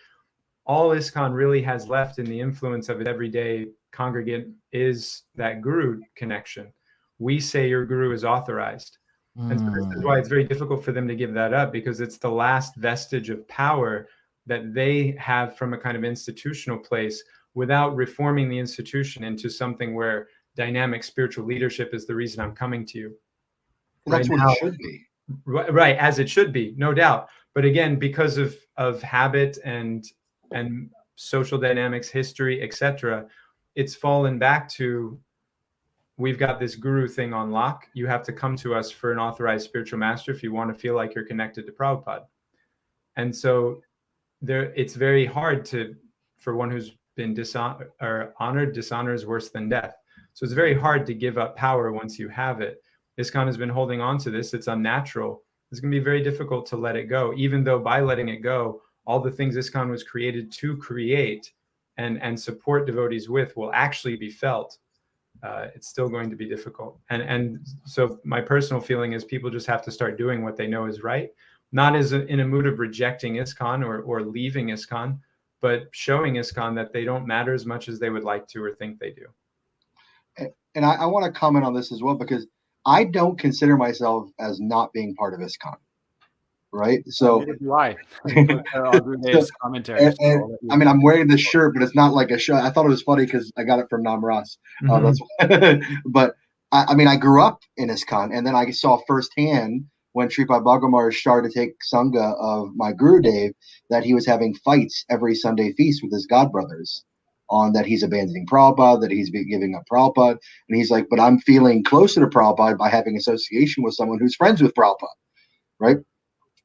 all ISKCON really has left in the influence of its everyday congregant is that guru connection. We say your guru is authorized. And so this is why it's very difficult for them to give that up, because it's the last vestige of power that they have from a kind of institutional place, without reforming the institution into something where dynamic spiritual leadership is the reason I'm coming to you. That's right what now, it should be. Right, as it should be, no doubt. But again, because of habit and social dynamics, history, etc., it's fallen back to, we've got this guru thing on lock. You have to come to us for an authorized spiritual master if you want to feel like you're connected to Prabhupada. And so it's very hard for one who's been honored, dishonor is worse than death. So it's very hard to give up power once you have it. ISKCON has been holding on to this. It's unnatural. It's going to be very difficult to let it go, even though by letting it go, all the things ISKCON was created to create and support devotees with will actually be felt. It's still going to be difficult. And so my personal feeling is people just have to start doing what they know is right, not as in a mood of rejecting ISKCON or leaving ISKCON, but showing ISKCON that they don't matter as much as they would like to or think they do. And I want to comment on this as well, because I don't consider myself as not being part of ISKCON, right? So why? Commentary. I mean, I'm wearing this shirt, but it's not like a shirt. I thought it was funny because I got it from Namarasa. But I mean, I grew up in ISKCON, and then I saw firsthand when Sripad Bhagavad started to take Sangha of my Gurudev that he was having fights every Sunday feast with his godbrothers on that he's abandoning Prabhupada, that he's giving up Prabhupada. And he's like, but I'm feeling closer to Prabhupada by having association with someone who's friends with Prabhupada, right?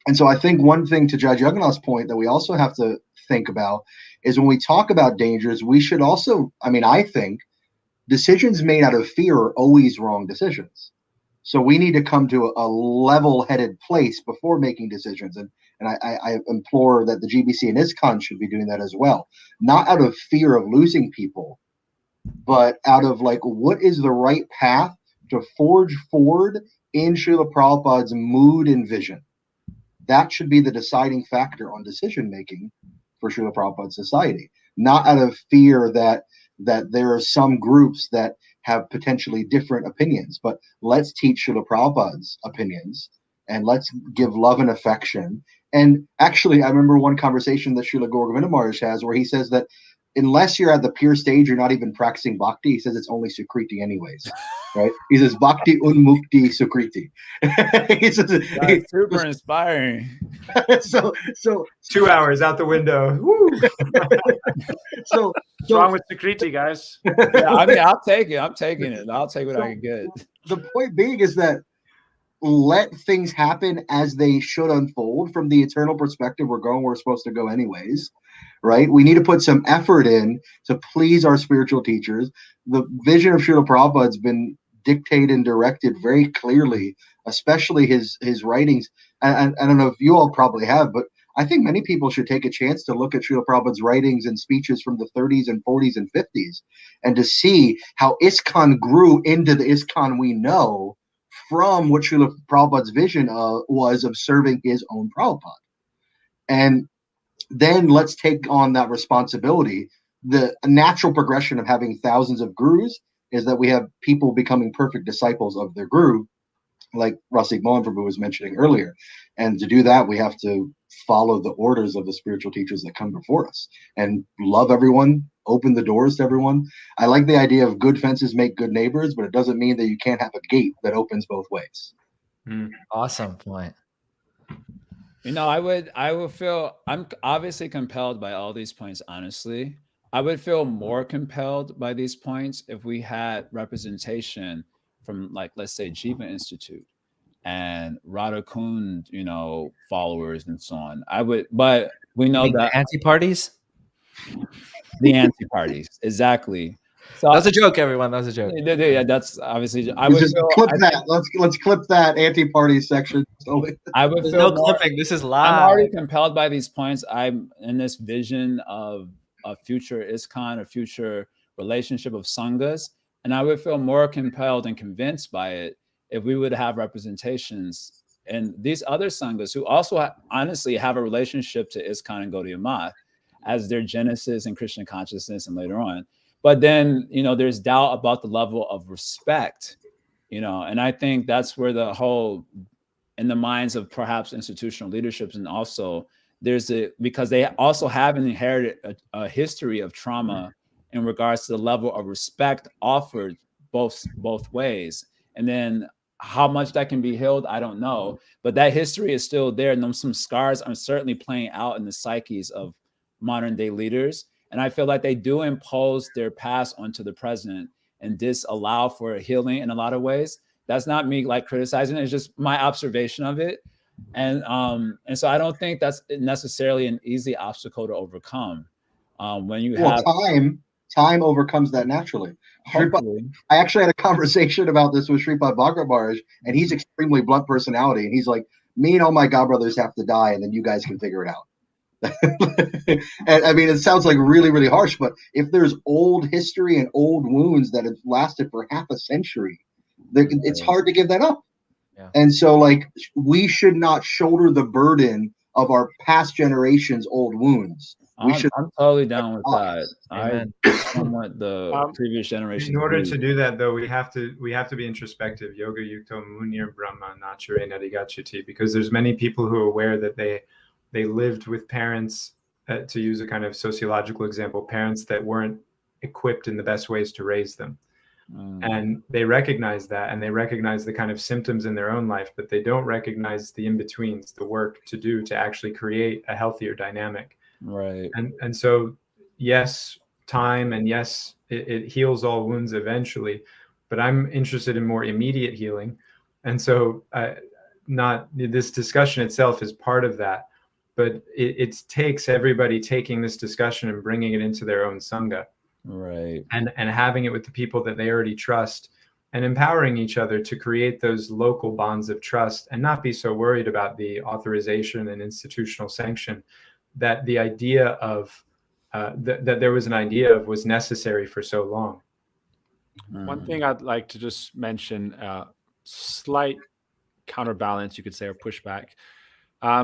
And so I think one thing to Judge Jagannath's point that we also have to think about is when we talk about dangers, we should also, I think decisions made out of fear are always wrong decisions. So we need to come to a level-headed place before making decisions. And I implore that the GBC and ISKCON should be doing that as well. Not out of fear of losing people, but out of like, what is the right path to forge forward in Srila Prabhupada's mood and vision? That should be the deciding factor on decision-making for Srila Prabhupada society. Not out of fear that there are some groups that have potentially different opinions, but let's teach Srila Prabhupada's opinions and let's give love and affection. And actually, I remember one conversation that Srila Gauragovinda Maharaj has where he says that unless you're at the pure stage, you're not even practicing bhakti. He says it's only sukriti anyways, right? He says bhakti unmukti sukriti. That's super inspiring. so 2 hours out the window. Woo. so What's wrong with Sukriti, guys? Yeah, I mean, I'll take it. I'm taking it. I'll take what I can get. The point being is that let things happen as they should unfold. From the eternal perspective, we're going where we're supposed to go anyways, right? We need to put some effort in to please our spiritual teachers. The vision of Srila Prabhupada has been dictated and directed very clearly, especially his writings. And I don't know if you all probably have, but I think many people should take a chance to look at Srila Prabhupada's writings and speeches from the 30s and 40s and 50s and to see how ISKCON grew into the ISKCON we know from what Srila Prabhupada's vision was of serving his own Prabhupada. And then let's take on that responsibility. The natural progression of having thousands of gurus is that we have people becoming perfect disciples of their guru, like Rasik Mohan Prabhu was mentioning earlier. And to do that, we have to follow the orders of the spiritual teachers that come before us and love everyone, open the doors to everyone. I like the idea of good fences make good neighbors, but it doesn't mean that you can't have a gate that opens both ways. Awesome point. You know, I would feel, I'm obviously compelled by all these points, honestly. I would feel more compelled by these points if we had representation from, like, let's say Jiva Institute and Radha Kund, followers and so on. I would, but we know that anti-parties. The anti-parties, exactly. So that's a joke, everyone. That's a joke. Yeah, that's obviously. Let's clip that anti-party section. I would feel no clipping. This is live. I'm already compelled by these points. I'm in this vision of a future ISKCON, a future relationship of sanghas, And I would feel more compelled and convinced by it if we would have representations and these other sanghas who also honestly have a relationship to ISKCON and Gaudiya Math as their genesis in Krishna consciousness and later on. But then, there's doubt about the level of respect, and I think that's where the whole, in the minds of perhaps institutional leaderships, and also because they also have inherited a history of trauma in regards to the level of respect offered both ways. And then how much that can be healed, I don't know. But that history is still there. And some scars are certainly playing out in the psyches of modern day leaders. And I feel like they do impose their past onto the present and disallow for healing in a lot of ways. That's not me like criticizing it. It's just my observation of it. And so I don't think that's necessarily an easy obstacle to overcome. When you have time overcomes that naturally. I actually had a conversation about this with Sripad Bhagavad Maharaj, and he's extremely blunt personality. And he's like, me and all my godbrothers have to die, and then you guys can figure it out. And I mean, it sounds like really, really harsh, but if there's old history and old wounds that have lasted for half a century, it's hard to give that up. Yeah. And so, like, we should not shoulder the burden of our past generation's old wounds. I'm totally down with that. Amen. I don't want the previous generation. In order to do that, though, we have to be introspective. Yoga yukto munir brahma nachare nadigachati, because there's many people who are aware that they lived with parents, to use a kind of sociological example, parents that weren't equipped in the best ways to raise them. And they recognize that, and they recognize the kind of symptoms in their own life, but they don't recognize the in-betweens, the work to do to actually create a healthier dynamic. Right. And so, yes, time, and yes, it heals all wounds eventually, but I'm interested in more immediate healing. And so not this discussion itself is part of that, but it takes everybody taking this discussion and bringing it into their own sangha. Right. And having it with the people that they already trust, and empowering each other to create those local bonds of trust, and not be so worried about the authorization and institutional sanction that the idea of that there was an idea of was necessary for so long. One thing I'd like to just mention, slight counterbalance, you could say, or pushback. I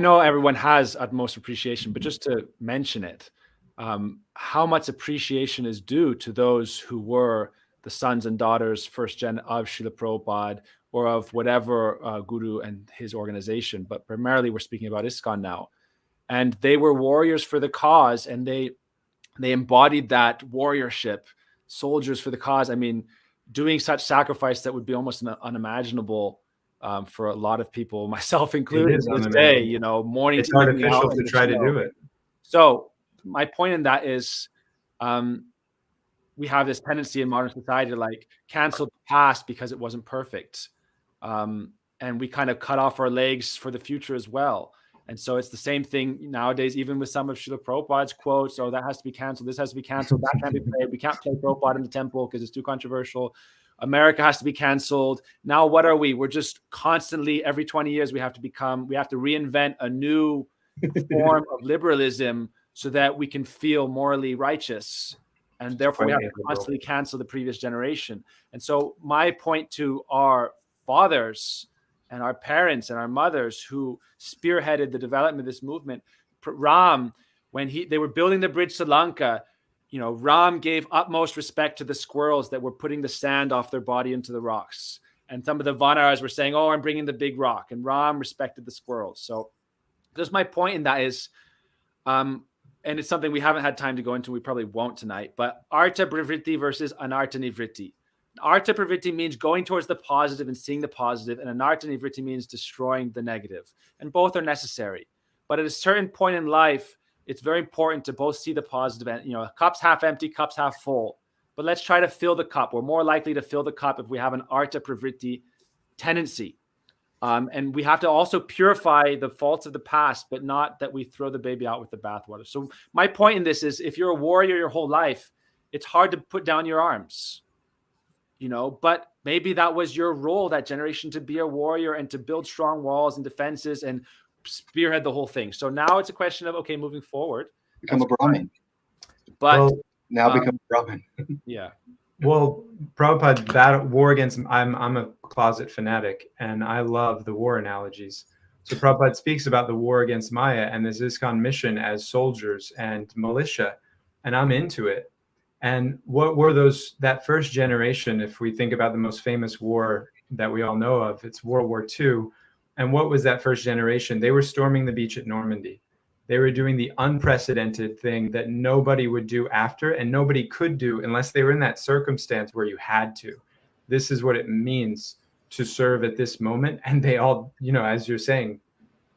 know everyone has utmost appreciation, but just to mention it, how much appreciation is due to those who were the sons and daughters, first gen of Srila Prabhupada, or of whatever guru and his organization, but primarily we're speaking about ISKCON now. And they were warriors for the cause, and they embodied that warriorship, soldiers for the cause. I mean, doing such sacrifice that would be almost unimaginable for a lot of people, myself included, to this day, morning it's to artificial to try to do it. So my point in that is, we have this tendency in modern society to cancel the past because it wasn't perfect. And we kind of cut off our legs for the future as well. And so it's the same thing nowadays, even with some of Srila Prabhupada's quotes. Oh, that has to be canceled. This has to be canceled. That can't be played. We can't play Prabhupada in the temple because it's too controversial. America has to be canceled. Now, what are we? We're just constantly, every 20 years, we have to reinvent a new form of liberalism so that we can feel morally righteous. And therefore, we have to constantly cancel the previous generation. And so my point to our fathers and our parents and our mothers who spearheaded the development of this movement, Ram, when they were building the bridge to Lanka, Ram gave utmost respect to the squirrels that were putting the sand off their body into the rocks. And some of the Vanaras were saying, oh, I'm bringing the big rock. And Ram respected the squirrels. So just my point in that is, and it's something we haven't had time to go into, we probably won't tonight, but Artha Pravritti versus Anartha Nivritti. Artha Pravritti means going towards the positive and seeing the positive, and Anartha Nivritti means destroying the negative. And both are necessary. But at a certain point in life, it's very important to both see the positive and, cup's half empty, cup's half full. But let's try to fill the cup. We're more likely to fill the cup if we have an Artha Pravritti tendency. And we have to also purify the faults of the past, but not that we throw the baby out with the bathwater. So my point in this is, if you're a warrior your whole life, it's hard to put down your arms, but maybe that was your role, that generation, to be a warrior and to build strong walls and defenses and spearhead the whole thing. So now it's a question of, okay, moving forward, become a Brahmin. But now becomes Brahmin. Yeah. Well, Prabhupada, that war against, I'm a closet fanatic, and I love the war analogies. So Prabhupada speaks about the war against Maya and this ISKCON mission as soldiers and militia, and I'm into it. And what were that first generation, if we think about the most famous war that we all know of, it's World War II. And what was that first generation? They were storming the beach at Normandy. They were doing the unprecedented thing that nobody would do after, and nobody could do unless they were in that circumstance where you had to. This is what it means to serve at this moment. And they all, as you're saying,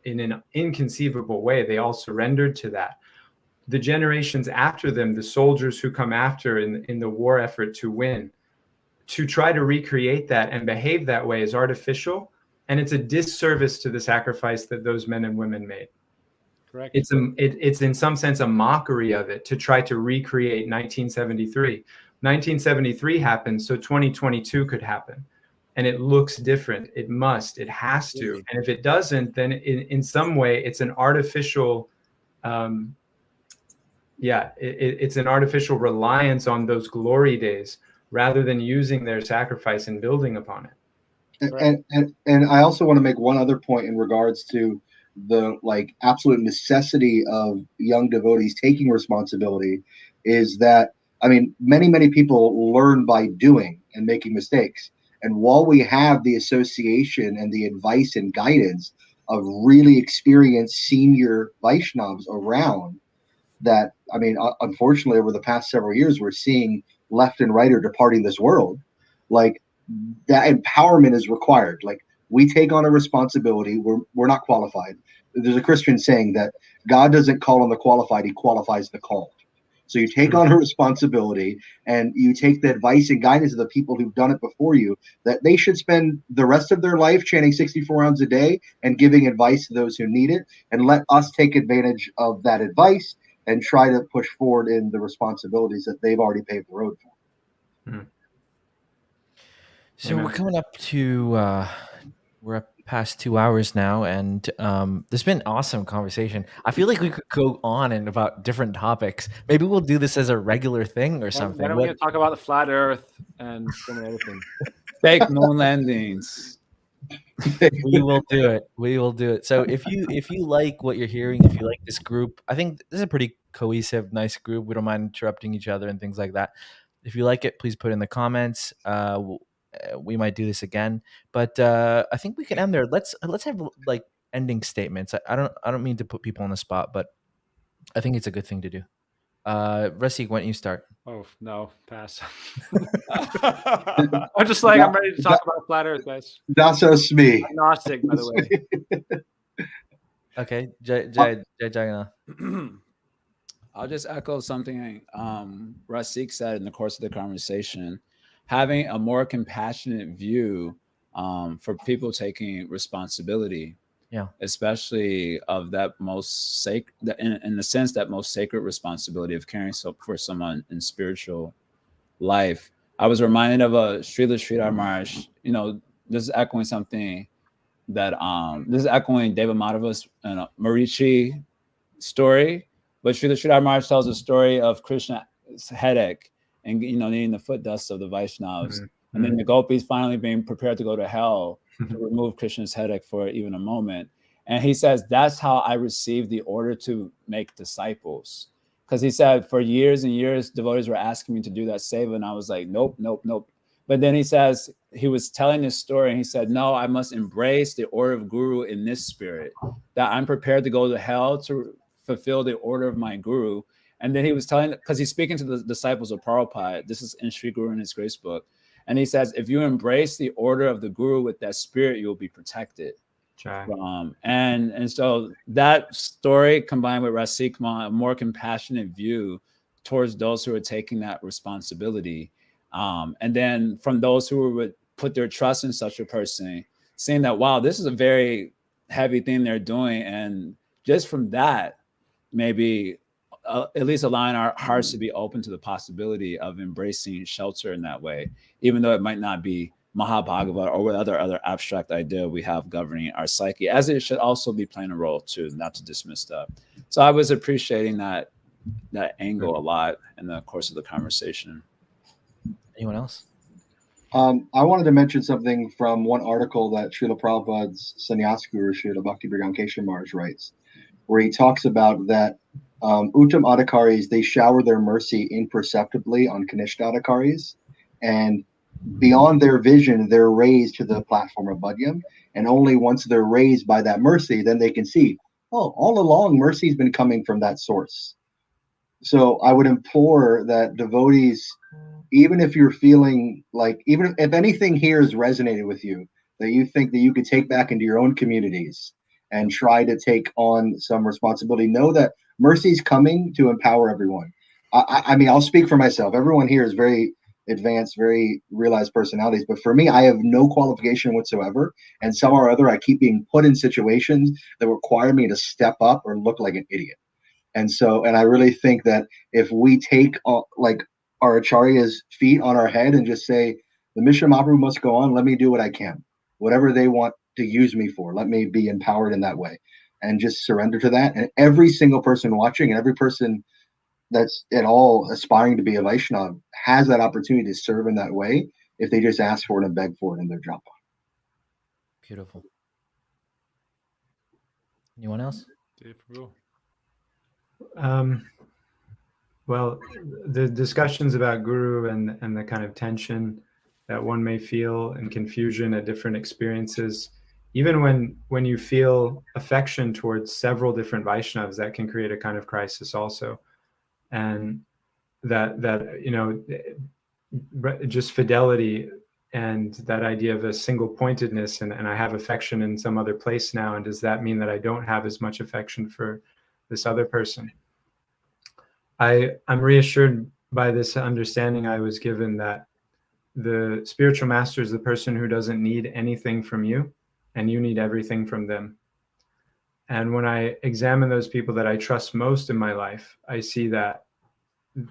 in an inconceivable way, they all surrendered to that. The generations after them, the soldiers who come after in the war effort to win, to try to recreate that and behave that way is artificial. And it's a disservice to the sacrifice that those men and women made. Correct. It's in some sense a mockery of it to try to recreate 1973. 1973 happened, so 2022 could happen. And it looks different. It has to. And if it doesn't, then in some way, it's an artificial, it's an artificial reliance on those glory days rather than using their sacrifice and building upon it. And I also want to make one other point in regards to the absolute necessity of young devotees taking responsibility is that, many people learn by doing and making mistakes. And while we have the association and the advice and guidance of really experienced senior Vaishnavas around that, unfortunately, over the past several years, we're seeing left and right are departing this world. That empowerment is required. We take on a responsibility. We're not qualified. There's a Christian saying that God doesn't call on the qualified, he qualifies the called. So you take on a responsibility and you take the advice and guidance of the people who've done it before you, that they should spend the rest of their life chanting 64 rounds a day and giving advice to those who need it, and let us take advantage of that advice and try to push forward in the responsibilities that they've already paved the road for. Mm-hmm. So we're coming up to we're up past 2 hours now, and there's been awesome conversation. I feel like we could go on and about different topics. Maybe we'll do this as a regular thing or something. Why don't we talk about the flat Earth and so many other things? Fake moon landings. We will do it. We will do it. So if you like what you're hearing, if you like this group, I think this is a pretty cohesive, nice group. We don't mind interrupting each other and things like that. If you like it, please put in the comments. We might do this again, but I think we can end there. Let's have ending statements. I don't mean to put people on the spot, but I think it's a good thing to do. Rasik, why don't you start? Oh no, pass. I'm just I'm ready to talk about flat Earth, guys. That's us, me. I'm Gnostic, by the way. Okay, Jai Jagannath. I'll just echo something Rasik said in the course of the conversation. Having a more compassionate view for people taking responsibility, especially of that most sacred, in the sense that most sacred responsibility of caring for someone in spiritual life. I was reminded of a Srila Maharaj. This is echoing something that this is echoing Deva Madhava's Marichi story, but Srila Maharaj tells a story of Krishna's headache and needing the foot dust of the Vaishnavas. Mm-hmm. And then the gopis finally being prepared to go to hell to remove Krishna's headache for even a moment. And he says, that's how I received the order to make disciples. Because he said, for years and years, devotees were asking me to do that seva. And I was like, nope. But then he says, he was telling this story and he said, no, I must embrace the order of Guru in this spirit, that I'm prepared to go to hell to fulfill the order of my Guru. And then he was telling, because he's speaking to the disciples of Prabhupada, this is in Sri Guru in his grace book. And he says, if you embrace the order of the Guru with that spirit, you'll be protected. And so that story combined with Rasikma, a more compassionate view towards those who are taking that responsibility. And then from those who would put their trust in such a person, saying that, wow, this is a very heavy thing they're doing. And just from that, maybe at least allowing our hearts to be open to the possibility of embracing shelter in that way, even though it might not be Mahabhagavad or what other abstract idea we have governing our psyche, as it should also be playing a role too, not to dismiss that. So I was appreciating that angle a lot in the course of the conversation. Anyone else? I wanted to mention something from one article that Srila Prabhupada's Sannyas Guru Srila Bhakti Keshav Maharaj writes, where he talks about that Uttam Adhikaris, they shower their mercy imperceptibly on Kanishta Adhikaris, and beyond their vision, they're raised to the platform of Bhadyam, and only once they're raised by that mercy, then they can see, oh, all along mercy's been coming from that source. So I would implore that devotees, even if you're feeling like, even if anything here has resonated with you, that you think that you could take back into your own communities and try to take on some responsibility, know that mercy's coming to empower everyone. I mean, I'll speak for myself. Everyone here is very advanced, very realized personalities. But for me, I have no qualification whatsoever. And somehow or other, I keep being put in situations that require me to step up or look like an idiot. And so, and I really think that if we take like our Acharya's feet on our head and just say, the mission Mahaprabhu must go on, let me do what I can. Whatever they want to use me for, let me be empowered in that way. And just surrender to that. And every single person watching and every person that's at all aspiring to be a Vaishnava has that opportunity to serve in that way if they just ask for it and beg for it in their japa. Beautiful. Anyone else? Well, the discussions about guru and the kind of tension that one may feel and confusion at different experiences, even when you feel affection towards several different Vaishnavas, that can create a kind of crisis also. And that you know, just fidelity and that idea of a single pointedness, and I have affection in some other place now, and does that mean that I don't have as much affection for this other person? I'm reassured by this understanding I was given that the spiritual master is the person who doesn't need anything from you, and you need everything from them. And when I examine those people that I trust most in my life, I see that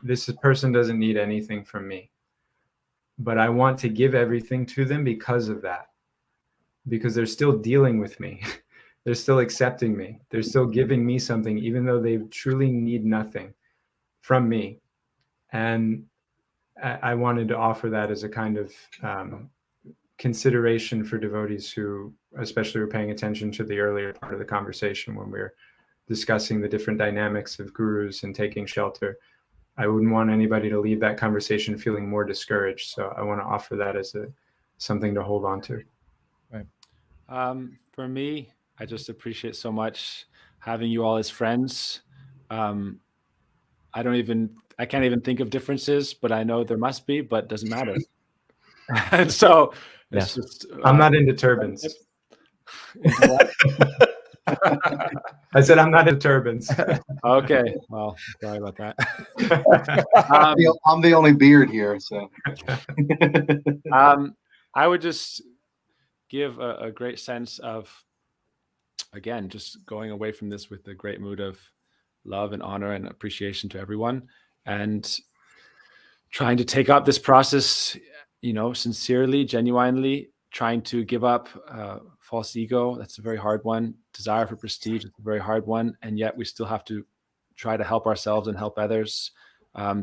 this person doesn't need anything from me. But I want to give everything to them because of that. Because they're still dealing with me. They're still accepting me. They're still giving me something, even though they truly need nothing from me. And I wanted to offer that as a kind of consideration for devotees who especially were paying attention to the earlier part of the conversation when we were discussing the different dynamics of gurus and taking shelter. I wouldn't want anybody to leave that conversation feeling more discouraged. So I want to offer that as something to hold on to. Right. For me, I just appreciate so much having you all as friends. I can't even think of differences, but I know there must be, but it doesn't matter. And so it's just, I'm not into turbans. I said I'm not into turbans. Okay, well, sorry about that. I'm the only beard here, so. I would just give a great sense of, again, just going away from this with a great mood of love and honor and appreciation to everyone, and trying to take up this process, you know, sincerely, genuinely, trying to give up false ego. That's a very hard one. Desire for prestige is a very hard one. And yet we still have to try to help ourselves and help others.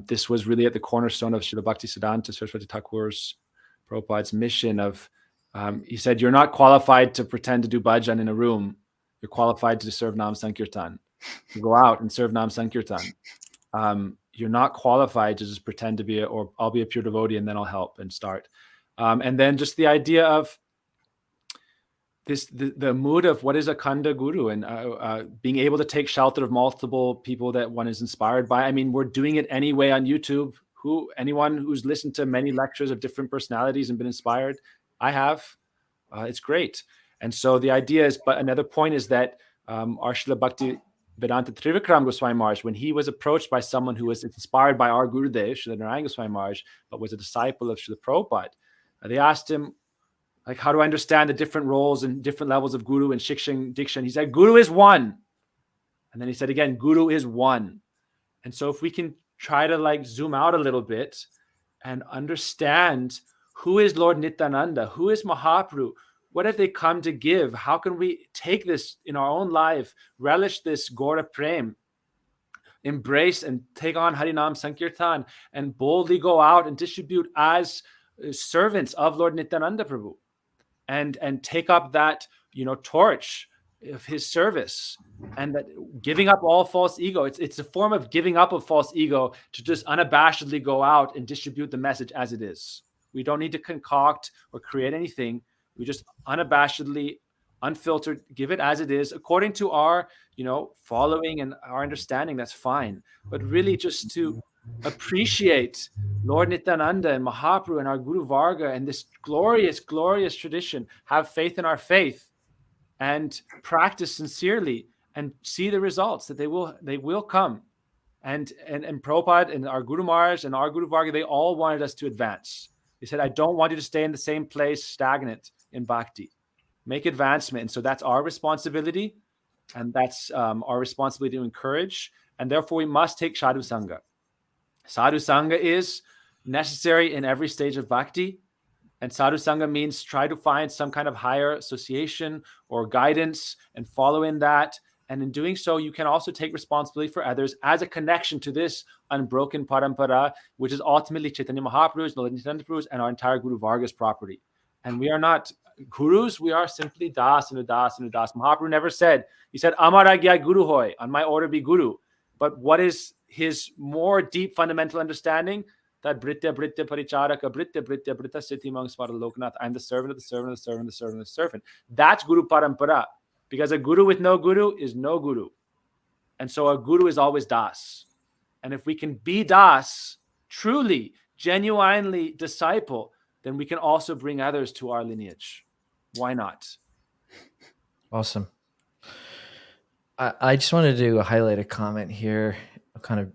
This was really at the cornerstone of Srila Bhaktisiddhanta Saraswati Thakur's Prabhupada's mission of, he said, you're not qualified to pretend to do bhajan in a room. You're qualified to serve Nam Sankirtan. You go out and serve Nam Sankirtan. You're not qualified to just pretend to be or I'll be a pure devotee and then I'll help and start. And then just the idea of the mood of what is a Khanda guru, and being able to take shelter of multiple people that one is inspired by. I mean, we're doing it anyway on YouTube. Anyone who's listened to many lectures of different personalities and been inspired, I have. It's great. And so the idea is, but another point is that our Srila Bhakti Vedanta Trivikram Goswami Maharaj, when he was approached by someone who was inspired by our Gurudev, Srila Narayan Goswami Maharaj, but was a disciple of Srila Prabhupada, they asked him, like, how do I understand the different roles and different levels of Guru and Shikshan, Dikshan? He said, Guru is one. And then he said again, Guru is one. And so if we can try to like zoom out a little bit and understand who is Lord Nityananda, who is Mahaprabhu, what have they come to give? How can we take this in our own life, relish this Gaura Prem? embrace and take on Harinam Sankirtan and boldly go out and distribute as servants of Lord Nityananda Prabhu, and take up that, torch of his service, and that giving up all false ego. It's a form of giving up of false ego to just unabashedly go out and distribute the message as it is. We don't need to concoct or create anything. We just unabashedly, unfiltered, give it as it is according to our, following and our understanding. That's fine. But really just to appreciate Lord Nityananda and Mahaprabhu and our Guru Varga and this glorious, glorious tradition, have faith in our faith and practice sincerely and see the results that they will come. And Prabhupada and our Guru Maharaj and our Guru Varga, they all wanted us to advance. They said, I don't want you to stay in the same place, stagnant in bhakti. Make advancement. And so that's our responsibility. And that's our responsibility to encourage. And therefore, we must take Sadhu Sangha. Sadhu Sangha is necessary in every stage of bhakti. And Sadhu Sangha means try to find some kind of higher association or guidance and follow in that. And in doing so, you can also take responsibility for others as a connection to this unbroken parampara, which is ultimately Chaitanya Mahaprabhu's, Lord Nityananda Prabhu's, and our entire Guru Varga's property. And we are not gurus, we are simply das and udas and udas. Mahaprabhu never said, he said, Amar agya guru hoy, on my order be guru. But what is his more deep fundamental understanding? That Britya Paricharaka, Britya Siddhi Mangswara Lokanath. I'm the servant of the servant of the servant of the servant of the servant. That's Guru Parampara. Because a guru with no guru is no guru. And so a guru is always das. And if we can be das, truly, genuinely disciple, then we can also bring others to our lineage. Why not? Awesome. I just wanted to highlight a comment here. I'm kind of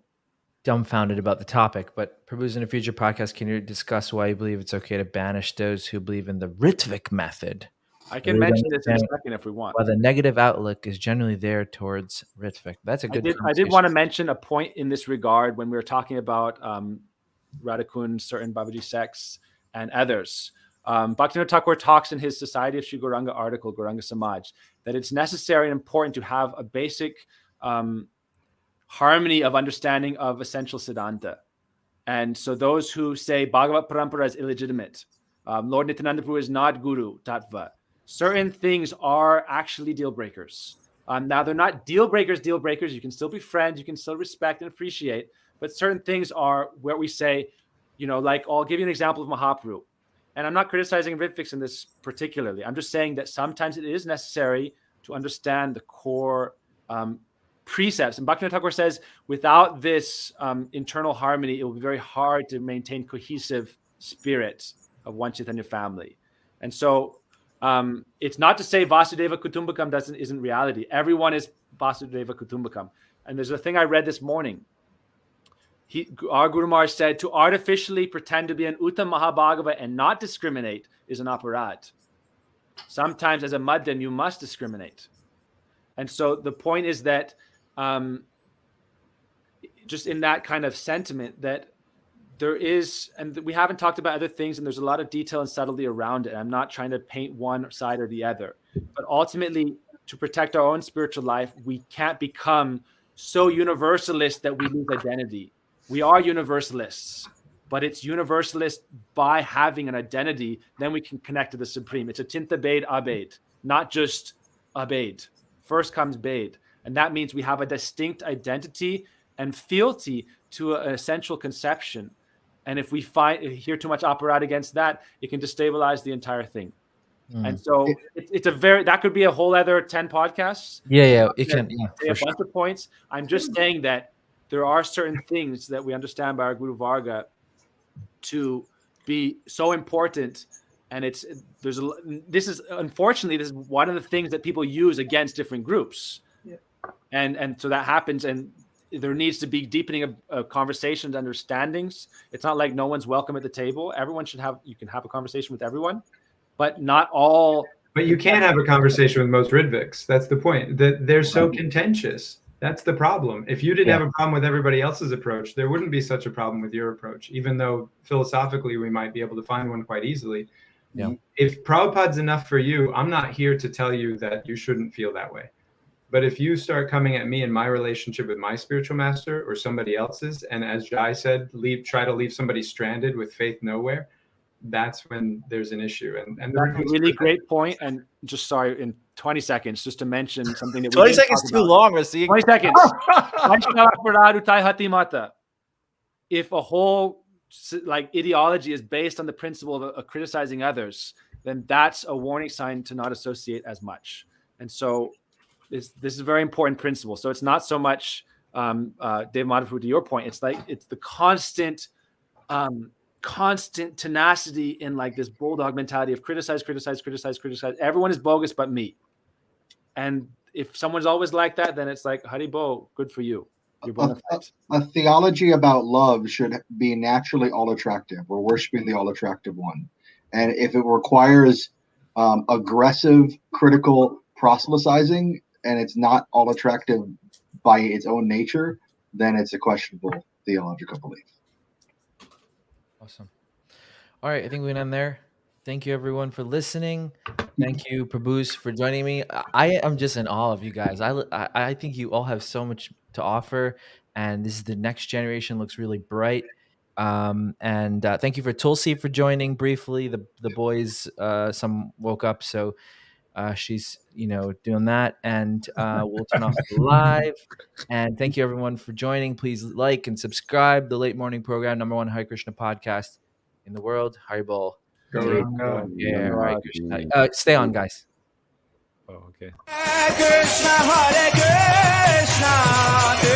dumbfounded about the topic, but Prabhu's, in a future podcast, can you discuss why you believe it's okay to banish those who believe in the Ritvik method? I can mention this in a second if we want. While the negative outlook is generally there towards Ritvik. That's a good I did want to mention a point in this regard when we were talking about Radhakund, certain Babaji sects, and others. Bhaktivinoda Thakur talks in his Society of Sri Gauranga article, Gauranga Samaj, that it's necessary and important to have a basic harmony of understanding of essential Siddhanta. And so those who say Bhagavat Parampara is illegitimate, Lord Nityananda Prabhu is not Guru, Tattva, certain things are actually deal breakers. Now, they're not deal breakers. You can still be friends. You can still respect and appreciate. But certain things are where we say, like I'll give you an example of Mahaprabhu. And I'm not criticizing Ritviks in this particularly. I'm just saying that sometimes it is necessary to understand the core precepts. And Bhaktivinoda Thakur says, without this internal harmony, it will be very hard to maintain cohesive spirit of one Chaitanya family. And so it's not to say Vasudeva Kutumbakam isn't reality. Everyone is Vasudeva Kutumbakam. And there's a thing I read this morning. Our Guru Maharaj said, to artificially pretend to be an Uttam Mahabhagava and not discriminate is an aparad. Sometimes as a Madhyan, you must discriminate. And so the point is that just in that kind of sentiment that there is, and we haven't talked about other things, and there's a lot of detail and subtlety around it. I'm not trying to paint one side or the other, but ultimately to protect our own spiritual life, we can't become so universalist that we lose identity. We are universalists, but it's universalist by having an identity. Then we can connect to the Supreme. It's a Chinta Bhed Abhed, not just Abhed. First comes Bhed. And that means we have a distinct identity and fealty to an essential conception. And if we hear too much aparat against that, it can destabilize the entire thing. And so that could be a whole other 10 podcasts. Yeah, it can. Yeah, a bunch of points. I'm just saying that there are certain things that we understand by our Guru Varga to be so important. And this is one of the things that people use against different groups. Yeah. And so that happens, and there needs to be deepening of conversations, understandings. It's not like no one's welcome at the table. You can have a conversation with everyone, but not all. But you can't have a conversation with most Ritviks. That's the point. That they're so contentious. That's the problem. If you didn't have a problem with everybody else's approach, there wouldn't be such a problem with your approach, even though philosophically we might be able to find one quite easily. Yeah. If Prabhupada's enough for you, I'm not here to tell you that you shouldn't feel that way. But if you start coming at me in my relationship with my spiritual master or somebody else's, and as Jai said, try to leave somebody stranded with faith nowhere, that's when there's an issue. And that's a really great point. And just sorry, in 20 seconds, just to mention something that 20 seconds too long, Rasik. 20 seconds. If a whole like ideology is based on the principle of criticizing others, then that's a warning sign to not associate as much. And so this is a very important principle. So it's not so much Dave Madhavu, to your point, it's the constant tenacity in like this bulldog mentality of criticize. Everyone is bogus but me. And if someone's always like that, then it's like, Haribo, good for you. A theology about love should be naturally all attractive. We're worshiping the all attractive one. And if it requires aggressive, critical proselytizing, and it's not all attractive by its own nature, then it's a questionable theological belief. Awesome. All right, I think we can end there. Thank you, everyone, for listening. Thank you, Prabhus, for joining me. I am just in awe of you guys. I think you all have so much to offer, and this is the next generation. Looks really bright. And thank you for Tulsi for joining briefly. The boys, some woke up, so she's doing that, and we'll turn off the live. And thank you, everyone, for joining. Please like and subscribe. The Late Morning Program, #1 Hare Krishna podcast in the world. Haribol. Go. Yeah, Hare Krishna. Stay on, guys. Oh, okay. Hare Krishna, Hare Krishna.